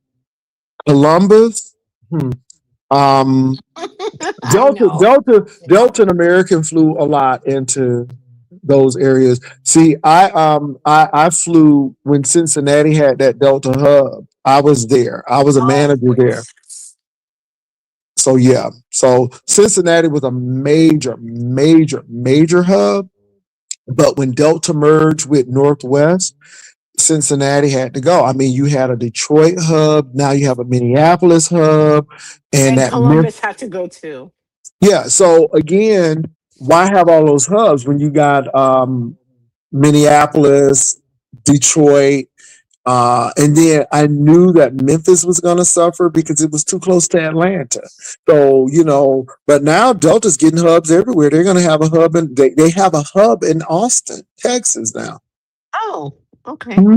Columbus, hmm, um, I know. Delta and American flew a lot into those areas. See, I flew when Cincinnati had that Delta hub. I was there. I was a Oh, manager there. yes. So yeah. So Cincinnati was a major, major, major hub. But when Delta merged with Northwest, Cincinnati had to go. I mean, you had a Detroit hub. Now you have a Minneapolis hub, and And that Columbus had to go too. yeah. So again, why have all those hubs when you got Minneapolis, Detroit, and then I knew that Memphis was going to suffer because it was too close to Atlanta. So but now Delta's getting hubs everywhere. They're going to have a hub they have a hub in Austin, Texas now. Oh, okay.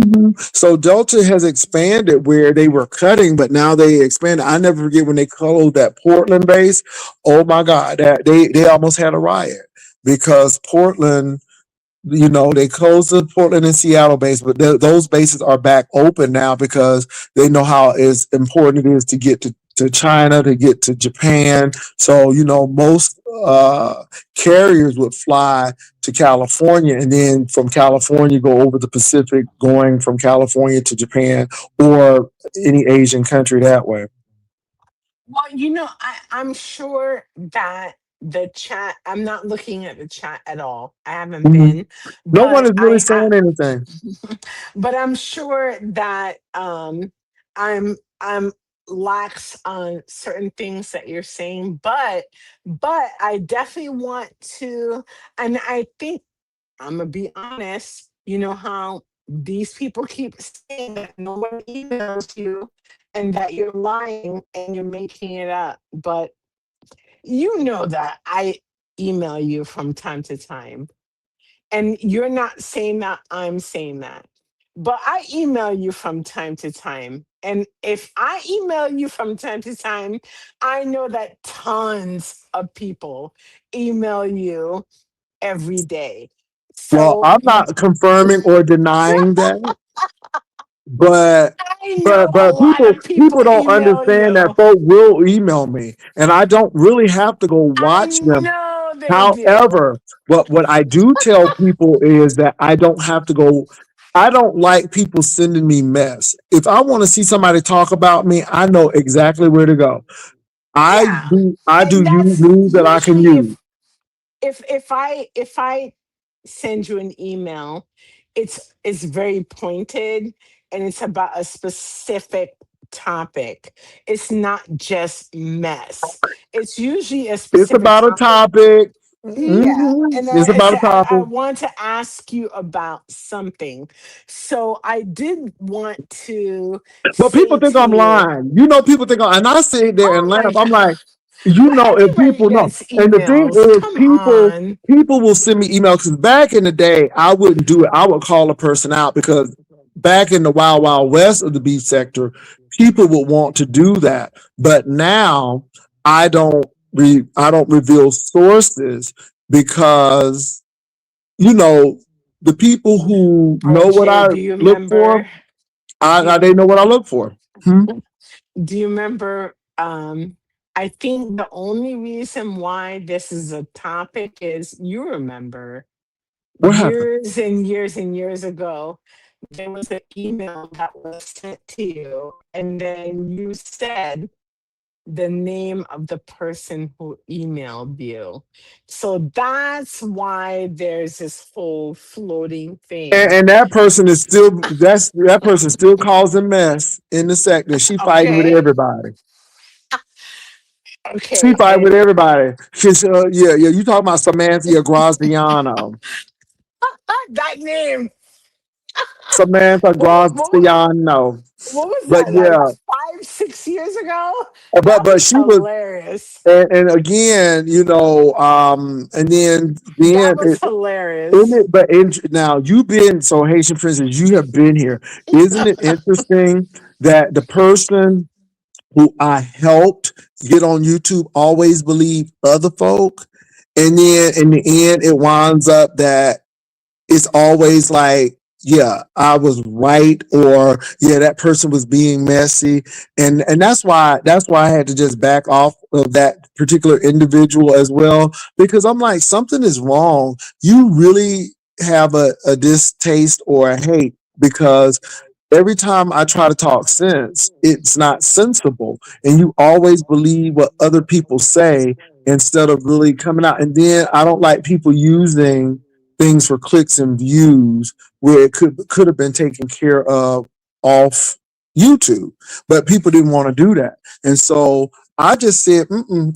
So Delta has expanded where they were cutting, but now they expanded. I never forget when they closed that Portland base. Oh my God, that they almost had a riot because Portland, they closed the Portland and Seattle base, but those bases are back open now because they know how is important it is to get to China, to get to Japan. So, most carriers would fly to California and then from California go over the Pacific, going from California to Japan or any Asian country that way. Well, I'm sure that the chat, I'm not looking at the chat at all. I haven't Mhm. been, No one but is really saying anything. but I'm sure that I'm lax on certain things that you're saying, but I definitely want to, and I think I'm gonna be honest. You know how these people keep saying that no one emails you and that you're lying and you're making it up, but you know that I email you from time to time, and you're not saying that, I'm saying that. But I email you from time to time. And if I email you from time to time, I know that tons of people email you every day. Well, So I'm not confirming or denying that. But I know a but lot people of people people don't email understand that you. folk will email me, and I don't really have to go I watch them. know they do. However, what I do tell people is that I don't have to go. I don't like people sending me mess. If I want to see somebody talk about me, I know exactly where to go. Yeah. I do And use that's news that I can usually use. if I send you an email, it's very pointed and it's about a specific topic. It's not just mess. It's usually a It's specific about a topic. topic. Yeah. And It's I about a said I topic. want to ask you about something. So I did want to But people say think to I'm you, lying. People think and I sit there and oh laugh. my I'm God. like, But if everybody people know. gets And the thing emails. is, Come people on. people will send me emails because back in the day, I wouldn't do it. I would call a person out because back in the wild, wild west of the beef sector, people would want to do that. But now I don't reveal sources because you know, the people who Oh, know what Jay, I do you look for, remember? Do they you know what I look for. Hmm? do you remember? I think the only reason why this is a topic is you remember What happened? years and years and years ago, there was an email that was sent to you, and then you said the name of the person who emailed you. So that's why there's this whole floating thing. And that person is still that person still causing mess in the sector. She fighting with Okay. everybody. She Okay. fighting And with everybody. She's yeah. You talking about Samantha Graziano? that name, Samantha what, Graziano. what was But that, like yeah, 5, 6 years ago? That but was she was, hilarious. and again, and then That was it, in hilarious. it, but now you've been so Haitian Princess, you have been here. Isn't it interesting that the person who I helped get on YouTube always believe other folk, and then in the end, it winds up that it's always like, yeah, I was right, or yeah, that person was being messy, and that's why I had to just back off of that particular individual as well, because I'm like, something is wrong. You really have a distaste or a hate, because every time I try to talk sense, it's not sensible. And you always believe what other people say instead of really coming out. And then I don't like people using things for clicks and views where it could have been taken care of off YouTube, but people didn't want to do that. And so I just said,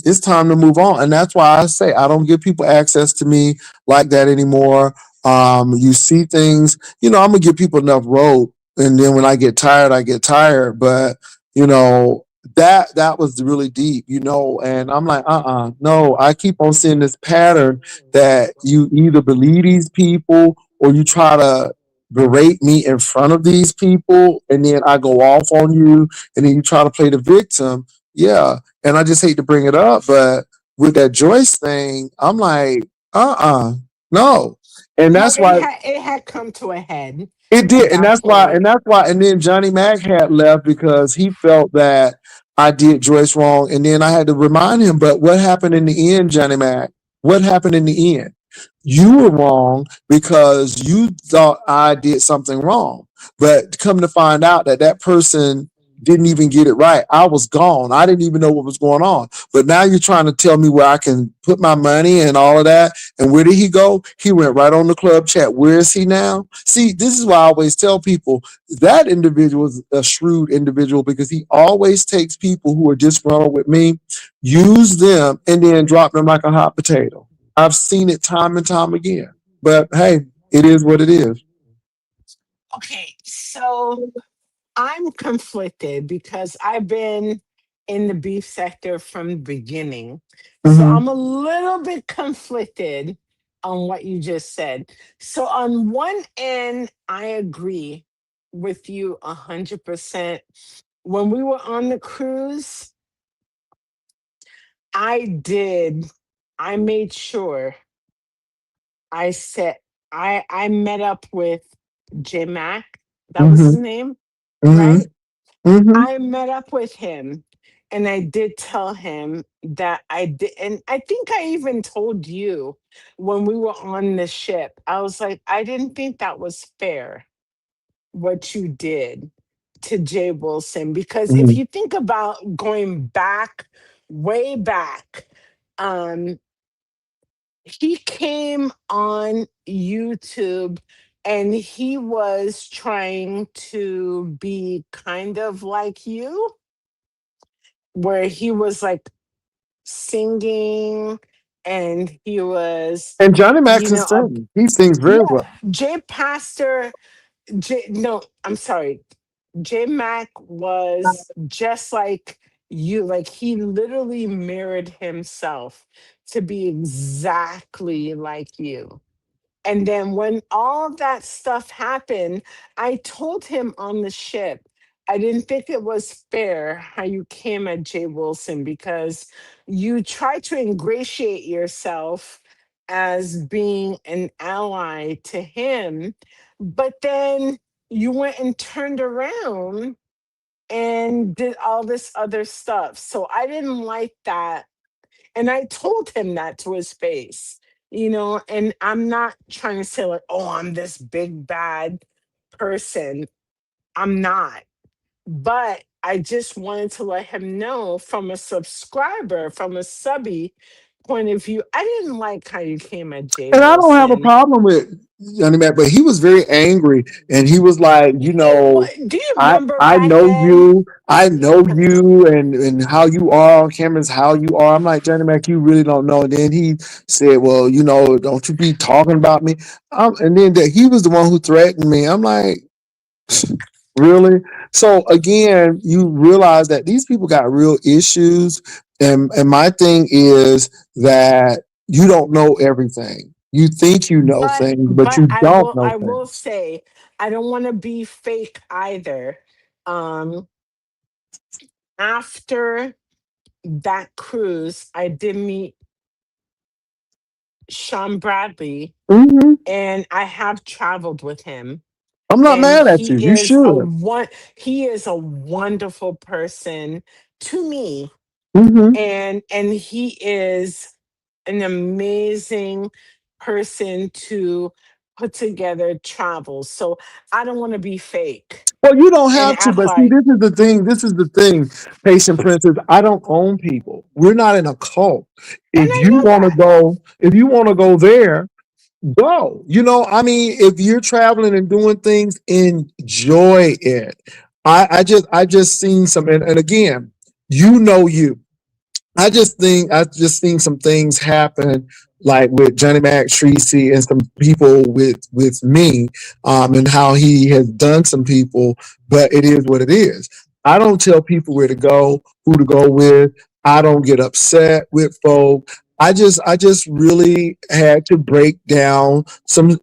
it's time to move on. And that's why I say I don't give people access to me like that anymore. You see things, I'm gonna give people enough rope, and then when I get tired, I get tired. But you know that was really deep, and I'm like, no. I keep on seeing this pattern that you either believe these people or you try to berate me in front of these people, and then I go off on you, and then you try to play the victim. Yeah, and I just hate to bring it up, but with that Joyce thing, I'm like, no, and No, that's why it had come to a head it at did, and that that's why, point. and then Johnny Mac had left because he felt that I did Joyce wrong, and then I had to remind him. But what happened in the end, Johnny Mac? What happened in the end? You were wrong because you thought I did something wrong, but come to find out that that person didn't even get it right. I was gone. I didn't even know what was going on. But now you're trying to tell me where I can put my money and all of that. And where did he go? He went right on the club chat. Where is he now? See, this is why I always tell people that individual is a shrewd individual, because he always takes people who are disgruntled with me, use them, and then drop them like a hot potato. I've seen it time and time again. But hey, it is what it is. Okay, so I'm conflicted because I've been in the beef sector from the beginning. So Mm-hmm. I'm a little bit conflicted on what you just said. So on one end, I agree with you 100%. When we were on the cruise, I did, I made sure I said, I met up with J Mac. That was Mm-hmm. his name, Mm-hmm. right? Mm-hmm. I met up with him and I did tell him that I did. And I think I even told you when we were on the ship, I was like, I didn't think that was fair what you did to Jay Wilson. Because if Mm-hmm. you think about going back, way back, um, he came on YouTube and he was trying to be kind of like you, where he was like singing and he was, And Johnny Mac you can know, a, sing. He sings very yeah, well. Jay Pastor, no, I'm sorry. J Mac was just like you, like he literally mirrored himself to be exactly like you. And then when all of that stuff happened, I told him on the ship, I didn't think it was fair how you came at Jay Wilson because you tried to ingratiate yourself as being an ally to him, but then you went and turned around and did all this other stuff. So I didn't like that. And I told him that to his face, and I'm not trying to say, like, oh, I'm this big bad person. I'm not. But I just wanted to let him know from a subscriber, from a subby point of view, I didn't like how you came at Jay And I don't have a Wilson. problem with Johnny Mac, but he was very angry, and he was like, Do you I remember I back know then? you, and how you are on cameras, how you are. I'm like, Johnny Mac, you really don't know. And then he said, well, don't you be talking about me. And then he was the one who threatened me. I'm like, really? So again, you realize that these people got real issues, and my thing is that you don't know everything. You think you know But things, but but you I don't will know I will things. say I don't want to be fake either. Um After that cruise, I did meet Sean Bradley, Hmm. and I have traveled with him, I'm not and mad at you. You should. he is a wonderful person to me, Hmm. and he is an amazing person to put together travels. So I don't want to be fake Well, you don't and have to, act but see, like this is the thing. This is the thing, patient princess. I don't own people. We're not in a cult. and I know that. If you want to go there, go. I mean, if you're traveling and doing things, enjoy it. I just seen some, and again, you. I just seen some things happen, like with Johnny Mac Tracy and some people with me, and how he has done some people. But it is what it is. I don't tell people where to go, who to go with. I don't get upset with folk. I just really had to break down some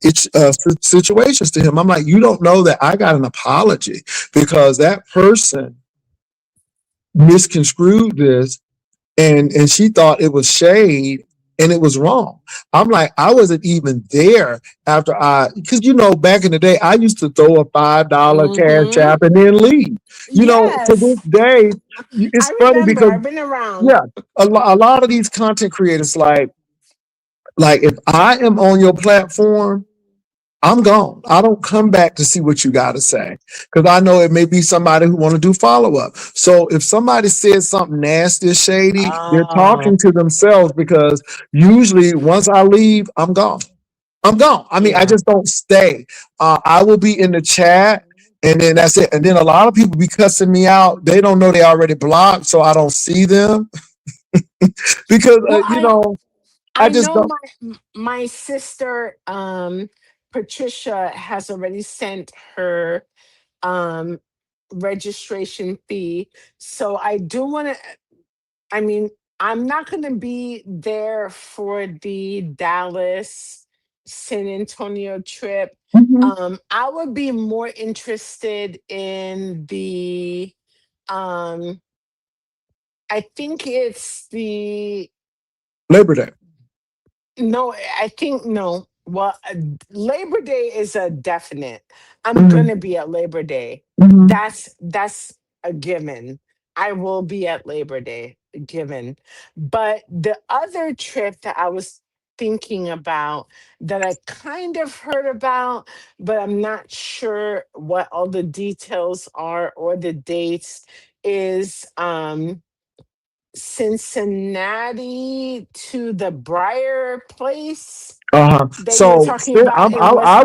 situations to him. I'm like, you don't know that I got an apology because that person misconstrued this, and she thought it was shade, and it was wrong. I'm like, I wasn't even there after because back in the day I used to throw a $5 cash Hmm. app and then leave. To Yes, this day, I it's funny remember. because I've been around. yeah, a lot of these content creators, like if I am on your platform, I'm gone. I don't come back to see what you got to say because I know it may be somebody who want to do follow up. So if somebody says something nasty or shady, they're talking Oh, to themselves because usually once I leave, I'm gone. I'm gone. I mean, I yeah. just don't stay. I will be in the chat, and then that's it. And then a lot of people be cussing me out. They don't know they already blocked, so I don't see them because Well, I I just know don't. my sister Patricia has already sent her um registration fee. So I do want to, I mean, I'm not going to be there for the Dallas San Antonio trip. Mhm. I would be more interested in the um I think it's the Labor Day. no, I think no. Well, Labor Day is a definite. I'm Mhm. gonna be at Labor Day. Mhm. That's a given. I will be at Labor Day, given. But the other trip that I was thinking about, that I kind of heard about, but I'm not sure what all the details are or the dates, is Cincinnati to the Briar place that you're So talking about in West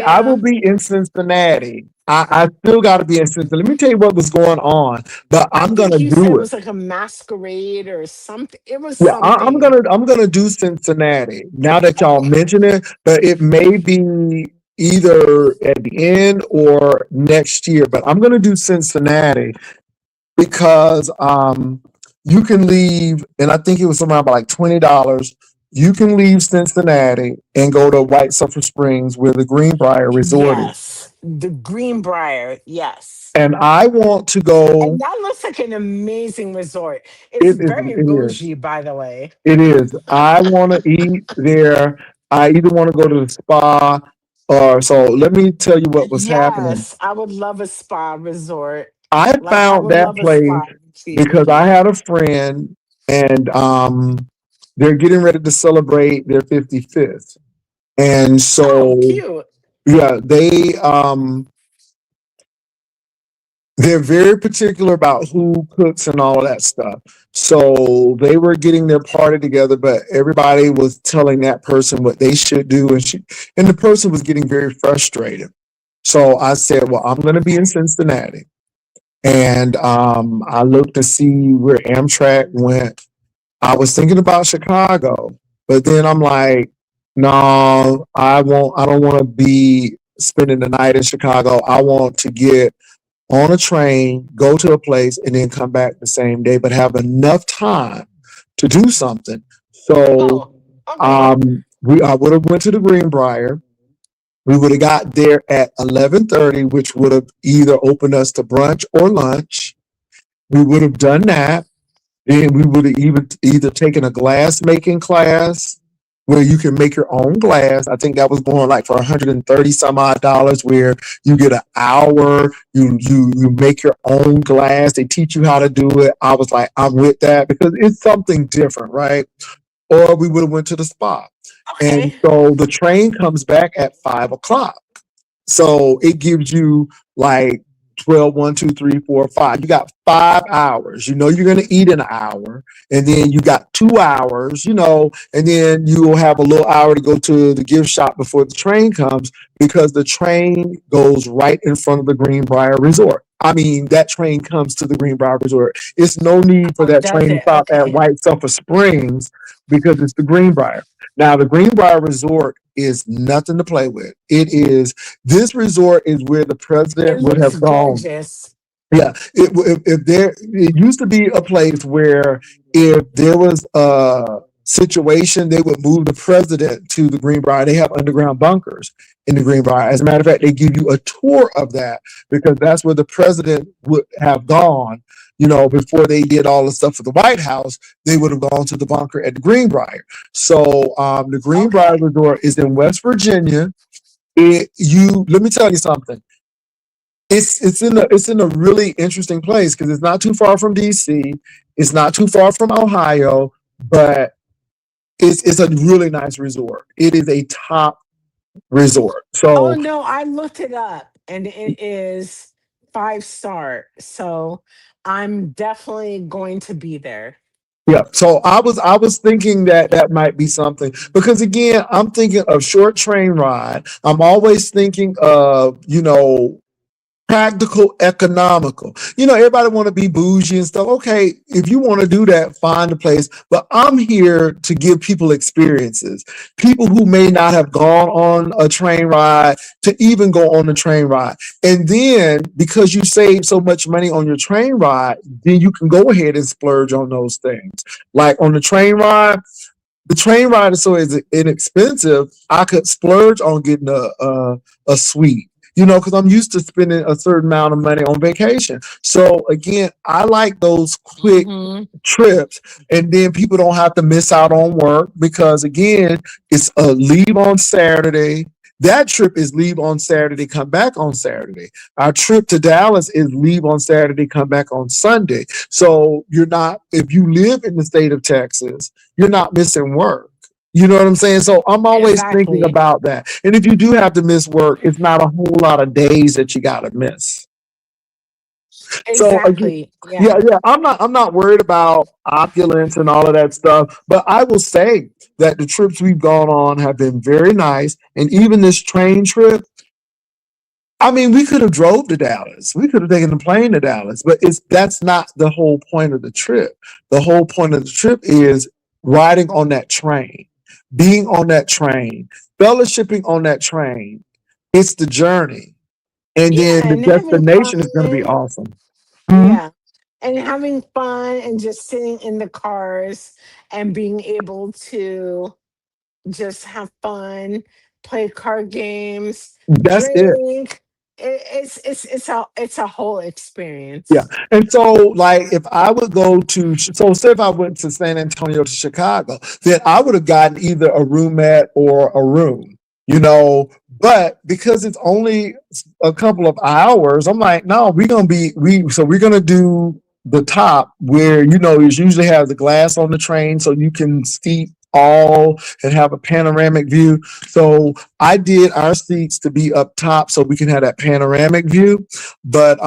I will Virginia. be in Cincinnati. I still got to be in Cincinnati. Let me tell you what was going on, but I I'm think gonna you said do it it. was like a masquerade or something. It was Yeah, something. I'm gonna do Cincinnati now that y'all Okay. mention it, but it may be either at the end or next year. But I'm gonna do Cincinnati because you can leave, and I think it was somewhere about like $20. You can leave Cincinnati and go to White Sulphur Springs where the Greenbrier Resort is. Yes. The Greenbrier, yes. And I want to go. And that looks like an amazing resort. It's It is. very It is. bougie, by the way. It is. I want to eat there. I either want to go to the spa or so. Let me tell you what was happening. Yes, I would love a spa resort. I Like I found would that love a spa place too. because I had a friend and they're getting ready to celebrate their 55th. And Oh, so cute. yeah, they're very particular about who cooks and all of that stuff. So they were getting their party together, but everybody was telling that person what they should do, and the person was getting very frustrated. So I said, "Well, I'm going to be in Cincinnati," and I looked to see where Amtrak went. I was thinking about Chicago, but then I'm like, no, I won't. I don't want to be spending the night in Chicago. I want to get on a train, go to a place, and then come back the same day, but have enough time to do something. So Oh, okay. we I would have went to the Greenbrier. We would have got there at 11:30, which would have either opened us to brunch or lunch. We would have done that. Then we would have even either taken a glass making class where you can make your own glass. I think that was going like for 130 some odd dollars, where you get an hour, you make your own glass. They teach you how to do it. I was like, I'm with that because it's something different, right? Or we would have went to the spa. And Okay. so the train comes back at 5 o'clock. So it gives you like 12, 1, 2, 3, 4, 5. You got 5 hours. You know you're gonna eat in an hour, and then you got 2 hours, and then you will have a little hour to go to the gift shop before the train comes because the train goes right in front of the Greenbrier Resort. I mean, that train comes to the Greenbrier Resort. It's no need for Oh, that does train to it? stop at Okay. White Sulphur Springs because it's the Greenbrier. Now, the Greenbrier Resort is nothing to play with. It is This resort is where the It president would looks have gone. gorgeous. Yeah, it used to be a place where if there was a situation, they would move the president to the Greenbrier. They have underground bunkers in the Greenbrier. As a matter of fact, they give you a tour of that because that's where the president would have gone. Before they did all the stuff for the White House, they would have gone to the bunker at the Greenbrier. So the Greenbrier Okay. Resort is in West Virginia. Let me tell you something. It's in a really interesting place because it's not too far from DC. It's not too far from Ohio, but it's a really nice resort. It is a top resort. Oh So no, I looked it up and it is 5 star. So I'm definitely going to be there. yeah, so I was thinking that that might be something because again, I'm thinking of short train ride. I'm always thinking of practical, economical. Everybody want to be bougie and stuff. Okay, if you want to do that, find a place. But I'm here to give people experiences. People who may not have gone on a train ride to even go on the train ride. And then because you save so much money on your train ride, then you can go ahead and splurge on those things. Like on the train ride is so inexpensive. I could splurge on getting a suite, because I'm used to spending a certain amount of money on vacation. So again, I like those quick Hmm. trips, and then people don't have to miss out on work because again, it's a leave on Saturday. That trip is leave on Saturday, come back on Saturday. Our trip to Dallas is leave on Saturday, come back on Sunday. So if you live in the state of Texas, you're not missing work. You know what I'm saying? So I'm always thinking Exactly. about that. And if you do have to miss work, it's not a whole lot of days that you got to miss. So again, Exactly. yeah, Yeah. yeah, I'm not worried about opulence and all of that stuff, but I will say that the trips we've gone on have been very nice, and even this train trip. I mean, we could have drove to Dallas. We could have taken the plane to Dallas, but that's not the whole point of the trip. The whole point of the trip is riding on that train, being on that train, fellowshipping on that train. It's the journey, and Yeah. then the And having destination is going to be fun. awesome. Mhm. Yeah. And having fun and just sitting in the cars and being able to just have fun, play card games, That's it. drink. it's a whole Yeah. experience. And so, like, if I would go to, so say if I went to San Antonio to Chicago, then I would have gotten either a roomette or a room, you know. But because it's only a couple of hours, I'm like, no, we're going to do the top where, you know, it usually has the glass on the train so you can see all and have a panoramic view. So I did our seats to be up top so we can have that panoramic view. But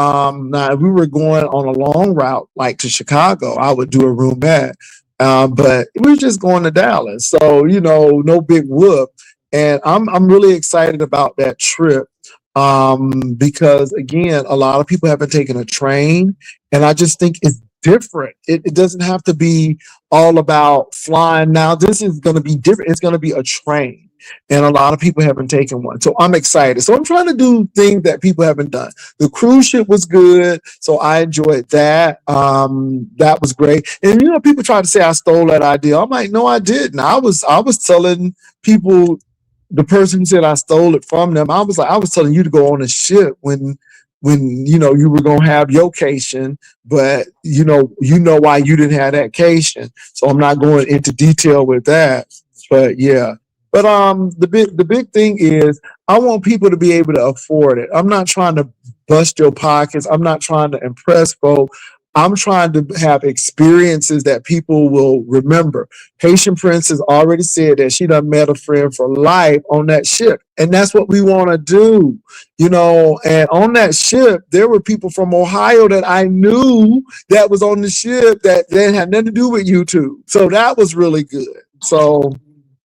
now if we were going on a long route like to Chicago, I would do a roomette. But we were just going to Dallas, so you know, no big whoop. And I'm really excited about that trip because again, a lot of people have been taking a train, and I just think it's different. It doesn't have to be all about flying. Now this is going to be different. It's going to be a train. And a lot of people haven't taken one. So I'm excited. So I'm trying to do things that people haven't done. The cruise ship was good, so I enjoyed that. That was great. And you know, people try to say I stole that idea. I'm like, no, I didn't. I was telling people, the person who said I stole it from them. I was like, I was telling you to go on a ship when you know you were gonna have your cation, but you know why you didn't have that cation. So I'm not going into detail with that. But yeah. But the big thing is I want people to be able to afford it. I'm not trying to bust your pockets. I'm not trying to impress folks. I'm trying to have experiences that people will remember. Haitian Prince has already said that she done met a friend for life on that ship. And that's what we want to do, you know. And on that ship, there were people from Ohio that I knew that was on the ship that had nothing to do with YouTube. So that was really good. So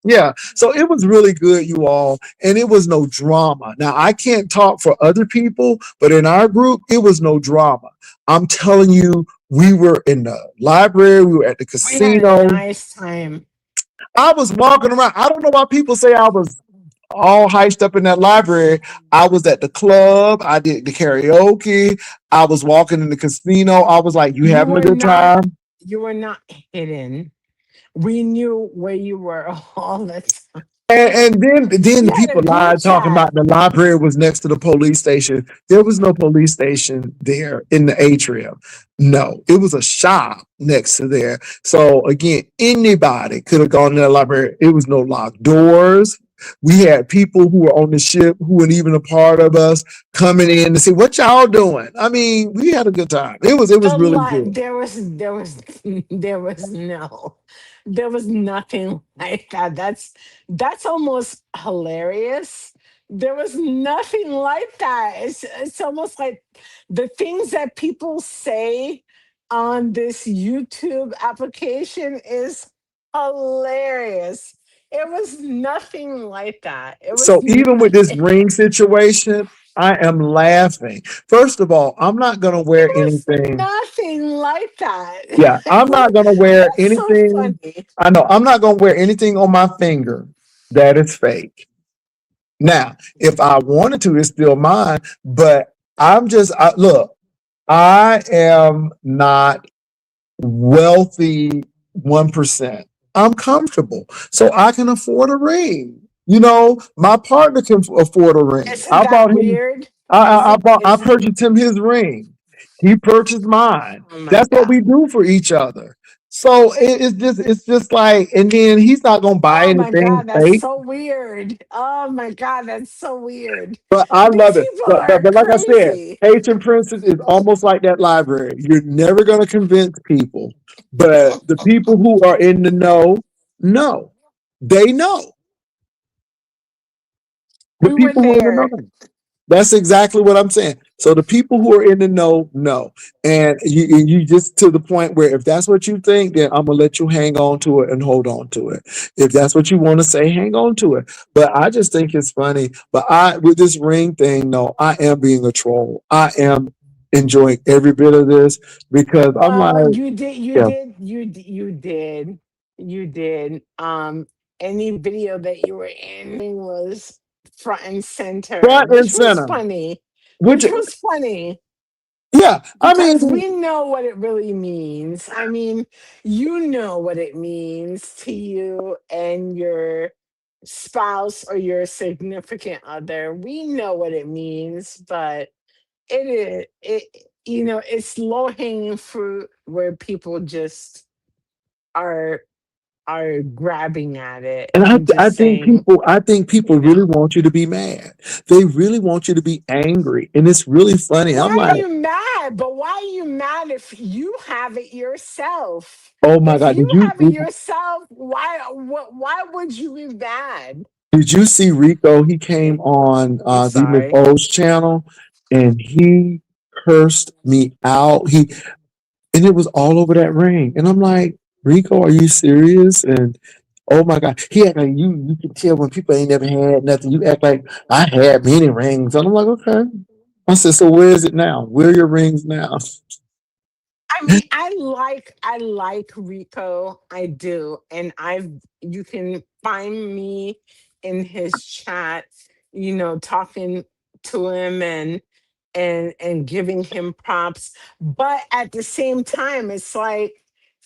yeah, so it was really good, you all, and it was no drama. Now, I can't talk for other people, but in our group, it was no drama. I'm telling you, we were in the library, we were at the We had a casino. nice time. I was walking around. I don't know why people say I was all hyped up in that library. I was at the club, I did the karaoke, I was walking in the casino. I was like, you You having a were good not time? you were not hidden. We knew where you were all the time. And then We the had a people group lied talking chat. about the library was next to the police station. There was no police station there in the atrium. No, it was a shop next to there. So again, anybody could have gone to the library. It was no locked doors. We had people who were on the ship who weren't even a part of us coming in to say, "What y'all doing?" I mean, we had a good time. It was The really li- good. there was nothing like that. That's almost hilarious. There was nothing like that. It's almost like the things that people say on this YouTube application is hilarious. It was nothing like that. It was So even with this nothing. ring situation, I am laughing. First of all, I'm not going to It wear was anything. nothing like that. Yeah, I'm not going to wear That's so anything. funny. I know I'm not going to wear anything on my finger that is fake. Now, if I wanted to, it's still mine. But look, I am not wealthy 1%. I'm comfortable. So I can afford a ring. You know, my partner can afford a ring. Isn't that weird? I Is purchased him his ring. He purchased mine. Oh my That's what god. we do for each other. So it's just like, and then he's not gonna buy Oh my anything god, that's fake. so weird. Oh my god, that's so weird. But I These love it. people But, but, are but like I said, crazy. Haitian Princess is almost like that library. You're never going to convince people. But the people who are in the know. They know. The We were people who are in the know. there. That's exactly what I'm saying. So the people who are in the know. And you just to the point where if that's what you think, then I'm gonna let you hang on to it and hold on to it. If that's what you want to say, hang on to it. But I just think it's funny. But I with this ring thing, no, I am being a troll. I am enjoying every bit of this because I'm Well, like, you did, you yeah, did, you did, you did. Any video that you were in was front and center, front and center. Which which was funny yeah, I because mean, we know what it really means. I mean, you know what it means to you and your spouse or your significant other. We know what it means, but it is it's low hanging fruit where people just are grabbing at it And and just saying, I think people you really know, want you to be mad. They really want you to be angry. And it's really funny. I'm why are like, you mad? But why are you mad if you have it yourself? oh my If God, you have it yourself, why would you be mad? did you see Rico? He came on I'm the Miss sorry. O's channel and he cursed me out. And it was all over that ring. And I'm like, Rico, are you serious? And oh my God, he act like you can tell when people ain't never had nothing. You act like I had many rings. And I'm like, okay. I said, so where is it now? Where are your rings now? I mean, I like Rico. I do. And you can find me in his chat, talking to him and giving him props. But at the same time, it's like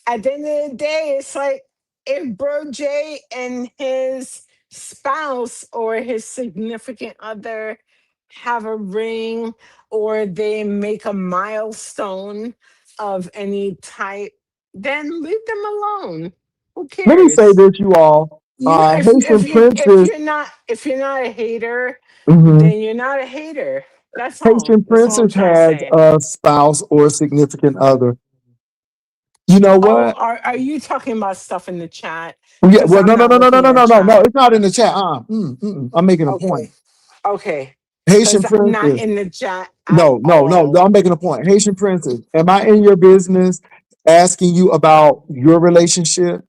at the end of the day, it's like if Bro J and his spouse or his significant other have a ring or they make a milestone of any type, then leave them alone. Who Let me say cares? this, you all. Haitian If Princess, you're not a hater, mhm, then you're not a hater. That's all. Haitian That's all I'm Princess trying to has say. a spouse or a significant other. You know Oh, what? are you talking about stuff in the chat? Yeah, Because well, I'm no, no, not no, no, no, looking no, at no, no, no. chat. It's not in the chat. I'm making a point. Okay, okay. Haitian Because I'm not Princess. in the chat at No, no, no, all. no. I'm making a point. Haitian Princess. Am I in your business asking you about your relationship?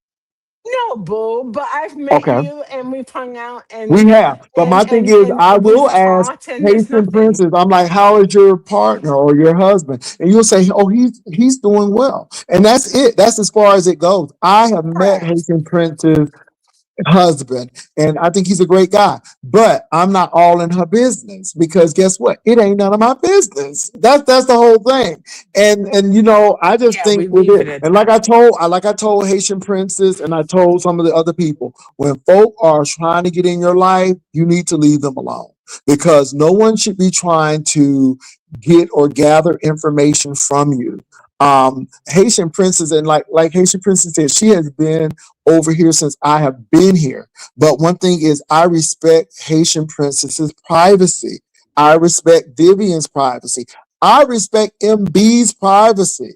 No, boo. But I've met Okay. you and we've hung out We and have. But and my thing and is, and, I and we've will ask talked and there's Haitian nothing. Princess, I'm like, how is your partner or your husband? And you'll say, oh, he's doing well. And that's it. That's as far as it goes. I have met Correct. Haitian Princess husband, and I think he's a great guy. But I'm not all in her business because guess what? It ain't none of my business. That's the whole thing. And I just Yeah, we think with leave it, it at and that. like I told Haitian Princess, and I told some of the other people, when folk are trying to get in your life, you need to leave them alone because no one should be trying to get or gather information from you. Haitian Princess, and like Haitian Princess said, she has been over here since I have been here. But one thing is, I respect Haitian Princess's privacy. I respect Vivian's privacy. I respect MB's privacy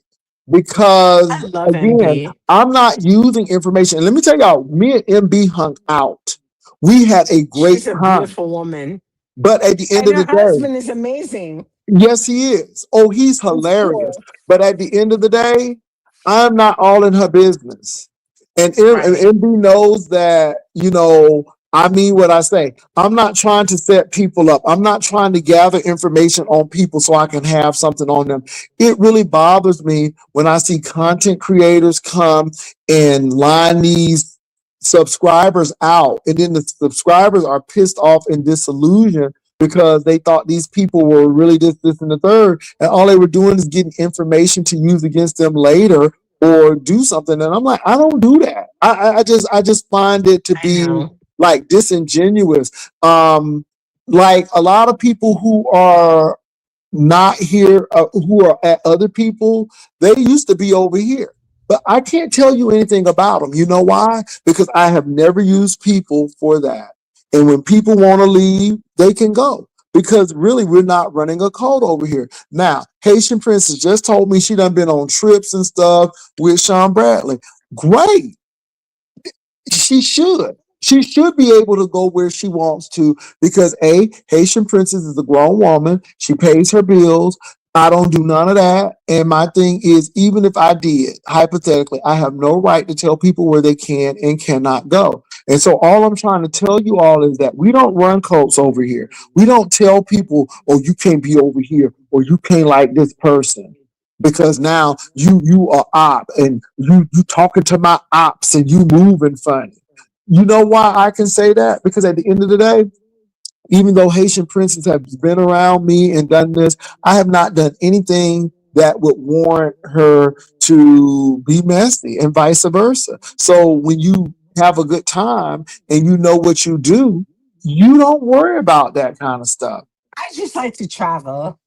I because, love again, MB. I'm not using information. And let me tell y'all, me and MB hung out. We had a great She's a time. beautiful woman. But at the end And of her the day, husband is amazing. yes, he is. Oh, he's He's hilarious. cool. But at the end of the day, I'm not all in her business. And Right. MB knows that, I mean what I say. I'm not trying to set people up. I'm not trying to gather information on people so I can have something on them. It really bothers me when I see content creators come and line these subscribers out. And then the subscribers are pissed off and disillusioned because they thought these people were really this, and the third, and all they were doing is getting information to use against them later or do something. And I'm like, I don't do that. I just find it to I be know. like disingenuous. Like a lot of people who are not here, who are at other people, they used to be over here. But I can't tell you anything about them. You know why? Because I have never used people for that. And when people want to leave, they can go. Because really, we're not running a cult over here. Now, Haitian Princess just told me she done been on trips and stuff with Sean Bradley. Great. She should. She should be able to go where she wants to because Haitian Princess is a grown woman. She pays her bills. I don't do none of that. And my thing is, even if I did, hypothetically, I have no right to tell people where they can and cannot go. And so all I'm trying to tell you all is that we don't run cults over here. We don't tell people, oh, you can't be over here or you can't like this person because now you are op and you talking to my ops and you moving funny. You know why I can say that? Because at the end of the day, even though Haitian princes have been around me and done this, I have not done anything that would warrant her to be messy and vice versa. So when you have a good time, and you know what you do, you don't worry about that kind of stuff. I just like to travel.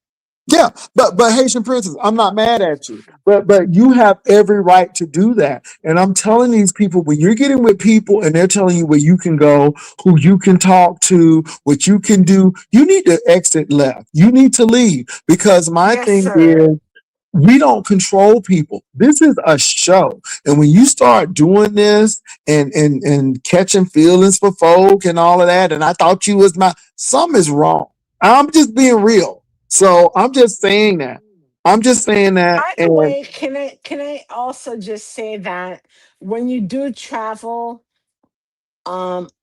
Yeah, but Haitian Princess, I'm not mad at you, but you have every right to do that. And I'm telling these people, when you're getting with people and they're telling you where you can go, who you can talk to, what you can do, you need to exit left. You need to leave, because my Yes, thing sir. is, we don't control people. This is a show. And when you start doing this and catching feelings for folk and all of that, and I thought you was my, something is wrong. I'm just being real. So I'm just saying that. I'm just saying that. By the And way, can I also just say that when you do travel,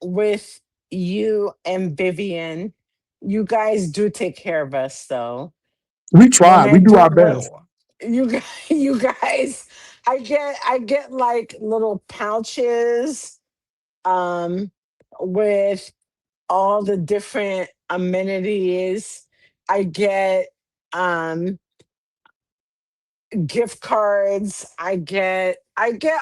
with you and Vivian, you guys do take care of us though. we When try. I We do do our when best. you guys, you guys, I get like little pouches with all the different amenities. I get um gift cards. I get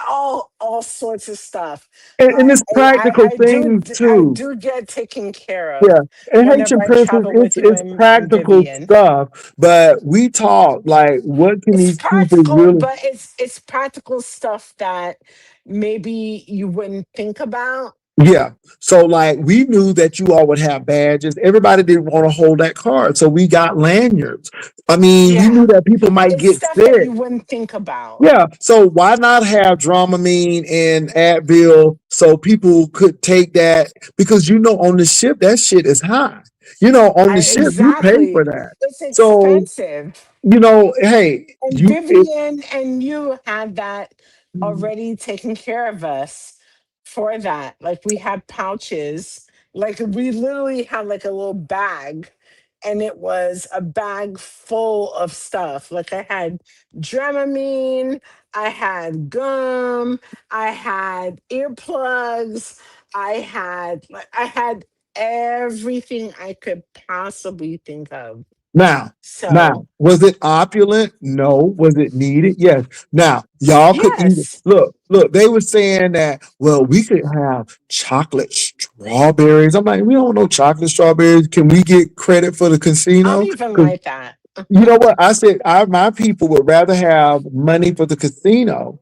all sorts of stuff. And it's practical things I too. do get taken care Yeah, of and whenever Haitian I Princess, travel with you it's and practical Vivian. stuff. But we talk like, what can It's these people practical, really? but it's practical stuff that maybe you wouldn't think about. Yeah. So like, we knew that you all would have badges. Everybody didn't want to hold that card. So we got lanyards. I mean, we knew Yeah. that people might It's get stuff that sick. you wouldn't think about. Yeah. So why not have Dramamine and Advil so people could take that? Because on the ship, that shit is high. On the ship, you pay for Exactly. that. It's So, expensive. hey, And Vivian and you had that already taken care of us for that. Like we had pouches. Like we literally had like a little bag, and it was a bag full of stuff. Like I had Dramamine, I had gum, I had earplugs, I had everything I could possibly think of. Now, So was it opulent? No. Was it needed? Yes. Now, y'all could eat it. yes. Look, they were saying that, well, we could have chocolate strawberries. I'm like, we don't know chocolate strawberries. Can we get credit for the I don't casino? even Because like that. you know what? I said, my people would rather have money for the casino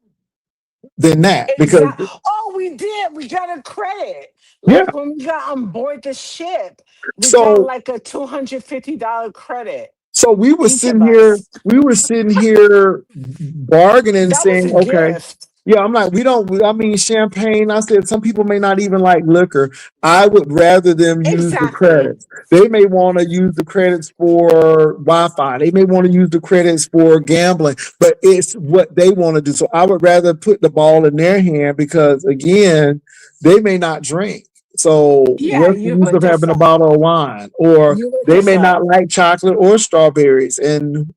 than that. Because, Exactly. Oh, we did. We got a credit. yeah. Like when we got on board the ship, we got So like a $250 credit, So each of we us. were sitting here bargaining, That was saying, a okay, gift. yeah, I'm like, we don't, I mean, champagne. I said, some people may not even like liquor. I would rather them use the Exactly. credits. They may want to use the credits for Wi-Fi. They may want to use the credits for gambling, but it's what they want to do. So I would rather put the ball in their hand, because again, they may not drink. So Yeah, what's the you use hooked of us having a up. bottle of wine? Or You hooked they us may not up. like chocolate or strawberries. And,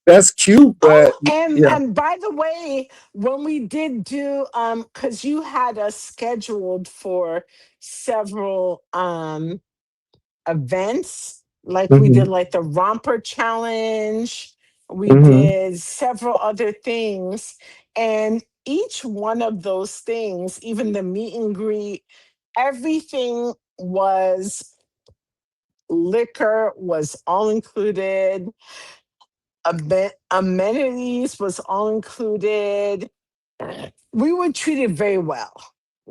that's cute, but Oh, and yeah. and by the way, when we did do because you had us scheduled for several events. Like we did Hmm. like the romper challenge. We Hmm. did several other things. And each one of those things, even the meet and greet, everything was liquor was all included. Amenities was all included. We were treated very well.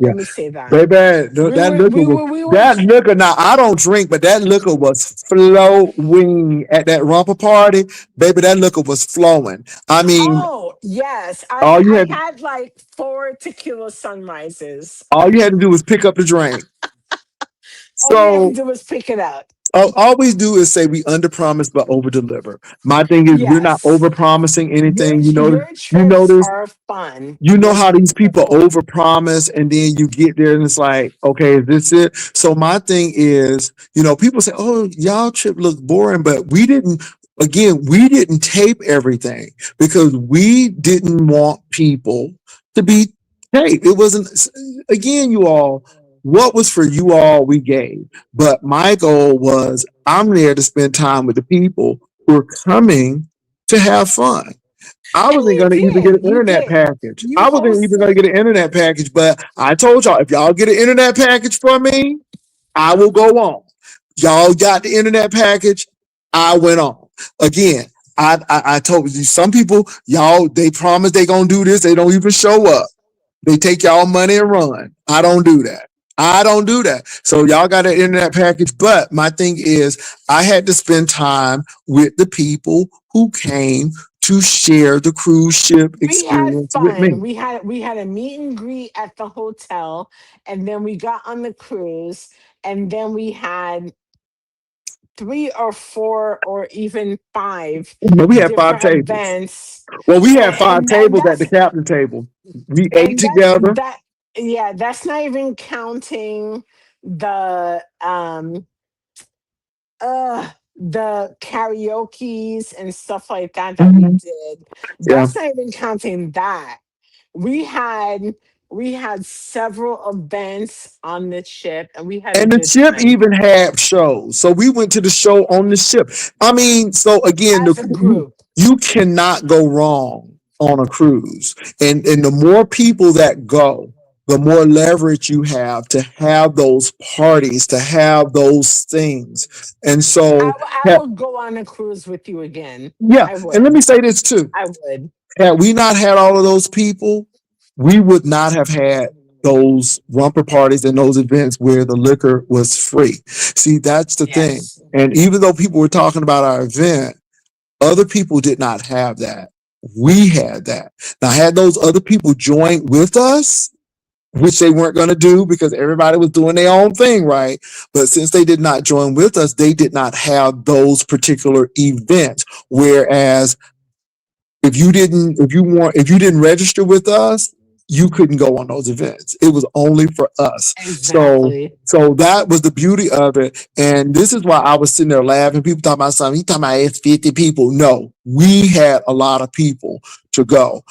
Yeah. Let me say that. Baby, We that were liquor we was were we were that liquor. Now I don't drink, but that liquor was flowing at that rumper party. Baby, that liquor was flowing. I mean, Oh, yes. I all you I had had like 4 tequila sunrises. all you had to do was pick up the drink. All we had to So do was pick it up. all we do is say we under promise but over deliver. My thing is, we're not Yes. over promising Your anything. your You trips notice are fun. you know Your how these trips are people fun. overpromise, and then you get there and it's like, okay, is this it? So my thing is, people say, oh, y'all trip look boring, but we didn't tape everything because we didn't want people to be taped. It wasn't, again, you all, what was for you all, we gave. But my goal was, I'm there to spend time with the people who are coming to have fun. I And wasn't you gonna even get did. an You internet did. package. You I wasn't even gonna hosted. get an internet package, but I told y'all if y'all get an internet package from me, I will go on. Y'all got the internet package. I went on. Again, I told you some people, y'all, they promise they gonna do this, they don't even show up. They take y'all money and run. I don't do that. I don't do that. So y'all got an internet package. But my thing is, I had to spend time with the people who came to share the cruise ship We had experience with fun. me. We had a meet and greet at the hotel, and then we got on the cruise, and then we had three or four or even five Well, we had five different tables. events. Well, we had and five and, and tables at the that's captain table. We ate and that together. that yeah, that's not even counting the the karaoke's and stuff like that that we Mhm. did. Yeah. That's not even counting that. We had we had several events on the ship, and we had a And the good ship time even had shows. So we went to the show on the ship. I mean, so again, as a group. you cannot go wrong on a cruise. And the more people that go, the more leverage you have to have those parties, to have those things. And so, I would go on a cruise with you again. yeah. I And let would. me say this too. I would. Had we not had all of those people, we would not have had those rumper parties and those events where the liquor was free. See, that's the thing. Yes. And even though people were talking about our event, other people did not have that. We had that. Now, had those other people joined with us, which they weren't going to do because everybody was doing their own thing, right? But since they did not join with us, they did not have those particular events. Whereas if you didn't register with us, you couldn't go on those events. It was only for us. Exactly. So that was the beauty of it. And this is why I was sitting there laughing. People talking about something. He talking about it's 50 people. No, we had a lot of people to go.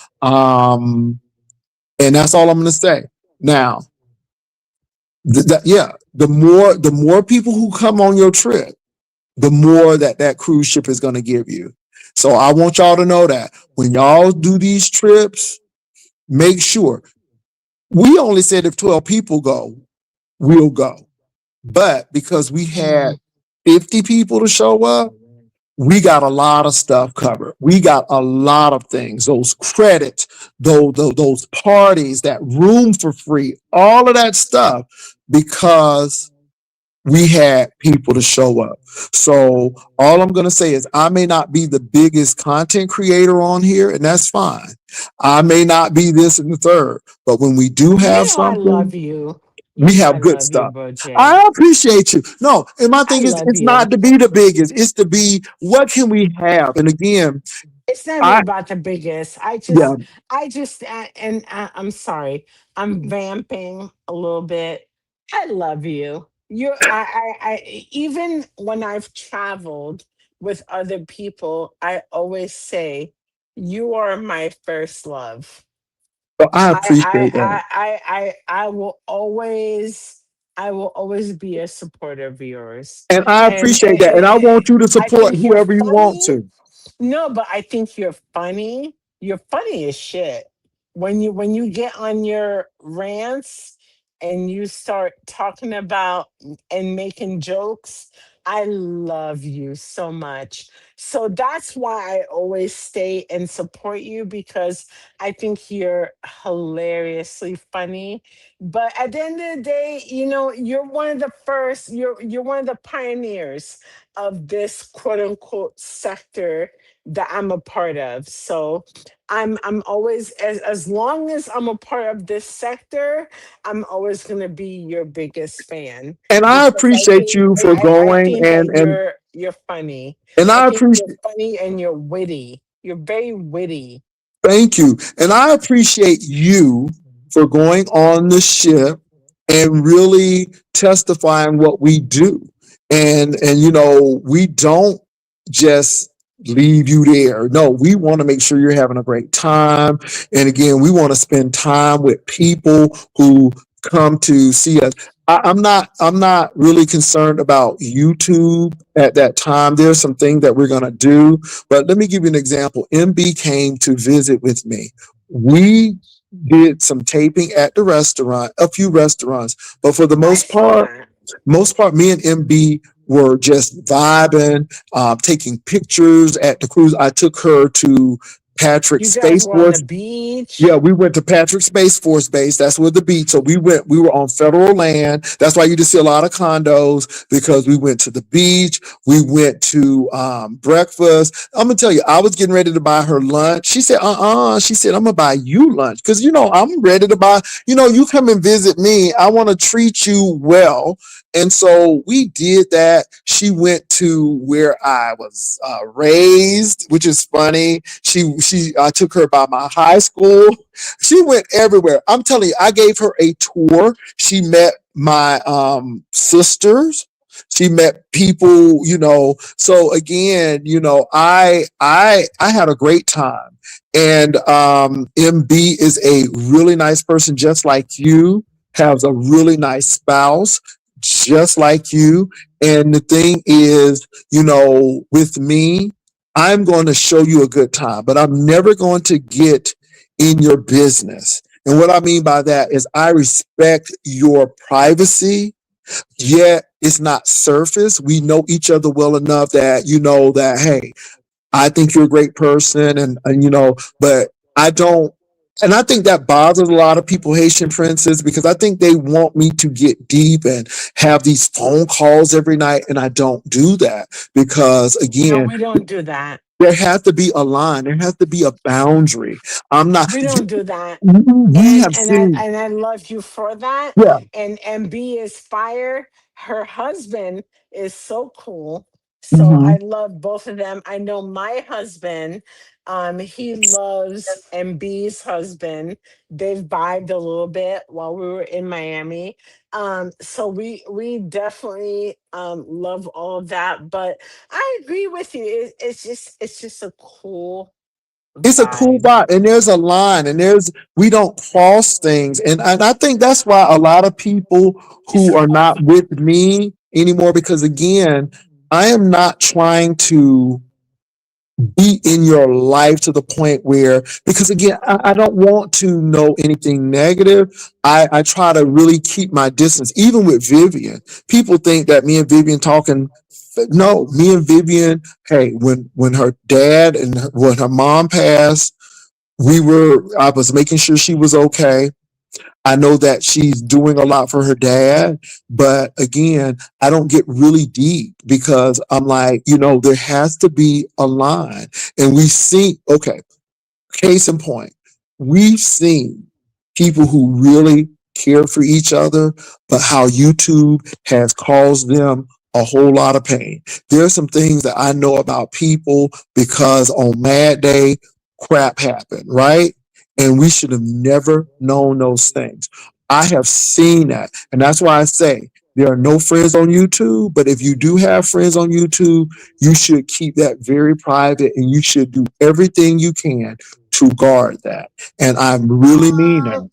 And that's all I'm gonna say. Now, yeah, the more people who come on your trip, the more that cruise ship is gonna give you. So I want y'all to know that when y'all do these trips, make sure we only said if 12 people go, we'll go. But because we had 50 people to show up, we got a lot of stuff covered. We got a lot of things, those credits, those parties, that room for free, all of that stuff, because we had people to show up. So all I'm going to say is I may not be the biggest content creator on here, and that's fine. I may not be this and the third, but when we do You have know I something, love you. You we know I have good love you, stuff. Bro J. I appreciate you. No, and my I thing is, love it's not you. to be the biggest. It's to be what can we have. And again, It's not even I about the biggest. yeah. I'm sorry. I'm vamping a little bit. I love you. Even when I've traveled with other people, I always say, you are my first love. So I appreciate that, I will always be a supporter of yours. and I And, appreciate that, and I want you to I support think you're whoever you want funny. to. No, but I think you're funny. You're funny as shit. When you get on your rants and you start talking about and making jokes, I love you so much. So that's why I always stay and support you, because I think you're hilariously funny. But at the end of the day, you're one of the first, you're one of the pioneers of this quote unquote sector that I'm a part of. So I'm always, as long as I'm a part of this sector, I'm always gonna be your biggest fan, And I because appreciate you for I going think that you're funny. and I I think you're appreciate. funny and you're witty. You're very witty. Thank you. And I appreciate you for going on the ship and really testifying what we do. And we don't just leave you there. No, we want to make sure you're having a great time. And again, we want to spend time with people who come to see us. I'm not really concerned about YouTube at that time. There's some things that we're gonna do, but let me give you an example. MB came to visit with me. We did some taping at the restaurant, a few restaurants, but for the I saw that. most part, me and MB were just vibing, taking pictures at the cruise. I took her to Patrick You guys Space were on the Force. Yeah, beach. we went to Patrick Space Force Base. That's where the beach. So we were on federal land. That's why you just see a lot of condos because we went to the beach. We went to breakfast. I'm gonna tell you, I was getting ready to buy her lunch. She said, She said, I'm gonna buy you lunch. Cause I'm ready to buy, you come and visit me. I want to treat you well. And so we did that. She went to where I was raised, which is funny. I took her by my high school. She went everywhere. I'm telling you, I gave her a tour. She met my sisters. She met people, So again, I had a great time. And MB is a really nice person, just like you. Has a really nice spouse, just like you. And the thing is, with me, I'm going to show you a good time, but I'm never going to get in your business. And what I mean by that is I respect your privacy, yet it's not surface. We know each other well enough that you know that, hey, I think you're a great person, and but I don't. And I think that bothers a lot of people, Haitian princes, because I think they want me to get deep and have these phone calls every night, and I don't do that because, No, again, we don't do that. there has to be a line, there has to be a boundary. I'm not. We don't do that. We and have and I seen, and I love you for that. yeah. And B is fire. Her husband is so cool. So I Hmm. love both of them. I know my husband, he loves MB's husband. They've vibed a little bit while we were in Miami. So we definitely love all of that. But I agree with you. It's just a cool It's a cool vibe. vibe, and there's a line, and we don't cross things, and I think that's why a lot of people It's who are called not with me anymore, because again, I am not trying to be in your life to the point where, because again, I don't want to know anything negative. I try to really keep my distance, even with Vivian. People think that me and Vivian talking. No, me and Vivian, hey, when her dad and when her mom passed, I was making sure she was okay. I know that she's doing a lot for her dad, but again, I don't get really deep because I'm like, there has to be a line. And we see, okay, case in point, we've seen people who really care for each other, but how YouTube has caused them a whole lot of pain. There's some things that I know about people because on Mad Day, crap happened, right? And we should have never known those things. I have seen that. And that's why I say there are no friends on YouTube, but if you do have friends on YouTube, you should keep that very private and you should do everything you can to guard that. And I really mean uh that.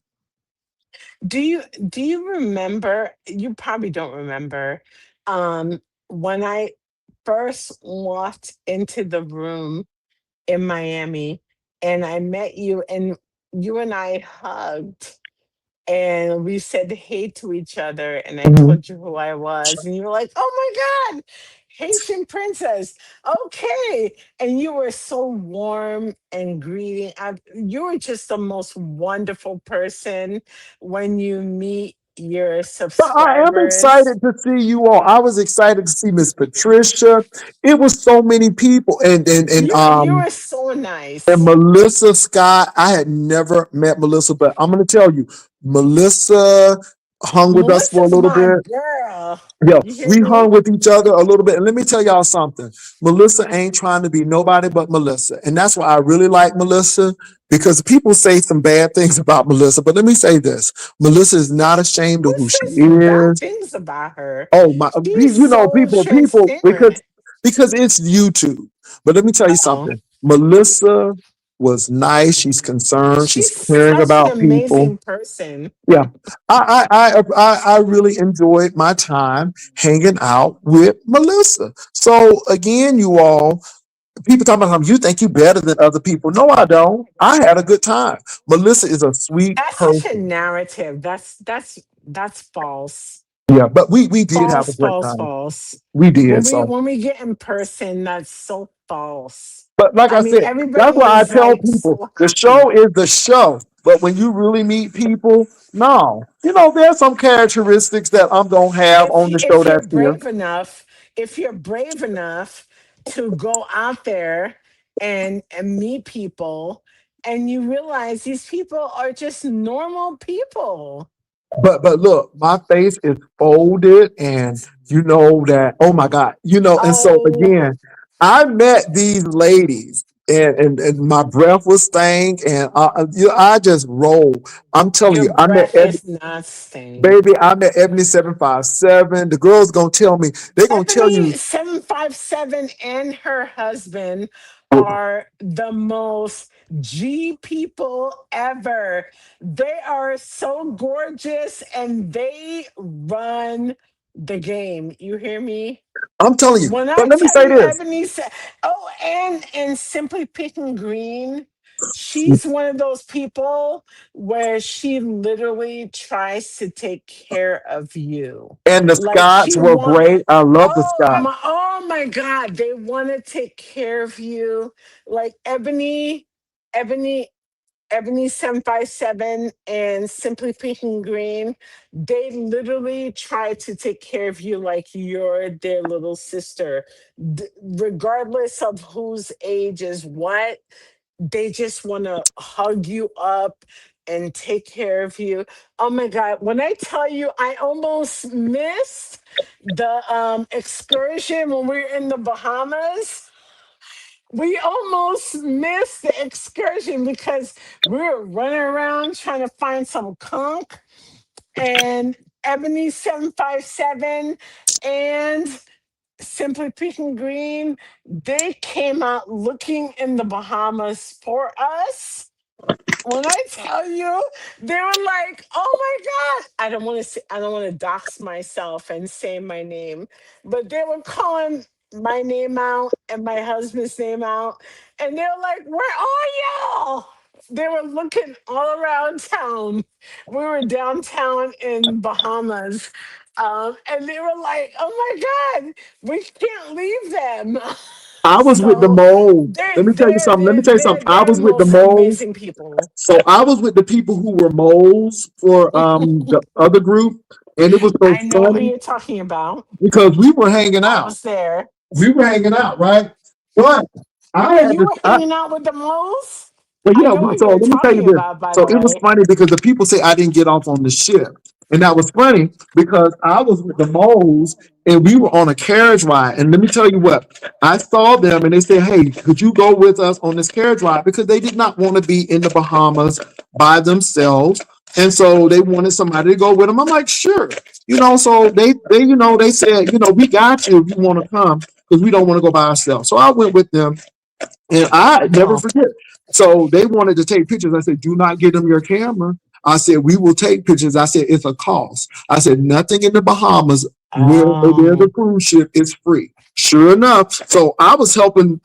do you remember, you probably don't remember, um when I first walked into the room in Miami and I met you and you and I hugged and we said hey to each other and I Mhm. told you who I was and you were like, "Oh my God, Haitian princess." Okay. And you were so warm and greeting. You were just the most wonderful person when you meet your But I am subscribers. excited to see you all. I was excited to see Miss Patricia. It was so many people, You were so and nice. Melissa Scott. I had never met Melissa, but I'm going to tell you, Melissa hung with us for a Melissa's little my bit. girl. Yeah, You hear we hung me? with each other a little bit. And let me tell y'all something. Melissa ain't trying to be nobody but Melissa. And that's why I really like Melissa, because people say some bad things about Melissa. But let me say this. Melissa is not ashamed Who of who she says bad is. things about her? Oh my, She's so people, transparent. because it's YouTube. But let me tell you Oh, something. Melissa was nice. She's concerned. She's She's caring such an about people. amazing person. Yeah, I really enjoyed my time hanging out with Melissa. So again, you all, people talking about how you think you better than other people. No, I don't. I had a good time. Melissa is a sweet That's such a person. narrative. That's false. Yeah, but we did have a False, great false, time. false. We When did. we So, when we get in person, that's so false. but like I I mean, said, that's everybody why I is tell like people so the show happy. is the show. But when you really meet people, no, there's some characteristics that I'm gonna have on the show If you're that's here. brave enough, if you're brave enough to go out there and meet people, and you realize these people are just normal people. But look, my face is folded, and you know that. Oh my God, And so Oh, again, I met these ladies, and my breath was stank, and I just rolled. I'm telling your you, I met breath is not stink. baby. I met Ebony 757. The girls gonna tell me. They gonna tell Ebony you. 757 and her husband are the most G people ever. They are so gorgeous and they run the game. You hear me? I'm telling you. When But I let me tell say you this. Ebony said, oh, and Simply Picking Green, she's one of those people where she literally tries to take care of you. And the Like Scots she were want great. I love the Scots. oh my God, they want to take care of you. Like Ebony Ebony 757 and Simply Picking Green, they literally try to take care of you like you're their little sister. Regardless of whose age is what, they just want to hug you up and take care of you. Oh my God. When I tell you, I almost missed the excursion when we were in the Bahamas. We almost missed the excursion because we were running around trying to find some conch, and Ebony 757 and Simply Picking Green, they came out looking in the Bahamas for us. When I tell you, they were like, "Oh my God!" I don't want to dox myself and say my name, but they were calling my name out and my husband's name out, and they were like, "Where are y'all?" They were looking all around town. We were downtown in Bahamas, and they were like, "Oh my God, we can't leave them." I was with the So moles. Let me tell you something. Let me tell you something. I they're the was with the most moles. amazing people. So I was with the people who were moles for the other group, and it was so I know who funny you're talking about. because we were hanging I out. was there. We were hanging out, right? But I Oh, had you this. were hanging out with the moles? Well, I yeah. know who So you're let me tell you talking this. about, by So the it was way. funny because the people say I didn't get off on the ship, and that was funny because I was with the moles and we were on a carriage ride. And let me tell you what, I saw them and they said, "Hey, could you go with us on this carriage ride?" Because they did not want to be in the Bahamas by themselves, and so they wanted somebody to go with them. I'm like, sure, So they said, we got you if you want to come because we don't want to go by ourselves. So I went with them. And I never Oh, forget. So they wanted to take pictures. I said, do not get them your camera. I said, we will take pictures. I said, it's a cost. I said, nothing in the Bahamas where there's a um, cruise ship is free. Sure enough. So I was putting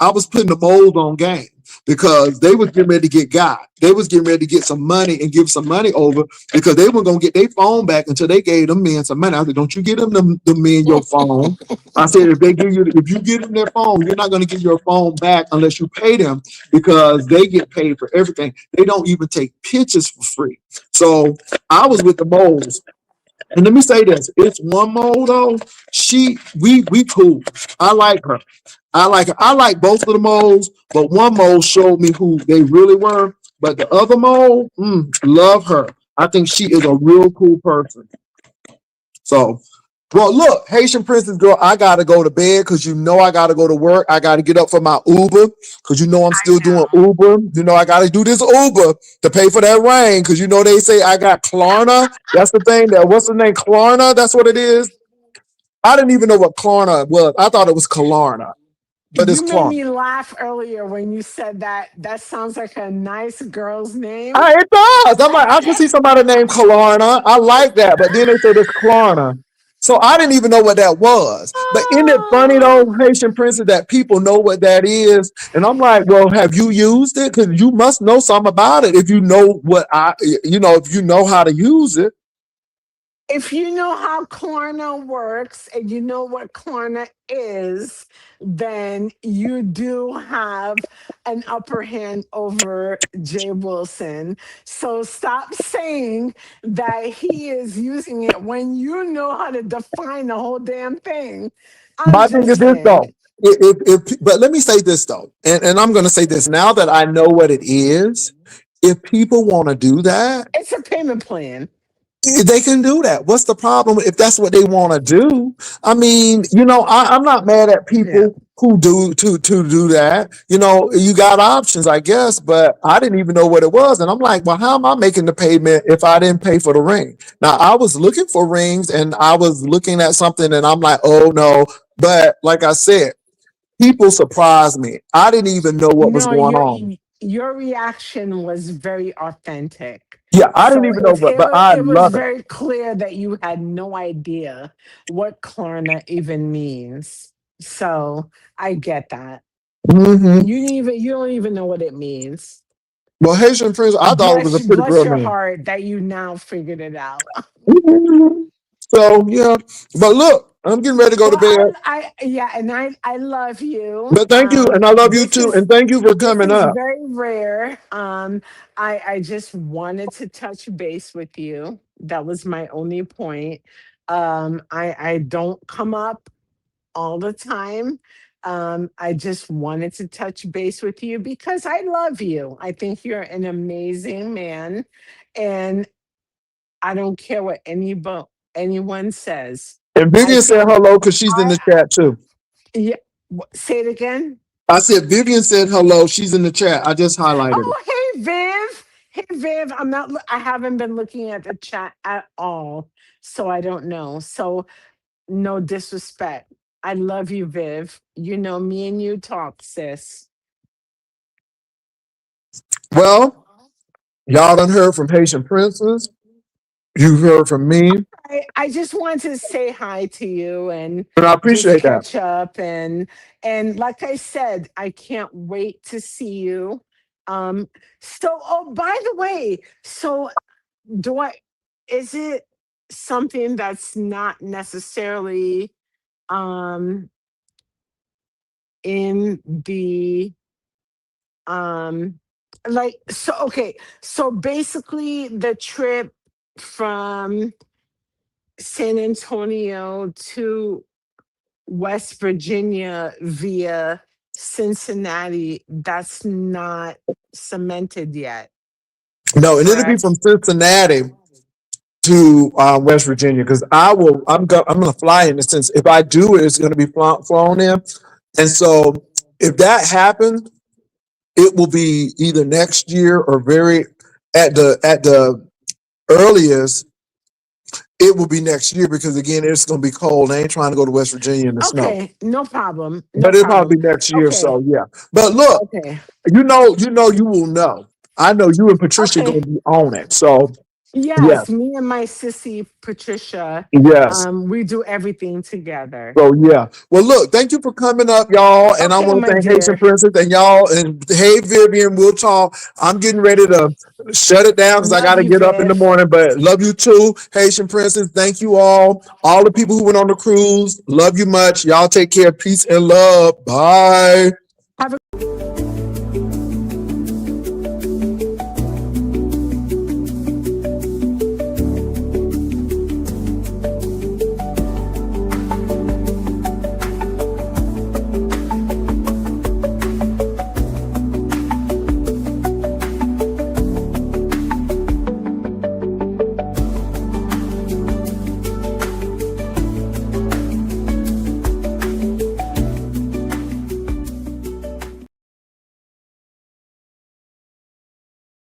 the mold on game because they was getting ready to get got. They was getting ready to get some money and give some money over because they weren't going to get their phone back until they gave them men some money. I said, don't you get them men your phone. I said, if you give them their phone, you're not going to get your phone back unless you pay them because they get paid for everything. They don't even take pictures for free. So I was with the moles. And let me say this: it's one mole though. We cool. I like her. I like her. I like both of the moles, but one mole showed me who they really were. But the other mole, love her. I think she is a real cool person. So, well, look, Haitian Princess Girl, I gotta go to bed because I gotta go to work. I gotta get up for my Uber because I'm I still doing know. Uber. I gotta do this Uber to pay for that rain because they say I got Klarna. That's the thing. What's the name? Klarna. That's what it is. I didn't even know what Klarna was. I thought it was Klarna. but it's You made Klarna. me laugh earlier when you said that. That sounds like a nice girl's name. It does. I'm like, I can see somebody named Klarna. I like that. But then they said it's Klarna. So I didn't even know what that was. But isn't it funny though, Oh, Haitian Princess, that people know what that is? And I'm like, well, have you used it? Because you must know something about it if you know if you know how to use it. if you know how Klarna works and you know what Klarna is, then you do have an upper hand over Jay Wilson. So stop saying that he is using it when you know how to define the whole damn thing. I'm My thing is just this saying. though. But let me say this though, and I'm going to say this now that I know what it is. If people want to do that, It's a payment plan. they can do that. What's the problem if that's what they want to do? I mean, I'm not mad at Yeah. people who to do that. You got options, I guess, but I didn't even know what it was, and I'm like, well, how am I making the payment if I didn't pay for the ring? Now I was looking for rings, and I was looking at something, and I'm like, oh no. But like I said, people surprised me. I didn't even know what was No, going on. your reaction was very authentic. Yeah, I didn't So even know, but I it was love it. very clear that you had no idea what Klarna even means. So I get that. Hmm. You don't even know what it means. Well, Haitian Prince, I thought it was a pretty Bless girl your name. heart that you now figured it out. Mhm. So yeah, but look, I'm getting ready to go to Well, bed. yeah, and I love you. But thank you, and I love you too, and thank you for This coming is up. very rare. I just wanted to touch base with you. That was my only point. I don't come up all the time. I just wanted to touch base with you because I love you. I think you're an amazing man, and I don't care what anyone says. And I Vivian said think hello because she's in I the chat too. yeah. Say it again. I said Vivian said hello. She's in the chat. I just highlighted it. Oh, hey Viv. Hey Viv. I haven't been looking at the chat at all, so I don't know. So no disrespect. I love you, Viv. You know me and you talk, sis. Well, y'all done heard from Haitian Princess. You've heard from me, I just wanted to say hi to you and and I just appreciate that. catch up and like I said, I can't wait to see you. Um oh, by the way, so do I is it something that's not necessarily um in the um okay, so basically the trip from San Antonio to West Virginia via Cincinnati, that's not cemented yet, No, and it'll be from correct? Cincinnati to West Virginia because I'm gonna fly in. Since if I do it, it's gonna be flown in, and so if that happens, it will be either next year or very at the earliest. It will be next year because again, it's gonna be cold. I ain't trying to go to West Virginia in the snow, Okay, no problem. No but it'll probably problem. be next year. Okay, So yeah. But look, okay, you will know. I know you and Patricia gonna okay. be on it. So yes, Yes, me and my sissy Patricia, yes. we do everything together. So yeah. Well, look, thank you for coming up, y'all. And I Okay, want to my thank Haitian dear. Princess and y'all. And hey, Vivian, we'll talk. I'm getting ready to shut it down because I got Love to you, get up in the Viv. morning. But love you too, Haitian Princess. Thank you all. All the people who went on the cruise, love you much. Y'all take care. Peace and love. Bye. Have a